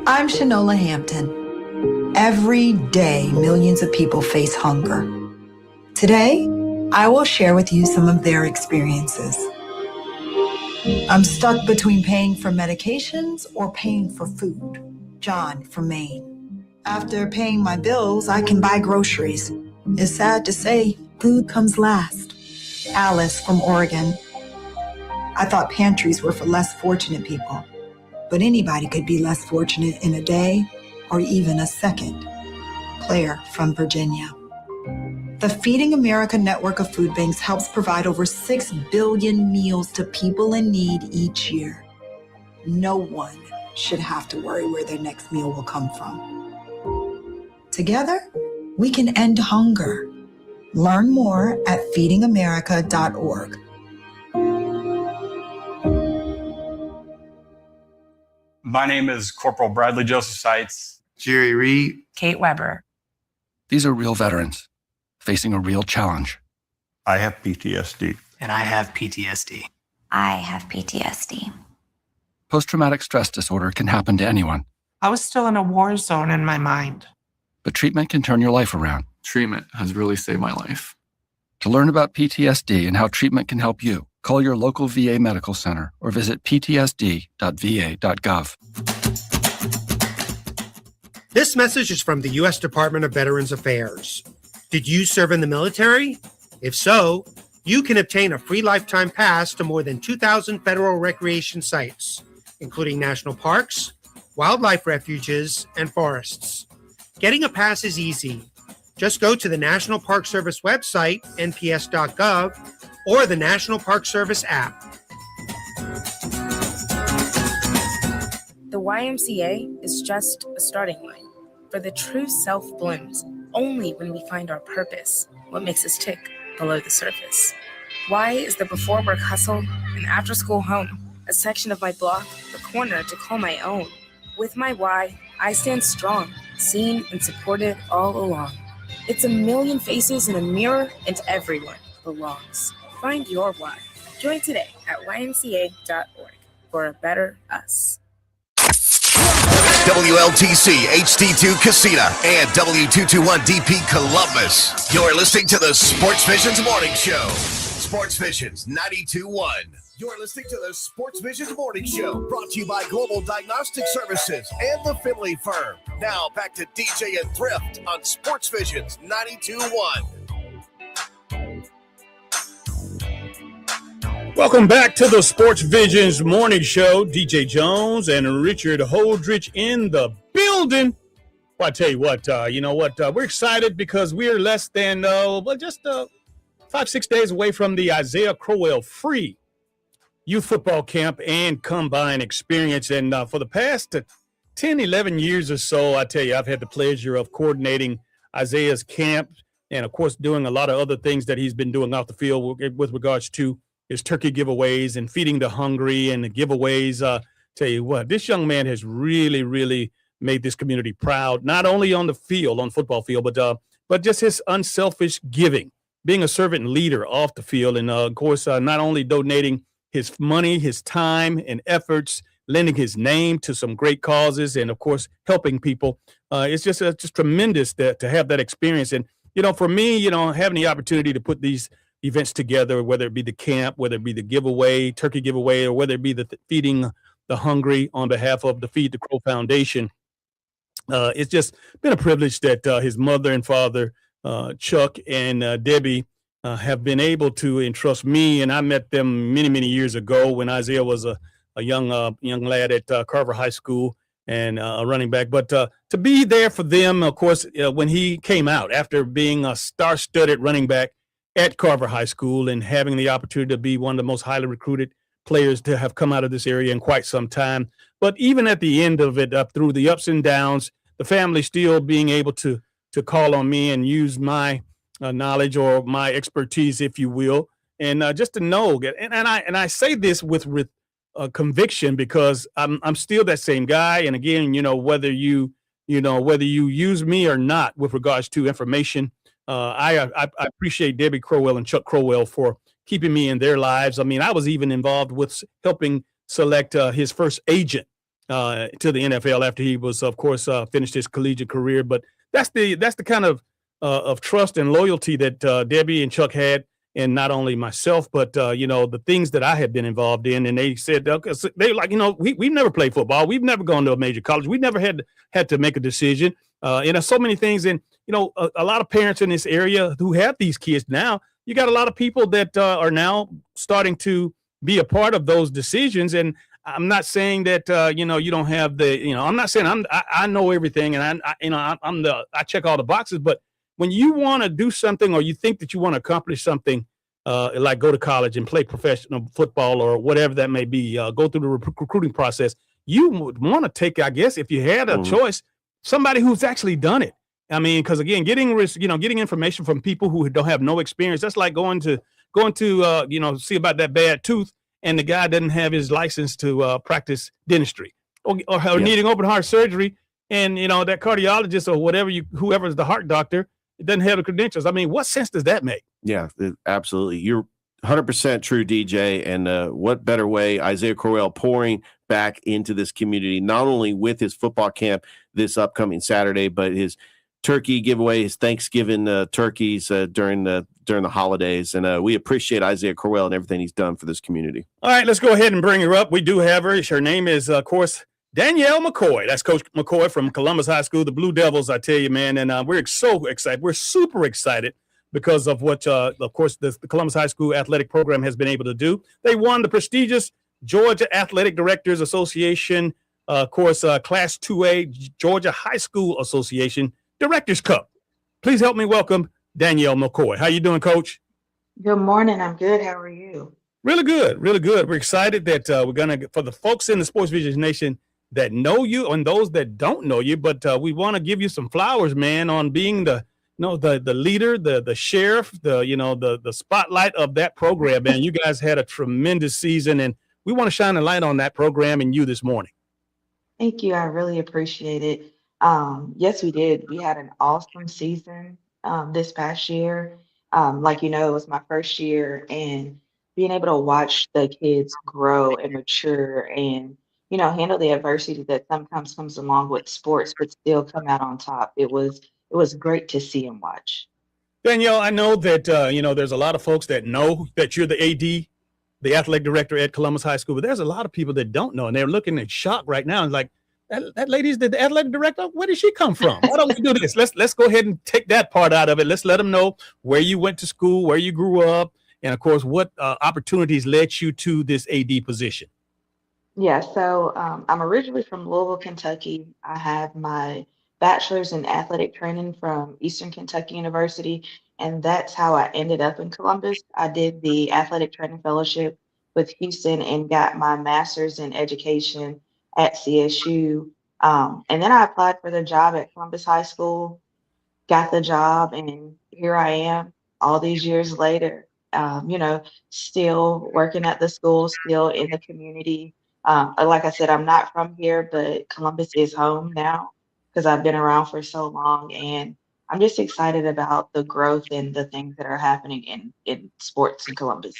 I'm Shanola Hampton. Every day, millions of people face hunger. Today, I will share with you some of their experiences. I'm stuck between paying for medications or paying for food. John from Maine. After paying my bills, I can buy groceries. It's sad to say, food comes last. Alice from Oregon. I thought pantries were for less fortunate people, but anybody could be less fortunate in a day or even a second. Claire from Virginia. The Feeding America network of food banks helps provide over 6 billion meals to people in need each year. No one should have to worry where their next meal will come from. Together, we can end hunger. Learn more at feedingamerica.org. My name is Corporal Bradley Joseph Seitz. Jerry Reed. Kate Weber. These are real veterans facing a real challenge. I have PTSD. And I have PTSD. I have PTSD. Post-traumatic stress disorder can happen to anyone, I was still in a war zone in my mind. but treatment can turn your life around. Treatment has really saved my life. To learn about PTSD and how treatment can help you, call your local VA medical center or visit ptsd.va.gov. This message is from the U.S. Department of Veterans Affairs. Did you serve in the military? If so, you can obtain a free lifetime pass to more than 2,000 federal recreation sites, including national parks, wildlife refuges, and forests. Getting a pass is easy. Just go to the National Park Service website, nps.gov, or the National Park Service app. The YMCA is just a starting line, for the true self blooms only when we find our purpose, what makes us tick below the surface. Y is the before work hustle and after school home, a section of my block, the corner to call my own. With my Y, I stand strong, seen and supported all along. It's a million faces in a mirror, and everyone belongs. Find your why. Join today at ymca.org for a better us. WLTC HD2 Casita and W221DP Columbus. You're listening to the Sports Visions Morning Show. Sports Visions 92.1. You're listening to the Sports Visions Morning Show, brought to you by Global Diagnostic Services and the Finley Firm. Now back to DJ and Thrift on Sports Visions 92.1. Welcome back to the Sports Visions Morning Show. DJ Jones and Richard Holdridge in the building. Well, I tell you what, we're excited because we're less than, just 5-6 days away from the Isaiah Crowell free youth football camp and combine experience. And for the past 10, 11 years or so, I tell you, I've had the pleasure of coordinating Isaiah's camp and, of course, doing a lot of other things that he's been doing off the field with regards to his turkey giveaways and feeding the hungry and the giveaways. Tell you what, this young man has really, really made this community proud, not only on the field, on football field, but just his unselfish giving, being a servant leader off the field. And of course, not only donating his money, his time and efforts, lending his name to some great causes, and of course, helping people. It's just tremendous to have that experience. And, for me, having the opportunity to put these events together, whether it be the camp, whether it be the giveaway, turkey giveaway, or whether it be the feeding the hungry on behalf of the Feed the Crow Foundation. It's just been a privilege that his mother and father, Chuck and Debbie, have been able to entrust me. And I met them many, many years ago when Isaiah was a young lad at Carver High School and a running back. But to be there for them, of course, when he came out after being a star-studded running back at Carver High School and having the opportunity to be one of the most highly recruited players to have come out of this area in quite some time. But even at the end of it, up through the ups and downs, the family still being able to call on me and use my knowledge or my expertise, if you will, and just to know, and I say this with conviction because I'm still that same guy. And again, whether you use me or not with regards to information. I appreciate Debbie Crowell and Chuck Crowell for keeping me in their lives. I mean, I was even involved with helping select his first agent to the NFL after he was, of course, finished his collegiate career. But that's the kind of trust and loyalty that Debbie and Chuck had. and not only myself, but the things that I had been involved in. And they said, okay, so they like, we've never played football. We've never gone to a major college. We never had to make a decision. There's so many things. And, a lot of parents in this area who have these kids now, you got a lot of people that are now starting to be a part of those decisions. And I'm not saying that, you don't have I'm not saying I know everything and I check all the boxes, but when you want to do something or you think that you want to accomplish something, like go to college and play professional football or whatever that may be, go through the recruiting process, you would want to take, I guess, if you had a choice, somebody who's actually done it. I mean, because again, getting information from people who don't have no experience, that's like going to see about that bad tooth, and the guy doesn't have his license to practice dentistry, or needing open heart surgery, and that cardiologist or whoever is the heart doctor, it doesn't have the credentials. I mean, what sense does that make? Yeah, absolutely. You're 100% true, DJ. And what better way, Isaiah Crowell pouring back into this community, not only with his football camp this upcoming Saturday, but his turkey giveaway, his Thanksgiving turkeys during the holidays. And we appreciate Isaiah Crowell and everything he's done for this community. All right, let's go ahead and bring her up. We do have her. Her name is, of course, Danelle McCoy. That's Coach McCoy from Columbus High School, the Blue Devils, I tell you, man. And we're so excited. We're super excited because of what, of course, the Columbus High School athletic program has been able to do. They won the prestigious Georgia Athletic Directors Association, Class 2A, Georgia High School Association Directors Cup. Please help me welcome Danelle McCoy. How you doing, Coach? Good morning. I'm good. How are you? Really good. Really good. We're excited that we're going to, for the folks in the Sportsvisions Nation that know you and those that don't know you, but we want to give you some flowers, man, on being the leader, the sheriff, the spotlight of that program. And you guys had a tremendous season, and we want to shine a light on that program and you this morning. Thank you. I really appreciate it. Yes, we did. We had an awesome season this past year. It was my first year, and being able to watch the kids grow and mature and, handle the adversity that sometimes comes along with sports, but still come out on top. It was great to see and watch. Danelle, I know that, there's a lot of folks that know that you're the AD, the athletic director at Columbus High School, but there's a lot of people that don't know, and they're looking in shock right now. And like, that lady's the athletic director. Where did she come from? Why don't we do this? Let's go ahead and take that part out of it. Let's let them know where you went to school, where you grew up, and of course, what opportunities led you to this AD position. Yeah, so I'm originally from Louisville, Kentucky. I have my bachelor's in athletic training from Eastern Kentucky University, and that's how I ended up in Columbus. I did the athletic training fellowship with Houston and got my master's in education at CSU. And then I applied for the job at Columbus High School, got the job, and here I am all these years later, still working at the school, still in the community. Like I said, I'm not from here, but Columbus is home now because I've been around for so long, and I'm just excited about the growth and the things that are happening in sports in Columbus.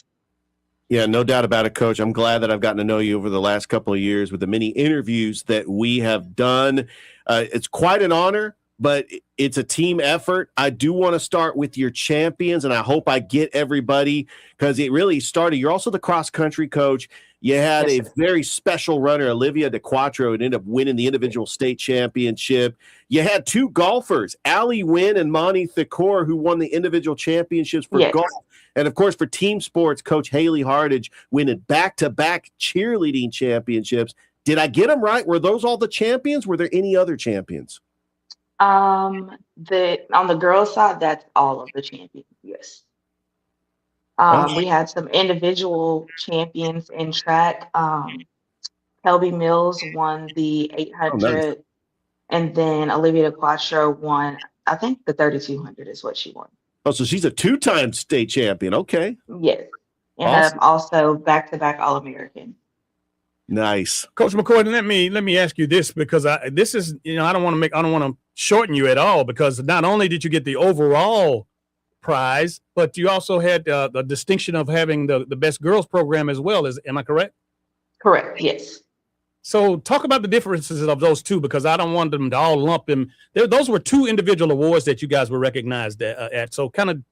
Yeah, no doubt about it, Coach. I'm glad that I've gotten to know you over the last couple of years with the many interviews that we have done. It's quite an honor, but it's a team effort. I do want to start with your champions, and I hope I get everybody because it really started. You're also the cross-country coach. You had a very special runner, Olivia DeQuatro, and ended up winning the individual state championship. You had two golfers, Allie Wynn and Monty Thakor, who won the individual championships for golf. And, of course, for team sports, Coach Haley Hardage winning back-to-back cheerleading championships. Did I get them right? Were those all the champions? Were there any other champions? On the girls' side, that's all of the champions, yes. We had some individual champions in track. Kelby Mills won the 800, and then Olivia DeQuatro won, I think the 3200 is what she won. Oh, so she's a two-time state champion. Okay. Yes. And Awesome. Also back-to-back All-American. Nice. Coach McCoy, let me ask you this, because I don't want to shorten you at all, because not only did you get the overall prize, but you also had the distinction of having the best girls program as well. Am I correct? Correct. Yes. So talk about the differences of those two, because I don't want them to all lump them. Those were two individual awards that you guys were recognized at. So kind of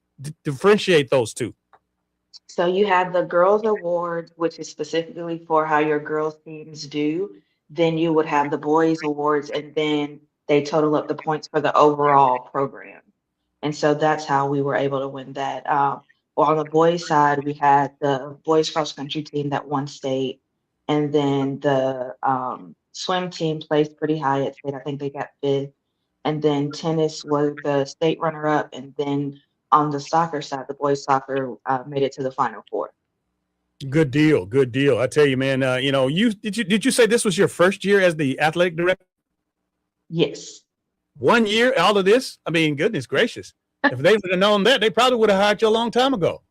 differentiate those two. So you have the girls awards, which is specifically for how your girls teams do. Then you would have the boys awards, and then they total up the points for the overall program. And so that's how we were able to win that. On the boys side, we had the boys cross country team that won state, and then the swim team placed pretty high at state. I think they got fifth. And then tennis was the state runner up, and then on the soccer side, the boys soccer made it to the final four. Good deal. Good deal. I tell you, man, did you say this was your first year as the athletic director? Yes. 1 year, all of this? I mean, goodness gracious. If they would have known that, they probably would have hired you a long time ago.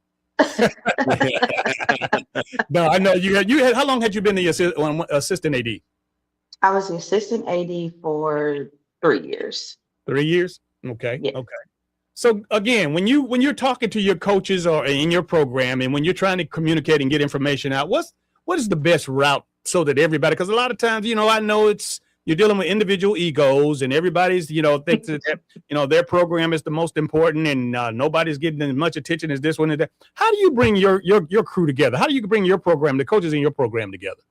No, I know you had, how long had you been the assistant AD? I was the assistant AD for 3 years. 3 years? Okay. Yes. Okay. So again, when you're talking to your coaches or in your program, and when you're trying to communicate and get information out, what is the best route so that everybody? Because a lot of times, I know you're dealing with individual egos, and everybody's thinks that their program is the most important, and nobody's getting as much attention as this one and that. How do you bring your crew together? How do you bring your program, the coaches in your program, together?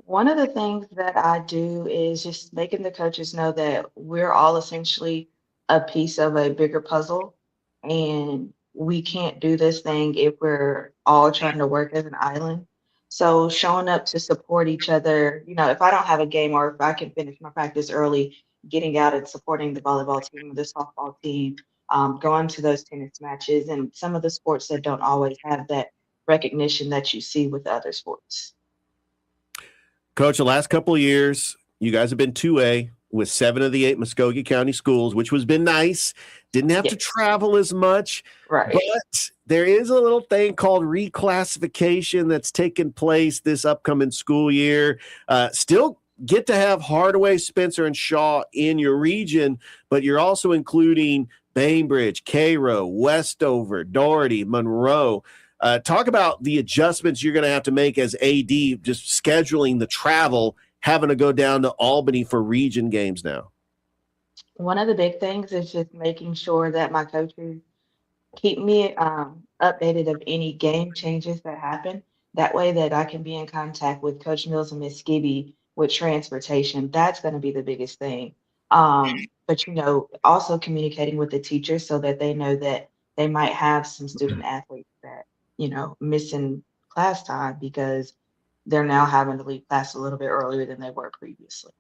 One of the things that I do is just making the coaches know that we're all essentially a piece of a bigger puzzle, and we can't do this thing if we're all trying to work as an island. So showing up to support each other, if I don't have a game or if I can finish my practice early, getting out and supporting the volleyball team, the softball team, going to those tennis matches, and some of the sports that don't always have that recognition that you see with other sports. Coach, the last couple of years, you guys have been 2A with 7 of the 8 Muskogee County schools, which has been nice. Didn't have to travel as much. Right. But there is a little thing called reclassification that's taking place this upcoming school year. Still get to have Hardaway, Spencer, and Shaw in your region, but you're also including Bainbridge, Cairo, Westover, Doherty, Monroe. Talk about the adjustments you're going to have to make as AD, just scheduling the travel, having to go down to Albany for region games now. One of the big things is just making sure that my coaches keep me updated of any game changes that happen. That way that I can be in contact with Coach Mills and Miss Skibby with transportation. That's going to be the biggest thing. But, also communicating with the teachers so that they know that they might have some student athletes that, missing class time because they're now having to leave class a little bit earlier than they were previously.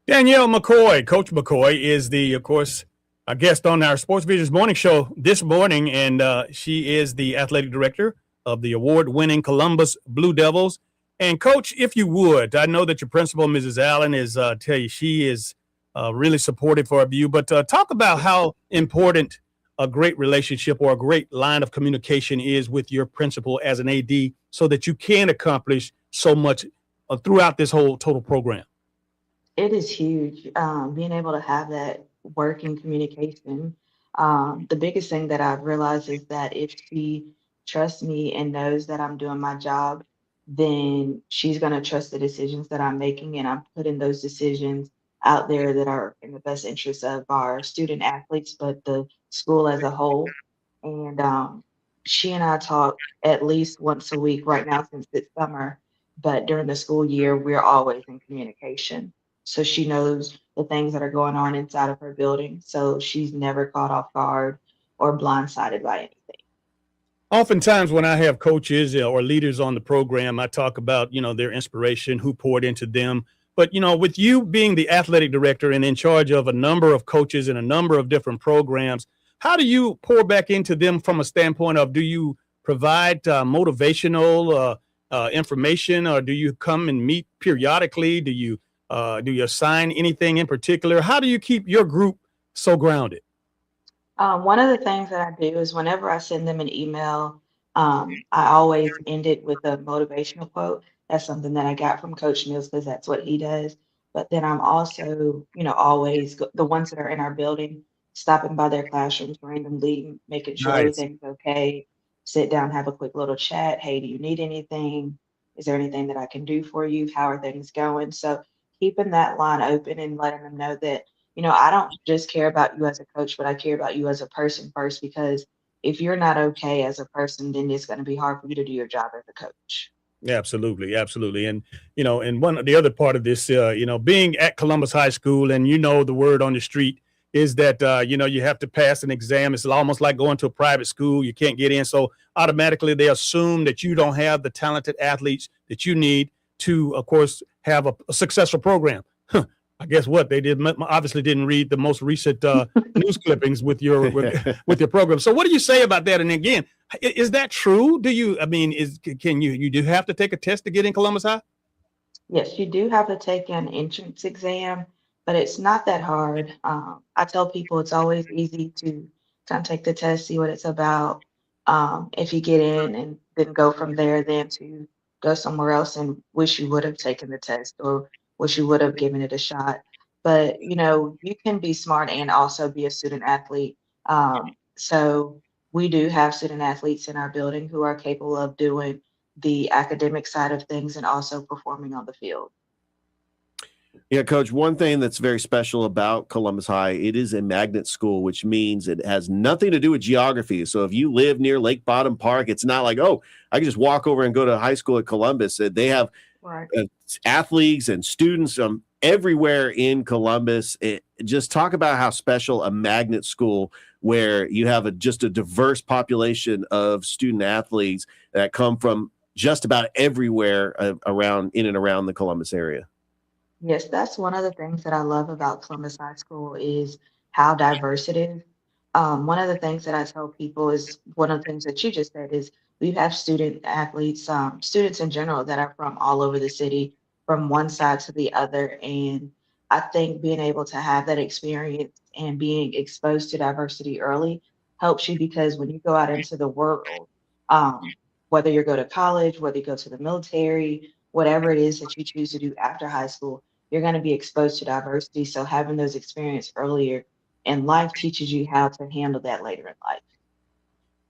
Danielle McCoy, Coach McCoy, is of course, a guest on our Sportsvisions morning show this morning, and she is the athletic director of the award-winning Columbus Blue Devils. And Coach, if you would, I know that your principal, Mrs. Allen, she is really supportive of you, but talk about how important a great relationship or a great line of communication is with your principal as an AD so that you can accomplish so much throughout this whole total program. It is huge, being able to have that working communication. The biggest thing that I've realized is that if she trusts me and knows that I'm doing my job, then she's going to trust the decisions that I'm making, and I'm putting those decisions out there that are in the best interest of our student athletes, but the school as a whole. And she and I talk at least once a week right now since it's summer, but during the school year, we're always in communication. So she knows the things that are going on inside of her building. So she's never caught off guard or blindsided by anything. Oftentimes when I have coaches or leaders on the program, I talk about, their inspiration, who poured into them. But, with you being the athletic director and in charge of a number of coaches and a number of different programs, how do you pour back into them from a standpoint of, do you provide motivational information, or do you come and meet periodically? Do you assign anything in particular? How do you keep your group so grounded? One of the things that I do is whenever I send them an email, I always end it with a motivational quote. That's something that I got from Coach Mills because that's what he does. But then I'm also, always the ones that are in our building, stopping by their classrooms randomly, making sure everything's okay, sit down, have a quick little chat. Hey, do you need anything? Is there anything that I can do for you? How are things going? So keeping that line open and letting them know that, I don't just care about you as a coach, but I care about you as a person first, because if you're not okay as a person, then it's going to be hard for you to do your job as a coach. Absolutely, absolutely. And and the other part of this, being at Columbus High School, and the word on the street is that you have to pass an exam. It's almost like going to a private school. You can't get in, so automatically they assume that you don't have the talented athletes that you need to, of course, have a successful program. I guess what they obviously didn't read the most recent news clippings with your program. So what do you say about that? And again, is that true? Do you? I mean, you do have to take a test to get in Columbus High? Yes, you do have to take an entrance exam, but it's not that hard. I tell people it's always easy to kind of take the test, see what it's about. If you get in and then go from there, then to go somewhere else and wish you would have taken the test or wish you would have given it a shot. But you can be smart and also be a student athlete. So we do have student athletes in our building who are capable of doing the academic side of things and also performing on the field. Yeah, Coach, one thing that's very special about Columbus High, it is a magnet school, which means it has nothing to do with geography. So if you live near Lake Bottom Park, it's not like, oh, I can just walk over and go to high school at Columbus. They have athletes and students everywhere in Columbus. Just talk about how special a magnet school where you have just a diverse population of student athletes that come from just about everywhere in and around the Columbus area. Yes, that's one of the things that I love about Columbus High School is how diverse it is. One of the things that I tell people is one of the things that you just said is we have student athletes, students in general that are from all over the city, from one side to the other. And I think being able to have that experience and being exposed to diversity early helps you because when you go out into the world, whether you go to college, whether you go to the military, whatever it is that you choose to do after high school, you're going to be exposed to diversity. So having those experiences earlier in life teaches you how to handle that later in life.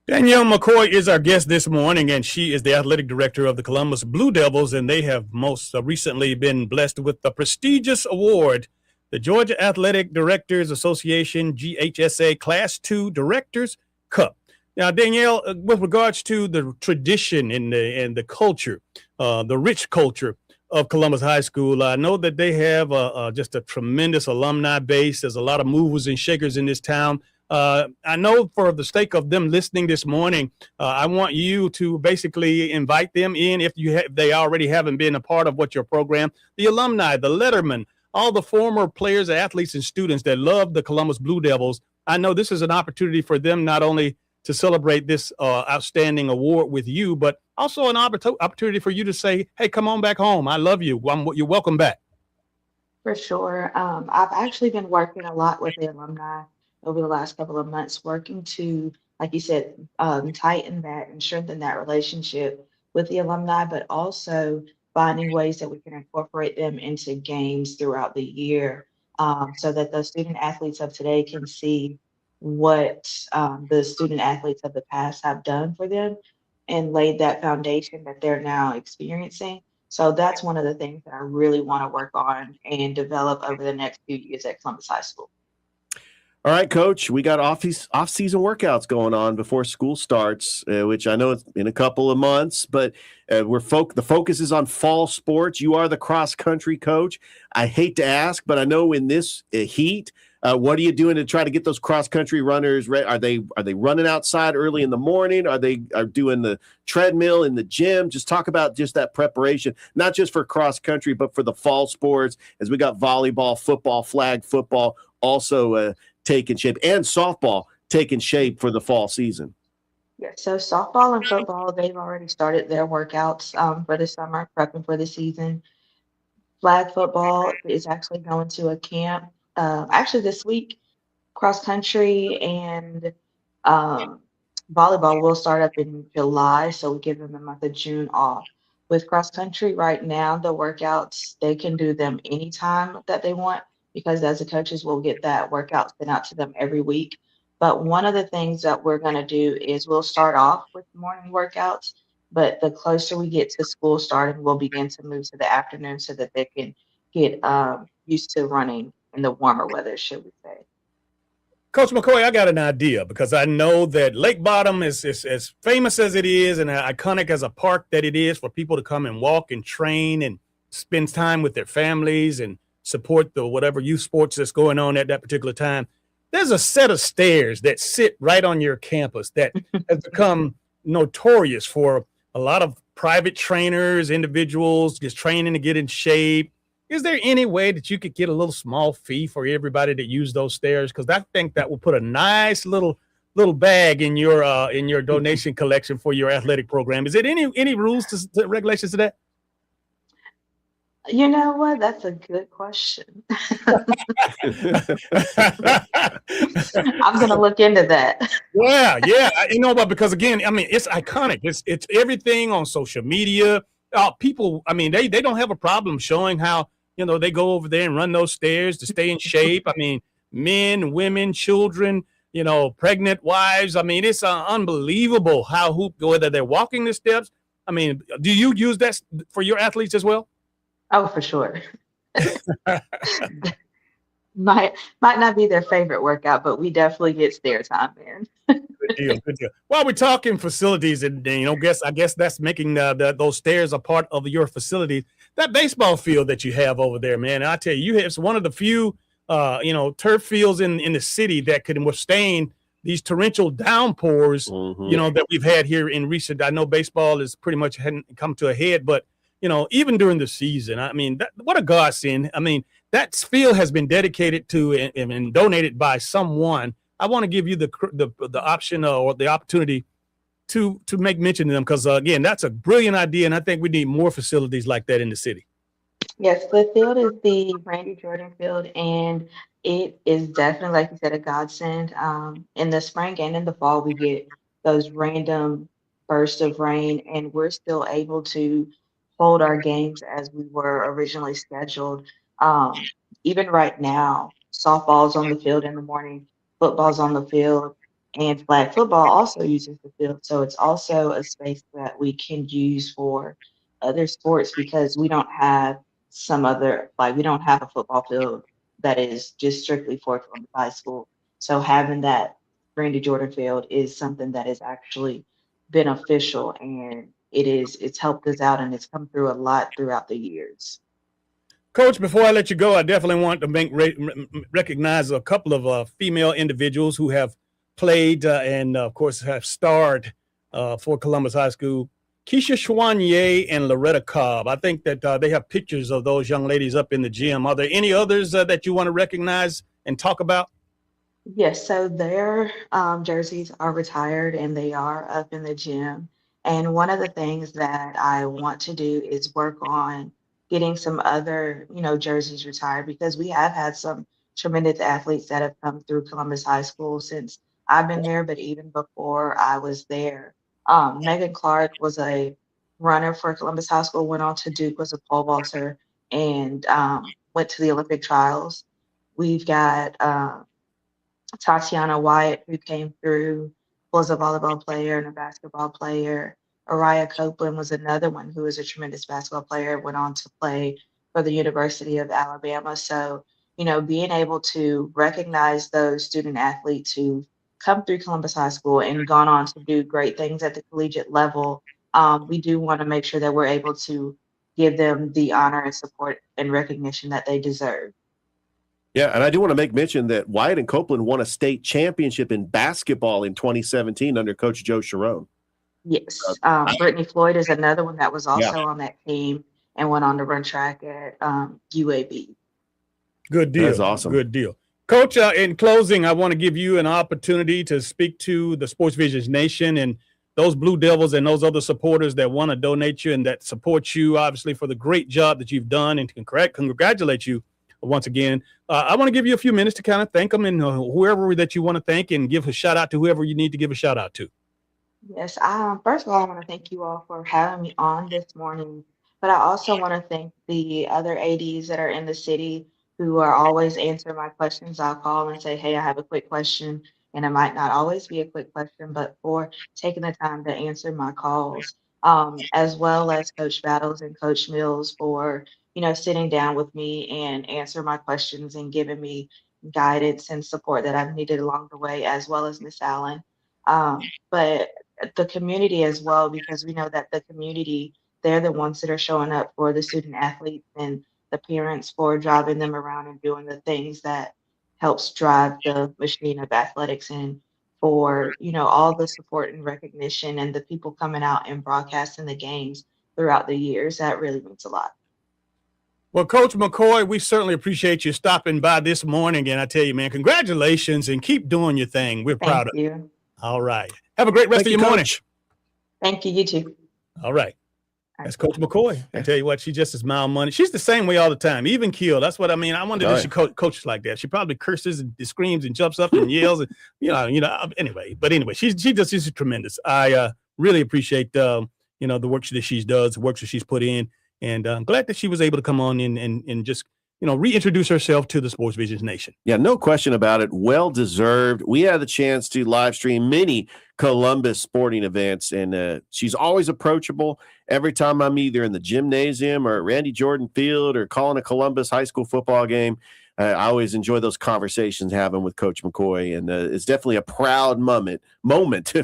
Danielle McCoy is our guest this morning, and she is the athletic director of the Columbus Blue Devils, and they have most recently been blessed with the prestigious award, the Georgia Athletic Directors Association, GHSA Class II Directors Cup. Now, Danielle, with regards to the tradition and the culture, the rich culture of Columbus High School, I know that they have just a tremendous alumni base. There's a lot of movers and shakers in this town. I know for the sake of them listening this morning, I want you to basically invite them in if they already haven't been a part of what your program, the alumni, the lettermen, all the former players, athletes, and students that love the Columbus Blue Devils. I know this is an opportunity for them not only to celebrate this outstanding award with you, but also an opportunity for you to say, hey, come on back home. I love you. You're welcome back. For sure. I've actually been working a lot with the alumni over the last couple of months, working to, like you said, tighten that and strengthen that relationship with the alumni, but also finding ways that we can incorporate them into games throughout the year so that the student athletes of today can see what the student athletes of the past have done for them and laid that foundation that they're now experiencing. So that's one of the things that I really want to work on and develop over the next few years at Columbus High School. All right, Coach, we got off-season workouts going on before school starts, which I know it's in a couple of months, but the focus is on fall sports. You are the cross-country coach. I hate to ask, but I know in this heat, what are you doing to try to get those cross-country runners ready? Are they running outside early in the morning? Are doing the treadmill in the gym? Just talk about just that preparation, not just for cross-country, but for the fall sports, as we got volleyball, football, flag football, also taking shape, and softball taking shape for the fall season. Yeah, so softball and football, they've already started their workouts for the summer, prepping for the season. Flag football is actually going to a camp actually this week. Cross country and volleyball will start up in July, so we give them the month of June off. With cross country right now, the workouts, they can do them anytime that they want because as the coaches will get that workout sent out to them every week. But one of the things that we're going to do is we'll start off with morning workouts, but the closer we get to school starting, we'll begin to move to the afternoon so that they can get used to running in the warmer weather, should we say. Coach McCoy, I got an idea because I know that Lake Bottom is as famous as it is and iconic as a park that it is for people to come and walk and train and spend time with their families and support the whatever youth sports that's going on at that particular time. There's a set of stairs that sit right on your campus that has become notorious for a lot of private trainers, individuals just training to get in shape. Is there any way that you could get a little small fee for everybody that use those stairs? Because I think that will put a nice little bag in your donation collection for your athletic program. Is it any rules to regulations to that? You know what? That's a good question. I'm gonna look into that. Yeah. You know what? Because again, I mean, it's iconic. It's everything on social media. People, I mean, they don't have a problem showing how, they go over there and run those stairs to stay in shape. I mean, men, women, children, pregnant wives. I mean, it's unbelievable how whether they're walking the steps. I mean, do you use that for your athletes as well? Oh, for sure. Might not be their favorite workout, but we definitely get stair time in. Good deal. While we're talking facilities, and I guess that's making those stairs a part of your facility. That baseball field that you have over there, man, I tell you, it's one of the few, turf fields in the city that can withstand these torrential downpours, that we've had here in recent. I know baseball is pretty much hadn't come to a head, but even during the season, I mean, what a godsend. I mean, that field has been dedicated to and donated by someone. I want to give you the option or the opportunity to make mention of them because, again, that's a brilliant idea, and I think we need more facilities like that in the city. Yes, the field is the Randy Jordan Field, and it is definitely, like you said, a godsend. In the spring and in the fall, we get those random bursts of rain, and we're still able to hold our games as we were originally scheduled. Even right now, softball's on the field in the morning, football's on the field, and flag football also uses the field. So it's also a space that we can use for other sports because we don't have we don't have a football field that is just strictly for Columbus High School. So having that Randy Jordan Field is something that is actually beneficial, and it's helped us out, and it's come through a lot throughout the years. Coach, before I let you go, I definitely want to recognize a couple of female individuals who have played and, of course, have starred for Columbus High School. Keisha Chouanier and Loretta Cobb. I think that they have pictures of those young ladies up in the gym. Are there any others that you want to recognize and talk about? Yes, so their jerseys are retired and they are up in the gym. And one of the things that I want to do is work on getting some other, jerseys retired because we have had some tremendous athletes that have come through Columbus High School since I've been there, but even before I was there. Megan Clark was a runner for Columbus High School, went on to Duke, was a pole vaulter, and went to the Olympic trials. We've got Tatiana Wyatt, who came through, was a volleyball player and a basketball player. Araya Copeland was another one who was a tremendous basketball player, went on to play for the University of Alabama. So, being able to recognize those student athletes who come through Columbus High School and gone on to do great things at the collegiate level, we do want to make sure that we're able to give them the honor and support and recognition that they deserve. Yeah, and I do want to make mention that Wyatt and Copeland won a state championship in basketball in 2017 under Coach Joe Sharon. Yes. Brittany Floyd is another one that was also on that team and went on to run track at UAB. Good deal. That's awesome. Good deal. Coach, in closing, I want to give you an opportunity to speak to the Sportsvisions Nation and those Blue Devils and those other supporters that want to donate you and that support you, obviously, for the great job that you've done, and to congratulate you once again. I want to give you a few minutes to kind of thank them and whoever that you want to thank, and give a shout out to whoever you need to give a shout out to. Yes. First of all, I want to thank you all for having me on this morning, but I also want to thank the other ADs that are in the city who are always answering my questions. I'll call and say, hey, I have a quick question. And it might not always be a quick question, but for taking the time to answer my calls, as well as Coach Battles and Coach Mills for, sitting down with me and answer my questions and giving me, guidance and support that I've needed along the way, as well as Miss Allen. But the community as well, because we know that the community, they're the ones that are showing up for the student athletes and the parents for driving them around and doing the things that helps drive the machine of athletics, and for, all the support and recognition and the people coming out and broadcasting the games throughout the years. That really means a lot. Well, Coach McCoy, we certainly appreciate you stopping by this morning. And I tell you, man, congratulations and keep doing your thing. We're proud of you. Thank you. All right. Have a great rest of your morning. Thank you. You too. All right. That's Coach McCoy. I tell you what, she just is mild money. She's the same way all the time, even keel. That's what I mean. I wonder if she coaches like that. She probably curses and screams and jumps up and yells. And, anyway. But anyway, she's tremendous. I really appreciate, the work that she does, the work that she's put in. And I'm glad that she was able to come on in and just, reintroduce herself to the Sports Visions Nation. Yeah, no question about it. Well deserved. We had the chance to live stream many Columbus sporting events, and she's always approachable. Every time I'm either in the gymnasium or at Randy Jordan Field or calling a Columbus high school football game, I always enjoy those conversations having with Coach McCoy, and it's definitely a proud moment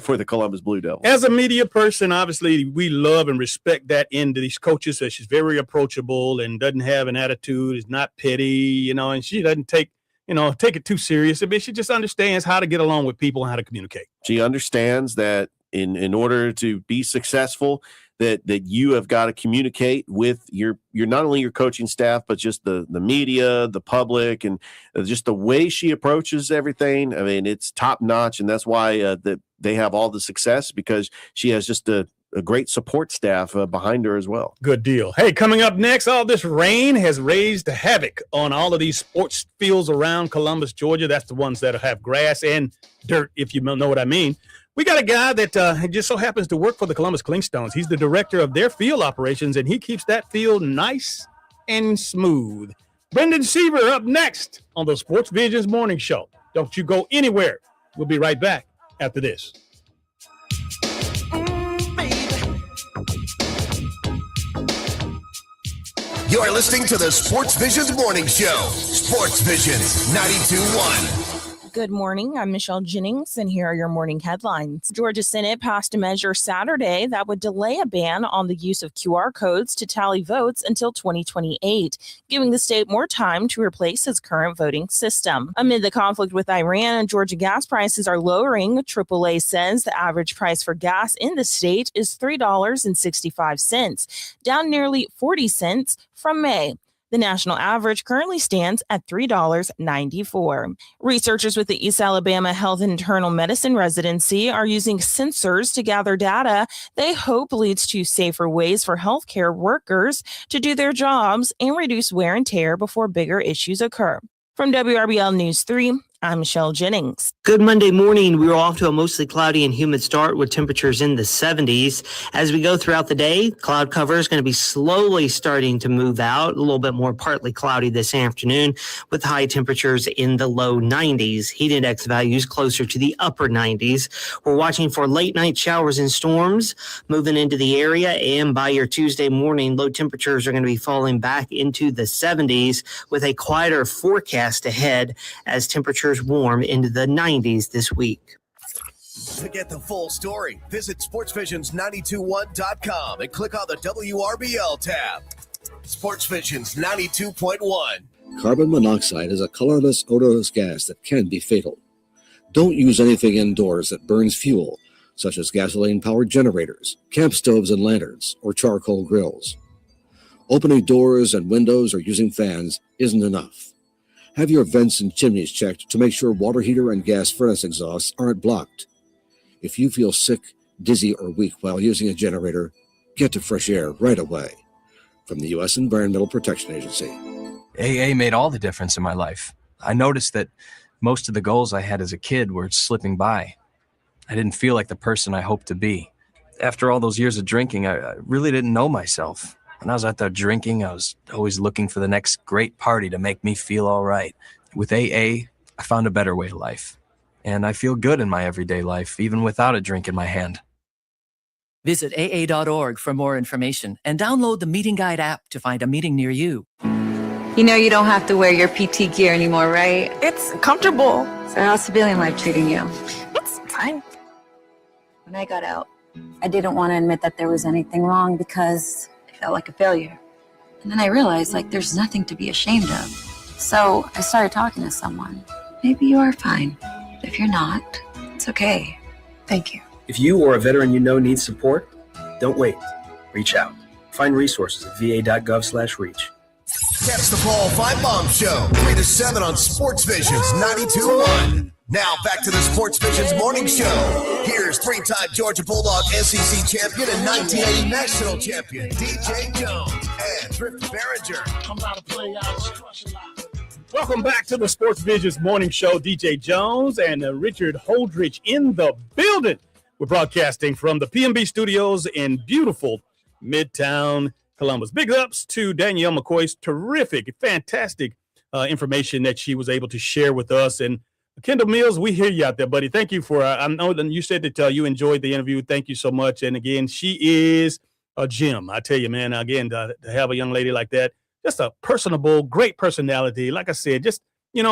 for the Columbus Blue Devils. As a media person, obviously, we love and respect that end of these coaches. So she's very approachable and doesn't have an attitude, is not petty, and she doesn't take it too serious. I mean, she just understands how to get along with people and how to communicate. She understands that in order to be successful, that you have got to communicate with your not only your coaching staff, but just the media, the public, and just the way she approaches everything. I mean, it's top notch, and that's why that they have all the success, because she has just a great support staff behind her as well. Good deal. Hey, coming up next, all this rain has raised havoc on all of these sports fields around Columbus, Georgia. That's the ones that have grass and dirt, if you know what I mean. We got a guy that just so happens to work for the Columbus Clingstones. He's the director of their field operations, and he keeps that field nice and smooth. Brendan Seaver up next on the Sports Visions Morning Show. Don't you go anywhere. We'll be right back after this. You're listening to the Sports Visions Morning Show. Sports Visions 92.1. Good morning. I'm Michelle Jennings, and here are your morning headlines. Georgia Senate passed a measure Saturday that would delay a ban on the use of QR codes to tally votes until 2028, giving the state more time to replace its current voting system. Amid the conflict with Iran, Georgia gas prices are lowering. AAA says the average price for gas in the state is $3.65, down nearly 40 cents from May. The national average currently stands at $3.94. Researchers with the East Alabama Health and Internal Medicine Residency are using sensors to gather data they hope leads to safer ways for healthcare workers to do their jobs and reduce wear and tear before bigger issues occur. From WRBL News 3, I'm Michelle Jennings. Good Monday morning. We're off to a mostly cloudy and humid start with temperatures in the 70s. As we go throughout the day, cloud cover is going to be slowly starting to move out, a little bit more partly cloudy this afternoon with high temperatures in the low 90s. Heat index values closer to the upper 90s. We're watching for late night showers and storms moving into the area, and by your Tuesday morning, low temperatures are going to be falling back into the 70s with a quieter forecast ahead as temperatures warm into the 90s this week. To get the full story, visit sportsvisions921.com and click on the WRBL tab. Sportsvisions 92.1. Carbon monoxide is a colorless, odorless gas that can be fatal. Don't use anything indoors that burns fuel, such as gasoline-powered generators, camp stoves and lanterns, or charcoal grills. Opening doors and windows or using fans isn't enough. Have your vents and chimneys checked to make sure water heater and gas furnace exhausts aren't blocked. If you feel sick, dizzy, or weak while using a generator, get to fresh air right away. From the U.S. Environmental Protection Agency. AA made all the difference in my life. I noticed that most of the goals I had as a kid were slipping by. I didn't feel like the person I hoped to be. After all those years of drinking, I really didn't know myself. When I was out there drinking, I was always looking for the next great party to make me feel all right. With AA, I found a better way to life. And I feel good in my everyday life, even without a drink in my hand. Visit AA.org for more information and download the Meeting Guide app to find a meeting near you. You know you don't have to wear your PT gear anymore, right? It's comfortable. So how's civilian life treating you? It's fine. When I got out, I didn't want to admit that there was anything wrong because I felt like a failure. And then I realized, like, there's nothing to be ashamed of. So I started talking to someone. Maybe you are fine. If you're not, it's okay. Thank you. If you or a veteran you know needs support, don't wait. Reach out. Find resources at va.gov/reach. Catch the Paul Five Bomb Show, 3 to 7 on Sports Visions 92.1. Now back to the Sports Visions Morning Show. Here's 3-time Georgia Bulldog SEC champion and 1980 national champion, DJ Jones and Thrift Barringer. Welcome back to the Sports Visions Morning Show. DJ Jones and Richard Holdridge in the building. We're broadcasting from the PMB studios in beautiful Midtown Columbus. Big ups to Danielle McCoy's terrific, fantastic information that she was able to share with us. And Kendall Mills, we hear you out there, buddy. Thank you for, I know that you said that you enjoyed the interview. Thank you so much. And again, she is a gem. I tell you, man, again, to have a young lady like that, just a personable, great personality. Like I said, just,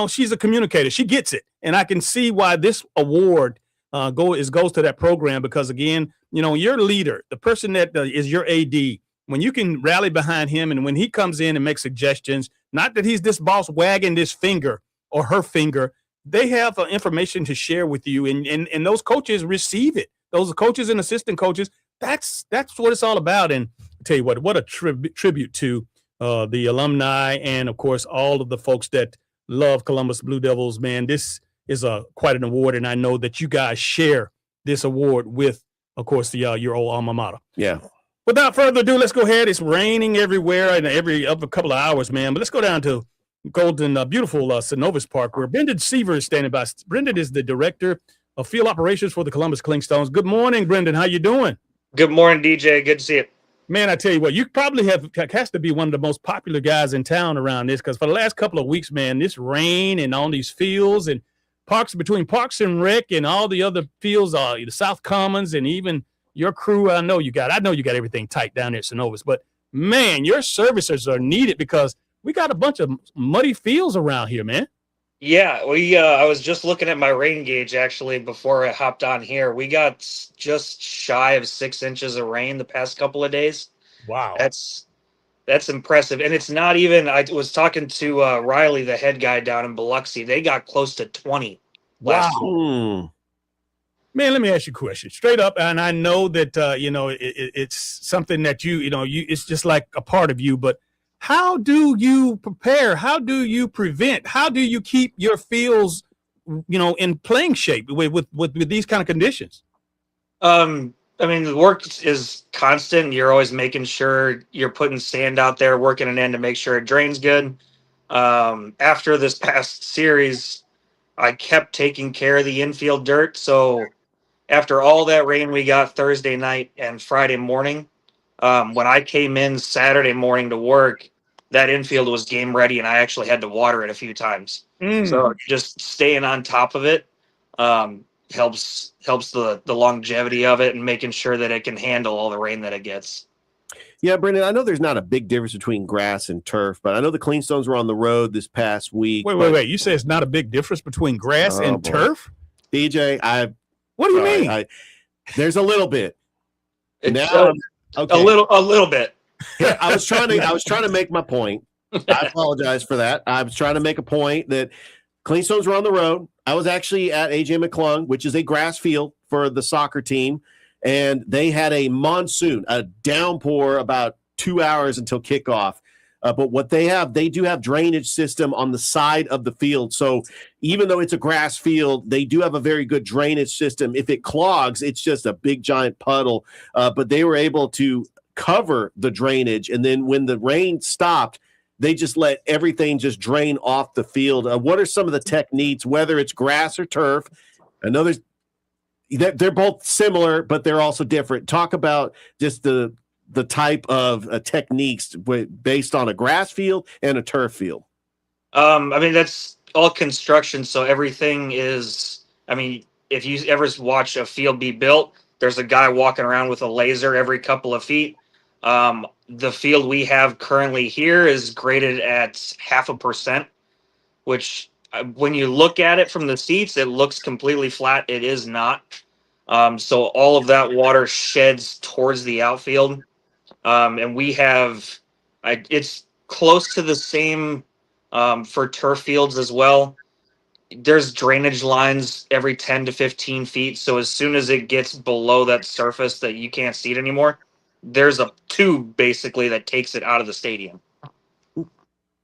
she's a communicator. She gets it. And I can see why this award goes to that program because, again, your leader, the person that is your AD, when you can rally behind him and when he comes in and makes suggestions, not that he's this boss wagging this finger or her finger, they have information to share with you, and those coaches receive it. Those coaches and assistant coaches, that's what it's all about. And I tell you what a tribute to the alumni and, of course, all of the folks that love Columbus Blue Devils, man. This is quite an award, and I know that you guys share this award with, of course, your old alma mater. Yeah. Without further ado, let's go ahead. It's raining everywhere and every couple of hours, man. But let's go down to beautiful Synovus Park, where Brendan Seaver is standing by. Brendan is the director of field operations for the Columbus Clingstones. Good morning, Brendan. How you doing? Good morning, DJ. Good to see you. Man, I tell you what, you probably has to be one of the most popular guys in town around this, because for the last couple of weeks, man, this rain and on these fields and parks, between Parks and Rec and all the other fields, the South Commons, and even your crew, I know you got everything tight down there at Synovus. But man, your services are needed because we got a bunch of muddy fields around here, man. Yeah, I was just looking at my rain gauge actually before I hopped on here. We got just shy of 6 inches of rain the past couple of days. Wow. That's impressive. And it's not even, I was talking to Riley, the head guy down in Biloxi. They got close to 20 last week. Man, let me ask you a question straight up. And I know that, it's something that it's just like a part of you, but how do you prepare? How do you prevent? How do you keep your fields, in playing shape with these kind of conditions? The work is constant. You're always making sure you're putting sand out there, working it in to make sure it drains good. After this past series, I kept taking care of the infield dirt. So after all that rain we got Thursday night and Friday morning, when I came in Saturday morning to work, that infield was game ready, and I actually had to water it a few times. So just staying on top of it helps the longevity of it and making sure that it can handle all the rain that it gets. Yeah, Brendan, I know there's not a big difference between grass and turf, but I know the Clingstones were on the road this past week. Wait. You say it's not a big difference between grass and turf? DJ, what do you mean? There's a little bit. Okay. A little bit. Yeah, I was trying to make my point. I apologize for that. I was trying to make a point that Clingstones were on the road. I was actually at AJ McClung, which is a grass field for the soccer team, and they had a monsoon, a downpour about 2 hours until kickoff. But what they do have drainage system on the side of the field. So even though it's a grass field, they do have a very good drainage system. If it clogs, it's just a big giant puddle. But they were able to cover the drainage, and then when the rain stopped, they just let everything just drain off the field. What are some of the techniques, whether it's grass or turf? I know they're both similar, but they're also different. Talk about just the type of techniques based on a grass field and a turf field. That's all construction, so everything is, if you ever watch a field be built, there's a guy walking around with a laser every couple of feet. The field we have currently here is graded at 0.5%, which when you look at it from the seats, it looks completely flat. It is not. So all of that water sheds towards the outfield. And we have, it's close to the same for turf fields as well. There's drainage lines every 10 to 15 feet. So as soon as it gets below that surface that you can't see it anymore, there's a tube basically that takes it out of the stadium.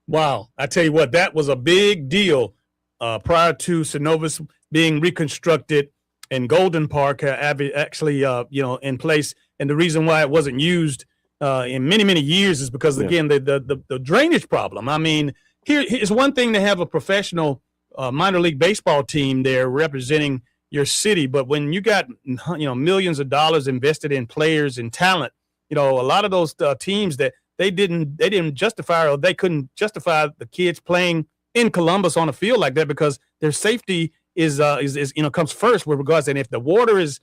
Wow. I tell you what, that was a big deal prior to Synovus being reconstructed and Golden Park actually, in place. And the reason why it wasn't used in many, many years is because, again, the drainage problem. I mean, here's one thing to have a professional minor league baseball team there representing your city. But when you got, millions of dollars invested in players and talent, a lot of those teams that they didn't justify, or they couldn't justify the kids playing in Columbus on a field like that because their safety is comes first with regards. And if the water is,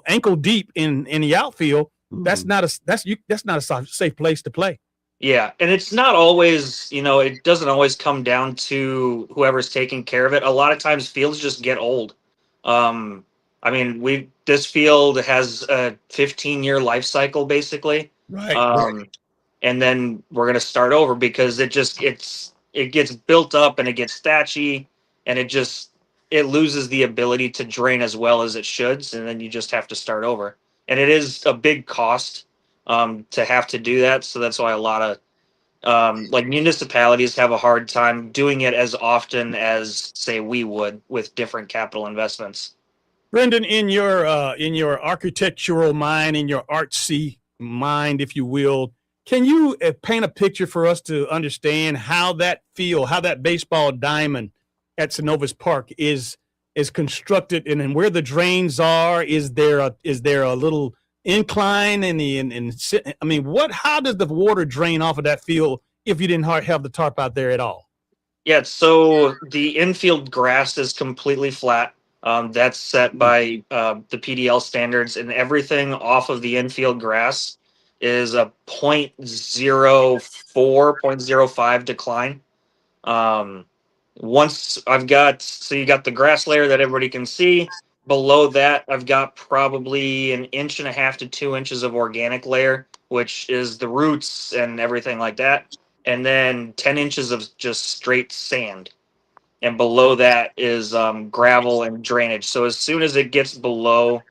ankle deep in the outfield, that's not a safe place to play. Yeah, and it's not always, it doesn't always come down to whoever's taking care of it. A lot of times fields just get old. This field has a 15-year life cycle basically. Right. And then we're going to start over because it gets built up and it gets thatchy and it loses the ability to drain as well as it should. And then you just have to start over. And it is a big cost to have to do that. So that's why a lot of municipalities have a hard time doing it as often as, say, we would with different capital investments. Brendan, in your architectural mind, in your artsy mind, if you will, can you paint a picture for us to understand how that baseball diamond at Synovus Park is constructed, and then where the drains are? Is there a little incline how does the water drain off of that field if you didn't have the tarp out there at all? Yeah, so the infield grass is completely flat. That's set by the PDL standards, and everything off of the infield grass is a 0.04, 0.05 decline. You got the grass layer that everybody can see. Below that, I've got probably 1.5 inches to 2 inches of organic layer, which is the roots and everything like that. And then 10 inches of just straight sand. And below that is gravel and drainage. So as soon as it gets below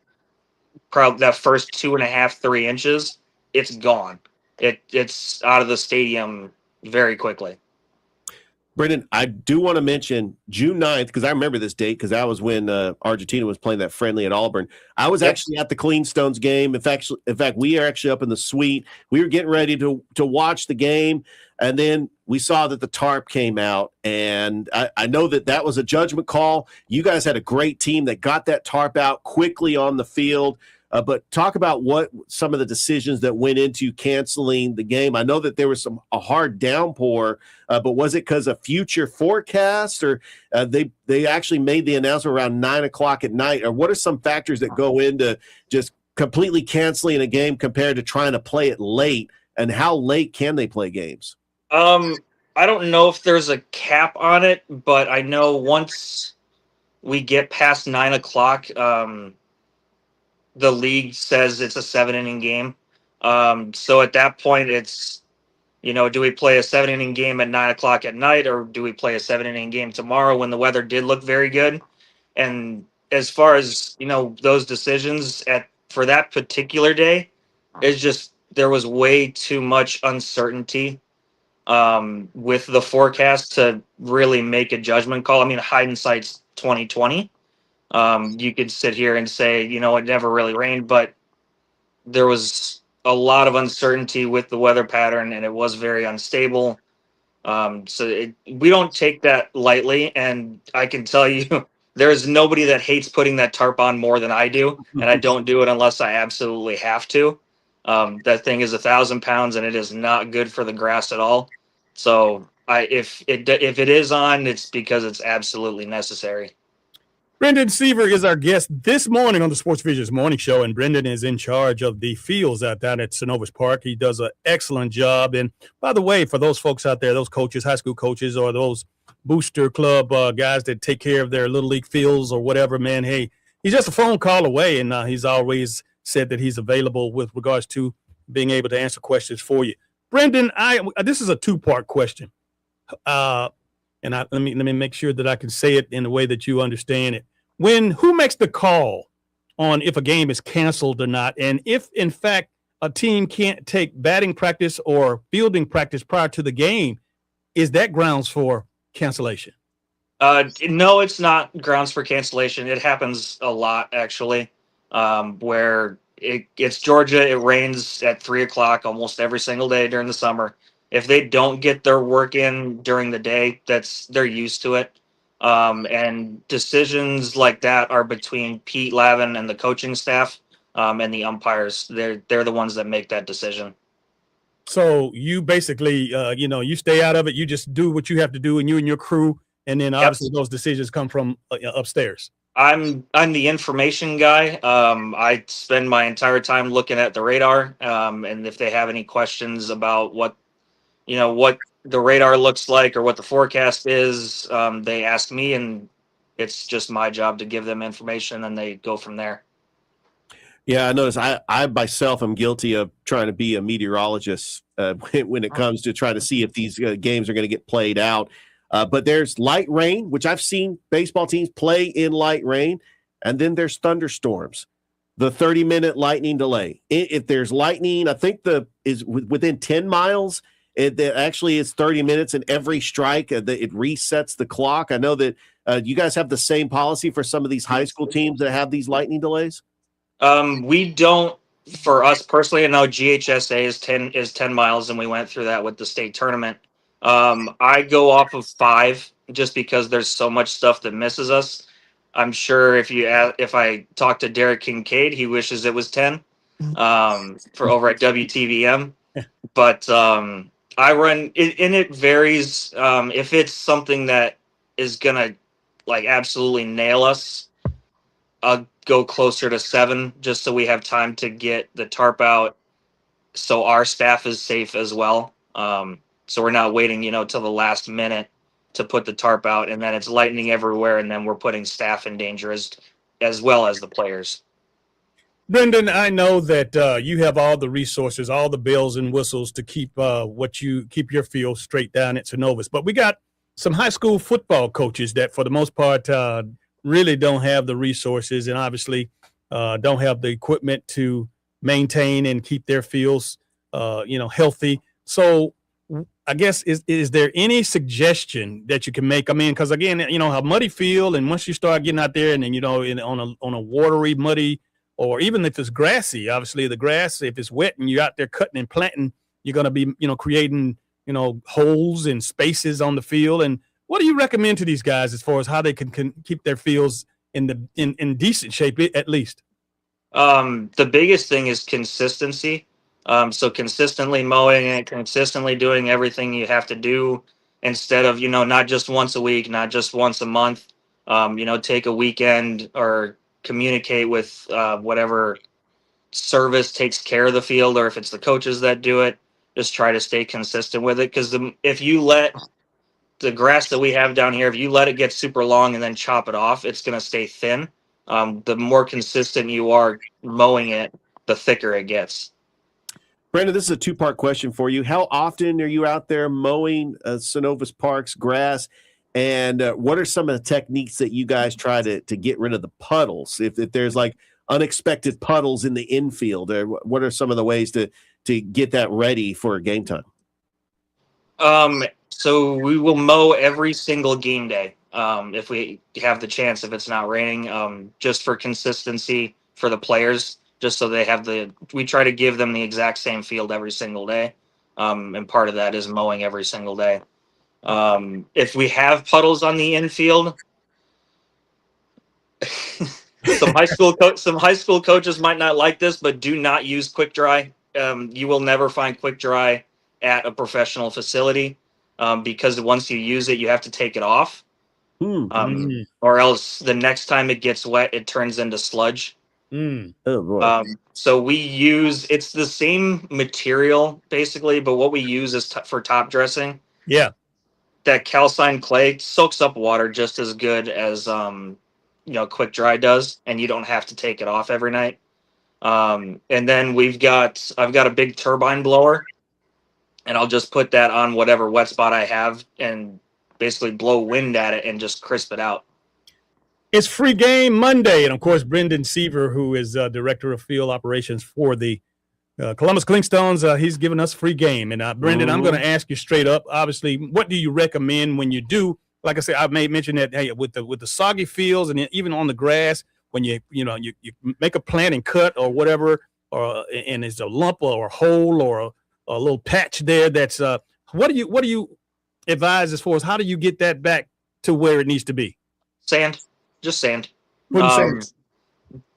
probably that first 2.5, 3 inches, it's gone. It's out of the stadium very quickly. Brendan, I do want to mention June 9th, because I remember this date because that was when Argentina was playing that friendly at Auburn. I was actually at the Clingstones game. In fact, we are actually up in the suite. We were getting ready to watch the game, and then we saw that the tarp came out, and I know that was a judgment call. You guys had a great team that got that tarp out quickly on the field. But talk about what some of the decisions that went into canceling the game. I know that there was a hard downpour, but was it because of future forecast, or they actually made the announcement around 9:00 at night? Or what are some factors that go into just completely canceling a game compared to trying to play it late? And how late can they play games? I don't know if there's a cap on it, but I know once we get past 9:00, the league says it's a 7-inning game. So at that point, it's, do we play a 7-inning game at 9:00 at night, or do we play a 7-inning game tomorrow when the weather did look very good? And as far as, those decisions for that particular day, it's just, there was way too much uncertainty with the forecast to really make a judgment call. I mean, hindsight's 2020. You could sit here and say, it never really rained, but there was a lot of uncertainty with the weather pattern, and it was very unstable. We don't take that lightly, and I can tell you there's nobody that hates putting that tarp on more than I do, and I don't do it unless I absolutely have to. That thing is 1,000 pounds, and it is not good for the grass at all. So if it is on, it's because it's absolutely necessary. Brendan Seaver is our guest this morning on the Sports Visions Morning Show, and Brendan is in charge of the fields out down at Synovus Park. He does an excellent job. And by the way, for those folks out there, those coaches, high school coaches, or those booster club guys that take care of their little league fields or whatever, man, hey, he's just a phone call away, and he's always said that he's available with regards to being able to answer questions for you. Brendan, this is a two-part question. Let me make sure that I can say it in a way that you understand it. Who makes the call on if a game is canceled or not, and if in fact a team can't take batting practice or fielding practice prior to the game, is that grounds for cancellation? No, it's not grounds for cancellation. It happens a lot actually, where it's Georgia. It rains at 3:00 almost every single day during the summer. If they don't get their work in during the day, they're used to it. And decisions like that are between Pete Lavin and the coaching staff, and the umpires. They're the ones that make that decision. So you basically, you stay out of it. You just do what you have to do, and you and your crew, and then obviously those decisions come from upstairs. I'm the information guy. I spend my entire time looking at the radar, and if they have any questions about what the radar looks like or what the forecast is, they ask me, and it's just my job to give them information, and they go from there. Yeah, I notice I myself am guilty of trying to be a meteorologist when it comes to trying to see if these games are going to get played out. But there's light rain, which I've seen baseball teams play in light rain, and then there's thunderstorms. The 30-minute lightning delay. If there's lightning, I think is within 10 miles. It actually is 30 minutes, and every strike, it resets the clock. I know that you guys have the same policy for some of these high school teams that have these lightning delays. We don't, for us personally. I know GHSA is 10 miles, and we went through that with the state tournament. I go off of 5 just because there's so much stuff that misses us. I'm sure if I talk to Derek Kincaid, he wishes it was 10 for over at WTVM. But I run it, and it varies. If it's something that is gonna absolutely nail us, I'll go closer to 7 just so we have time to get the tarp out, so our staff is safe as well. So we're not waiting, till the last minute to put the tarp out, and then it's lightning everywhere, and then we're putting staff in danger as well as the players. Brendan, I know that you have all the resources, all the bells and whistles to keep your field straight down at Synovus. But we got some high school football coaches that, for the most part, really don't have the resources, and obviously don't have the equipment to maintain and keep their fields, healthy. So I guess is there any suggestion that you can make? I mean, because again, a muddy field, and once you start getting out there, and then on a watery, muddy, or even if it's grassy, obviously the grass, if it's wet and you're out there cutting and planting, you're going to be, creating, holes and spaces on the field. And what do you recommend to these guys as far as how they can keep their fields in decent shape, at least? The biggest thing is consistency. So consistently mowing and consistently doing everything you have to do, instead of, not just once a week, not just once a month, take a weekend or communicate with whatever service takes care of the field, or if it's the coaches that do it, just try to stay consistent with it. Because if you let the grass that we have down here, if you let it get super long and then chop it off, it's going to stay thin. The more consistent you are mowing it, the thicker it gets. Brandon, this is a 2-part question for you. How often are you out there mowing Synovus Park's grass? And what are some of the techniques that you guys try to get rid of the puddles? If there's unexpected puddles in the infield, what are some of the ways to get that ready for game time? So we will mow every single game day if we have the chance, if it's not raining, just for consistency for the players, just so they have we try to give them the exact same field every single day. And part of that is mowing every single day. If we have puddles on the infield, some high school coaches might not like this, but do not use quick dry. You will never find quick dry at a professional facility, because once you use it, you have to take it off. Or else the next time it gets wet, it turns into sludge. Oh boy. So it's the same material basically, but what we use is for top dressing. Yeah. That calcined clay soaks up water just as good as quick dry does, and you don't have to take it off every night. And then I've got a big turbine blower, and I'll just put that on whatever wet spot I have and basically blow wind at it and just crisp it out. It's Free Game Monday, and of course, Brendan Seaver, who is Director of Field Operations for the Columbus Clingstones, he's giving us free game. And Brendan, I'm going to ask you straight up. Obviously, what do you recommend when you do? Like I said, I may mention that with the soggy fields and even on the grass, when you make a plant and cut or whatever, and there's a lump or a hole or a little patch there. That's what do you advise as far as how do you get that back to where it needs to be? Sand, just sand. Sand.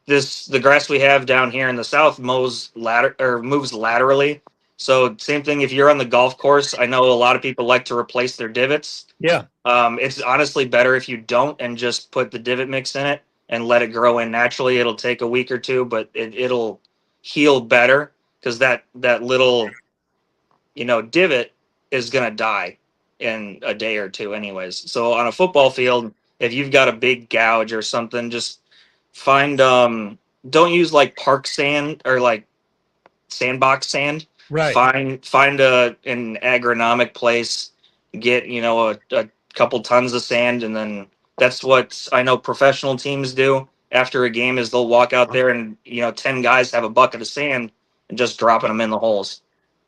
The grass we have down here in the south moves laterally. So same thing if you're on the golf course. I know a lot of people like to replace their divots. Yeah. It's honestly better if you don't and just put the divot mix in it and let it grow in naturally. It'll take a week or two, but it'll heal better because that little divot is gonna die in a day or two anyways. So on a football field, if you've got a big gouge or something, just find don't use like park sand or like sandbox sand. Right. Find an agronomic place, get a couple tons of sand, and then that's what I know professional teams do after a game is they'll walk out there and 10 guys have a bucket of sand and just dropping them in the holes.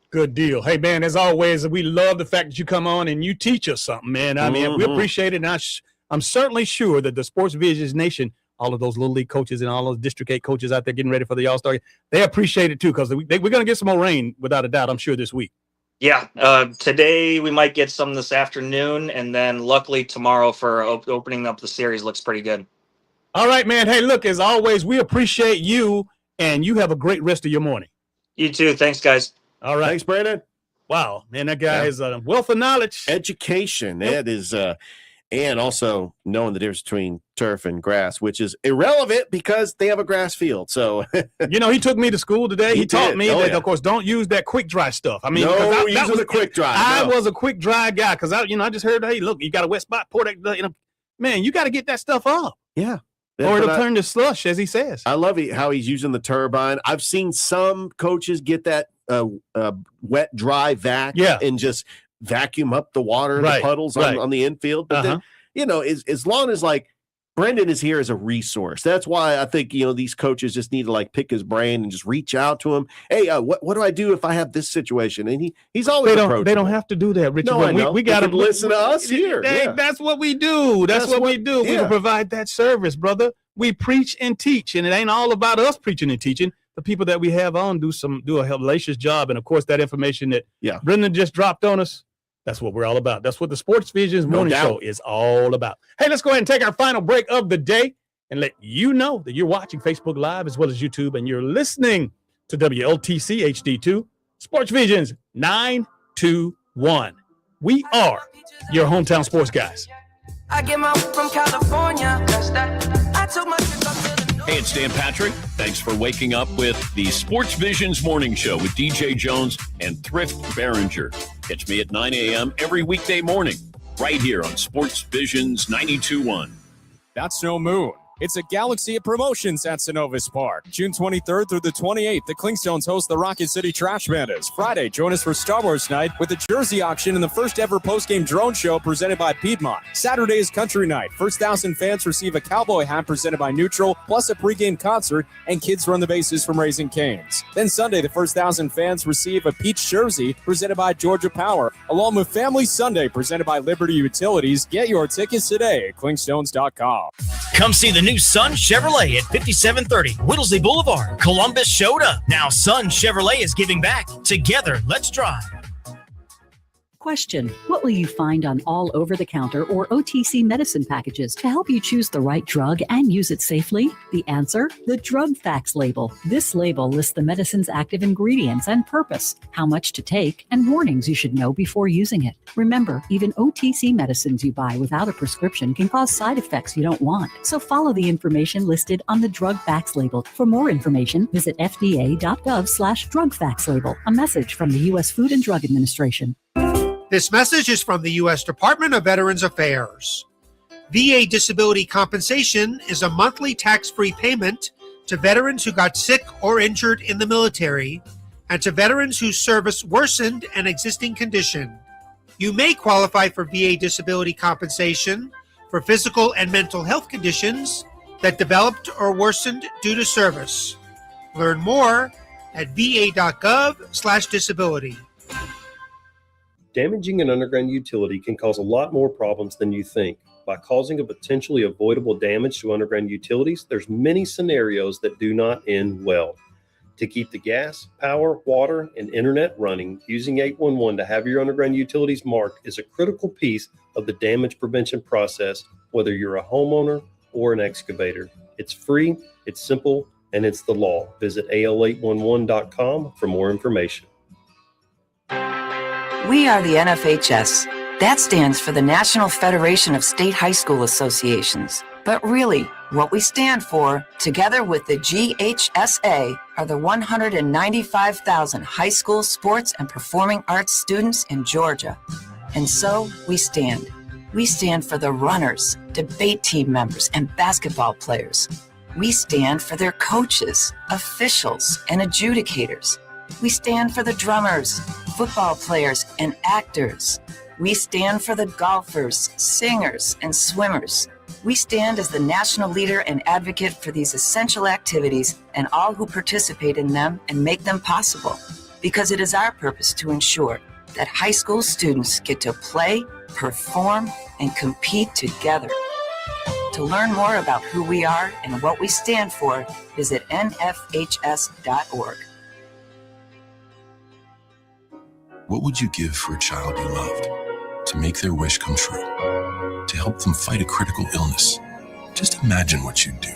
Good deal. Hey, man, as always, we love the fact that you come on and you teach us something, man. I mean, we appreciate it. And I'm certainly sure that the Sportsvisions Nation, all of those Little League coaches and all those District 8 coaches out there getting ready for the All-Star, they appreciate it, too, because we're going to get some more rain, without a doubt, I'm sure, this week. Yeah, today we might get some this afternoon, and then luckily tomorrow for opening up the series looks pretty good. All right, man. Hey, look, as always, we appreciate you, and you have a great rest of your morning. You too. Thanks, guys. All right. Thanks, Brandon. Wow, man, that guy is a wealth of knowledge. Education. That is, and also knowing the difference between turf and grass, which is irrelevant because they have a grass field. So, he took me to school today. He taught me that, of course, don't use that quick dry stuff. I mean, that was a quick dry. I was a quick dry guy because I just heard, hey, look, you got a wet spot, pour that. Man, you got to get that stuff up. Yeah. Or it'll turn to slush, as he says. I love how he's using the turbine. I've seen some coaches get that wet, dry vac and just vacuum up the water, the puddles on the infield. But then, as long as like Brendan is here as a resource, that's why I think, these coaches just need to like pick his brain and just reach out to him. Hey, what do I do if I have this situation? And he's always approachable. They don't have to do that, Richard. No, I know. We got to listen to us here. That's what we do. That's what we do. We provide that service, brother. We preach and teach, and it ain't all about us preaching and teaching. The people that we have on do a hellacious job, and of course, that information that Brendan just dropped on us, that's what we're all about. That's what the Sportsvisions morning show is all about. Hey, let's go ahead and take our final break of the day and let you know that you're watching Facebook Live as well as YouTube, and you're listening to WLTC HD2 Sportsvisions 921. We are your hometown sports guys. I get my from California. I took my trip up to the Hey, it's Dan Patrick. Thanks for waking up with the Sportsvisions Morning Show with DJ Jones and Thrift Barringer. Catch me at 9 a.m. every weekday morning, right here on Sportsvisions 92.1. That's no moon. It's a galaxy of promotions at Synovus Park. June 23rd through the 28th, the Clingstones host the Rocket City Trash Pandas. Friday, join us for Star Wars Night with the jersey auction and the first ever post-game drone show presented by Piedmont. Saturday is Country Night. First 1,000 fans receive a cowboy hat presented by Neutral, plus a pregame concert, and kids run the bases from Raising Cane's. Then Sunday, the first 1,000 fans receive a peach jersey presented by Georgia Power, along with Family Sunday presented by Liberty Utilities. Get your tickets today at clingstones.com. Come see the new Sun Chevrolet at 5730 Whittlesey Boulevard. Columbus showed up. Now Sun Chevrolet is giving back. Together, let's drive. Question: what will you find on all over-the-counter or OTC medicine packages to help you choose the right drug and use it safely? The answer: the drug facts label. This label lists the medicine's active ingredients and purpose, how much to take, and warnings you should know before using it. Remember, even OTC medicines you buy without a prescription can cause side effects you don't want. So follow the information listed on the drug facts label. For more information, visit fda.gov/drug facts label. A message from the U.S. Food and Drug Administration. This message is from the U.S. Department of Veterans Affairs. VA disability compensation is a monthly tax-free payment to veterans who got sick or injured in the military and to veterans whose service worsened an existing condition. You may qualify for VA disability compensation for physical and mental health conditions that developed or worsened due to service. Learn more at va.gov/disability. Damaging an underground utility can cause a lot more problems than you think. By causing a potentially avoidable damage to underground utilities, there's many scenarios that do not end well. To keep the gas, power, water, and internet running, using 811 to have your underground utilities marked is a critical piece of the damage prevention process, whether you're a homeowner or an excavator. It's free, it's simple, and it's the law. Visit al811.com for more information. We are the NFHS. That stands for the National Federation of State High School Associations. But really, what we stand for, together with the GHSA, are the 195,000 high school sports and performing arts students in Georgia. And so we stand. We stand for the runners, debate team members, and basketball players. We stand for their coaches, officials, and adjudicators. We stand for the drummers, football players, and actors. We stand for the golfers, singers, and swimmers. We stand as the national leader and advocate for these essential activities and all who participate in them and make them possible, because it is our purpose to ensure that high school students get to play, perform, and compete together. To learn more about who we are and what we stand for, visit nfhs.org. What would you give for a child you loved? To make their wish come true? To help them fight a critical illness? Just imagine what you'd do.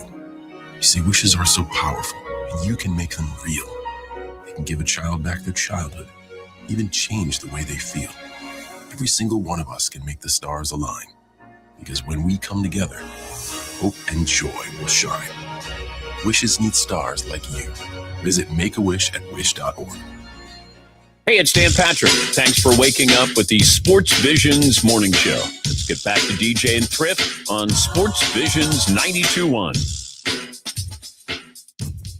You see, wishes are so powerful, and you can make them real. They can give a child back their childhood, even change the way they feel. Every single one of us can make the stars align. Because when we come together, hope and joy will shine. Wishes need stars like you. Visit Make-A-Wish at wish.org. Hey, it's Dan Patrick. Thanks for waking up with the Sports Visions morning show. Let's get back to DJ and Thrift on Sports Visions 92.1.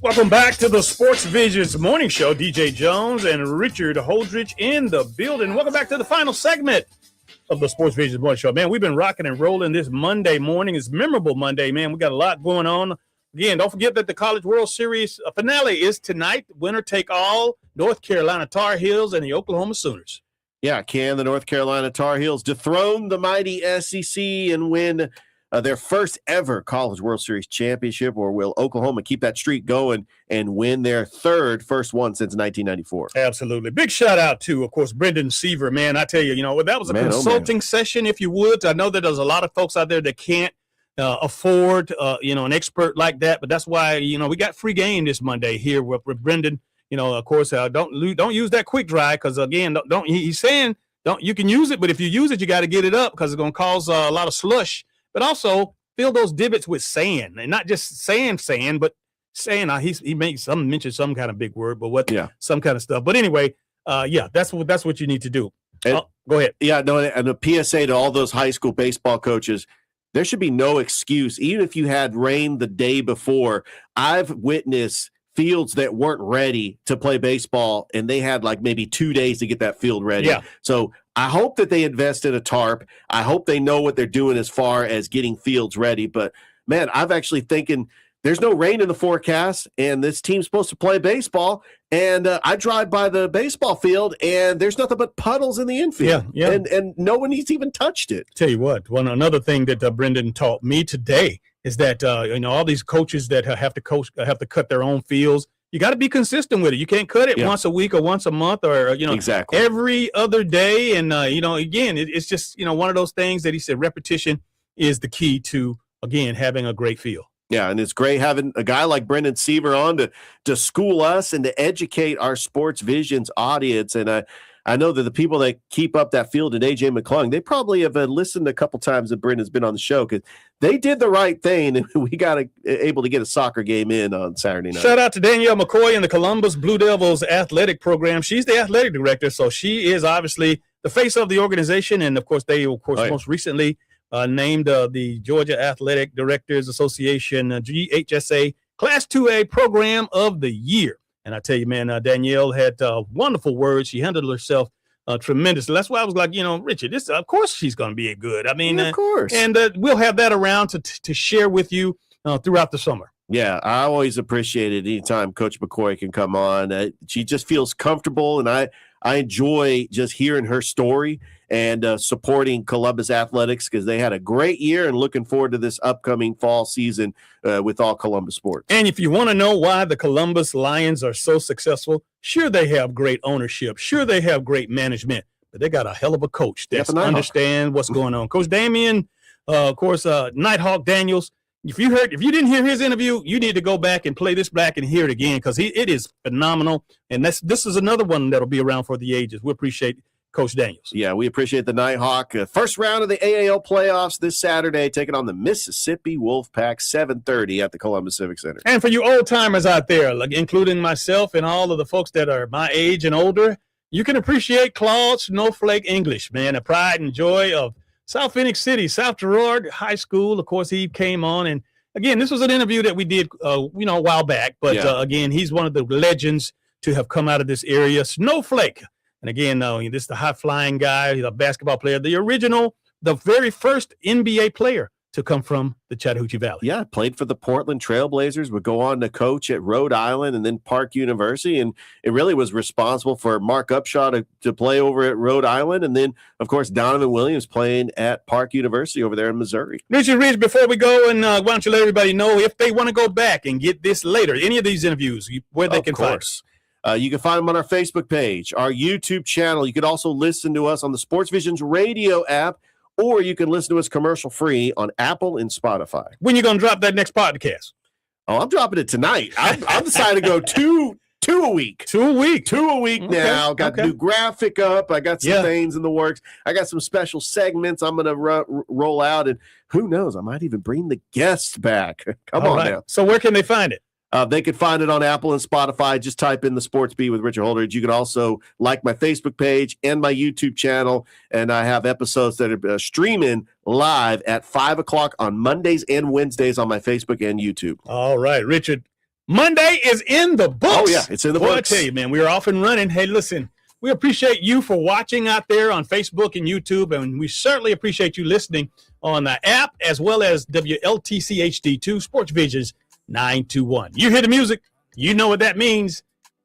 Welcome back to the Sports Visions morning show. DJ Jones and Richard Holdridge in the building. Welcome back to the final segment of the Sports Visions morning show. Man, we've been rocking and rolling this Monday morning. It's memorable Monday, man. We got a lot going on. Again, don't forget that the College World Series finale is tonight. Winner take all, North Carolina Tar Heels and the Oklahoma Sooners. Yeah, can the North Carolina Tar Heels dethrone the mighty SEC and win their first ever College World Series championship, or will Oklahoma keep that streak going and win their first one since 1994? Absolutely. Big shout out to, of course, Brendan Seaver, man. I tell you, that was a consulting session, if you would. I know that there's a lot of folks out there that can't afford, an expert like that. But that's why, we got free game this Monday here with Brendan. Of course, don't use that quick dry because, again, he's saying you can use it, but if you use it, you got to get it up because it's going to cause a lot of slush. But also fill those divots with sand, and not just sand, but sand. He mentioned some kind of big word, but some kind of stuff. But anyway, that's what you need to do. Go ahead. Yeah, no, and a PSA to all those high school baseball coaches. There should be no excuse, even if you had rain the day before. I've witnessed fields that weren't ready to play baseball, and they had like maybe 2 days to get that field ready. Yeah. So I hope that they invest in a tarp. I hope they know what they're doing as far as getting fields ready. But, man, I've actually thinking there's no rain in the forecast, and this team's supposed to play baseball. And I drive by the baseball field, and there's nothing but puddles in the infield. Yeah. And no one has even touched it. Tell you what, another thing that Brendan taught me today is that all these coaches that have to cut their own fields. you got to be consistent with it. You can't cut it once a week or once a month or, exactly every other day. And, again, it's just, one of those things that he said repetition is the key to, again, having a great feel. Yeah, and it's great having a guy like Brendan Seaver on to school us and to educate our Sports Visions audience. And I know that the people that keep up that field at AJ McClung, they probably have listened a couple times that Brendan's been on the show because they did the right thing, and we got able to get a soccer game in on Saturday night. Shout out to Danielle McCoy in the Columbus Blue Devils athletic program. She's the athletic director, so she is obviously the face of the organization. And, of course, most recently named the Georgia Athletic Directors Association GHSA Class 2A Program of the Year. And I tell you, man, Danielle had wonderful words. She handled herself tremendously. That's why I was like, Richard, of course she's going to be good. I mean, of course. And we'll have that around to share with you throughout the summer. Yeah, I always appreciate it anytime Coach McCoy can come on. She just feels comfortable, and I enjoy just hearing her story and supporting Columbus Athletics because they had a great year and looking forward to this upcoming fall season with all Columbus sports. And if you want to know why the Columbus Lions are so successful, sure, they have great ownership. Sure, they have great management, but they got a hell of a coach that understands what's going on. Coach Damien, of course, Nighthawk Daniels. If you didn't hear his interview, you need to go back and play this back and hear it again because it is phenomenal. And this is another one that'll be around for the ages. We appreciate Coach Daniels. Yeah, we appreciate the Nighthawk. First round of the AAL playoffs this Saturday, taking on the Mississippi Wolfpack, 7:30 at the Columbus Civic Center. And for you old timers out there, like including myself and all of the folks that are my age and older, you can appreciate Claude Snowflake English, man, the pride and joy of South Phoenix City, South Girard High School. Of course, he came on. And, again, this was an interview that we did, a while back. But, again, he's one of the legends to have come out of this area. Snowflake. And, again, this is the high-flying guy. He's a basketball player. The very first NBA player to come from the Chattahoochee Valley. Yeah, played for the Portland Trailblazers, would go on to coach at Rhode Island and then Park University, and it really was responsible for Mark Upshaw to play over at Rhode Island, and then, of course, Donovan Williams playing at Park University over there in Missouri. Richard Ridge, before we go, and why don't you let everybody know if they want to go back and get this later, any of these interviews, where they can find us. You can find them on our Facebook page, our YouTube channel. You can also listen to us on the Sports Visions radio app, or you can listen to us commercial-free on Apple and Spotify. When you going to drop that next podcast? Oh, I'm dropping it tonight. I'm decided to go two a week. 2 a week. 2 a week now. Got the new graphic up. I got some things in the works. I got some special segments I'm going to roll out, and who knows, I might even bring the guests back. Come on now. So where can they find it? They can find it on Apple and Spotify. Just type in the Sports Beat with Richard Holdridge. You can also like my Facebook page and my YouTube channel. And I have episodes that are streaming live at 5 o'clock on Mondays and Wednesdays on my Facebook and YouTube. All right, Richard. Monday is in the books. Oh, yeah, it's in the books. I tell you, man, we are off and running. Hey, listen, we appreciate you for watching out there on Facebook and YouTube. And we certainly appreciate you listening on the app as well as WLTC HD2 Sports Visions 921. You hear the music, you know what that means.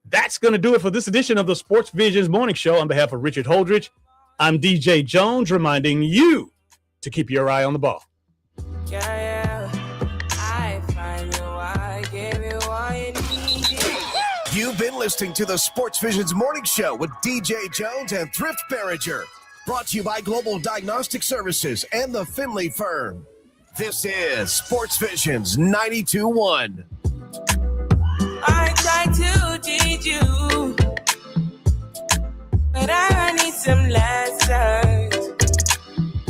That's going to do it for this edition of the Sports Visions Morning Show. On behalf of Richard Holdridge, I'm DJ Jones, reminding you to keep your eye on the ball. You've been listening to the Sports Visions Morning Show with DJ Jones and Thrift Barringer. Brought to you by Global Diagnostic Services and the Finley Firm. This is Sports Visions 92.1. I tried to teach you, but I need some lessons.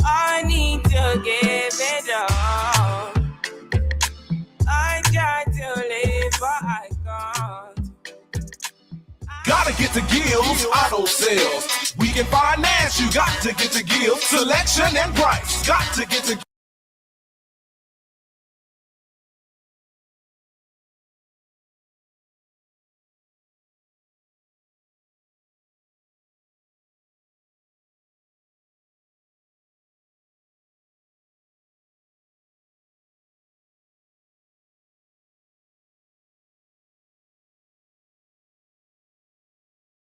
I need to give it all. I tried to live, but I can't. Gotta get to Gills Auto Sales. We can finance, you got to get to Gills. Selection and price, got to get to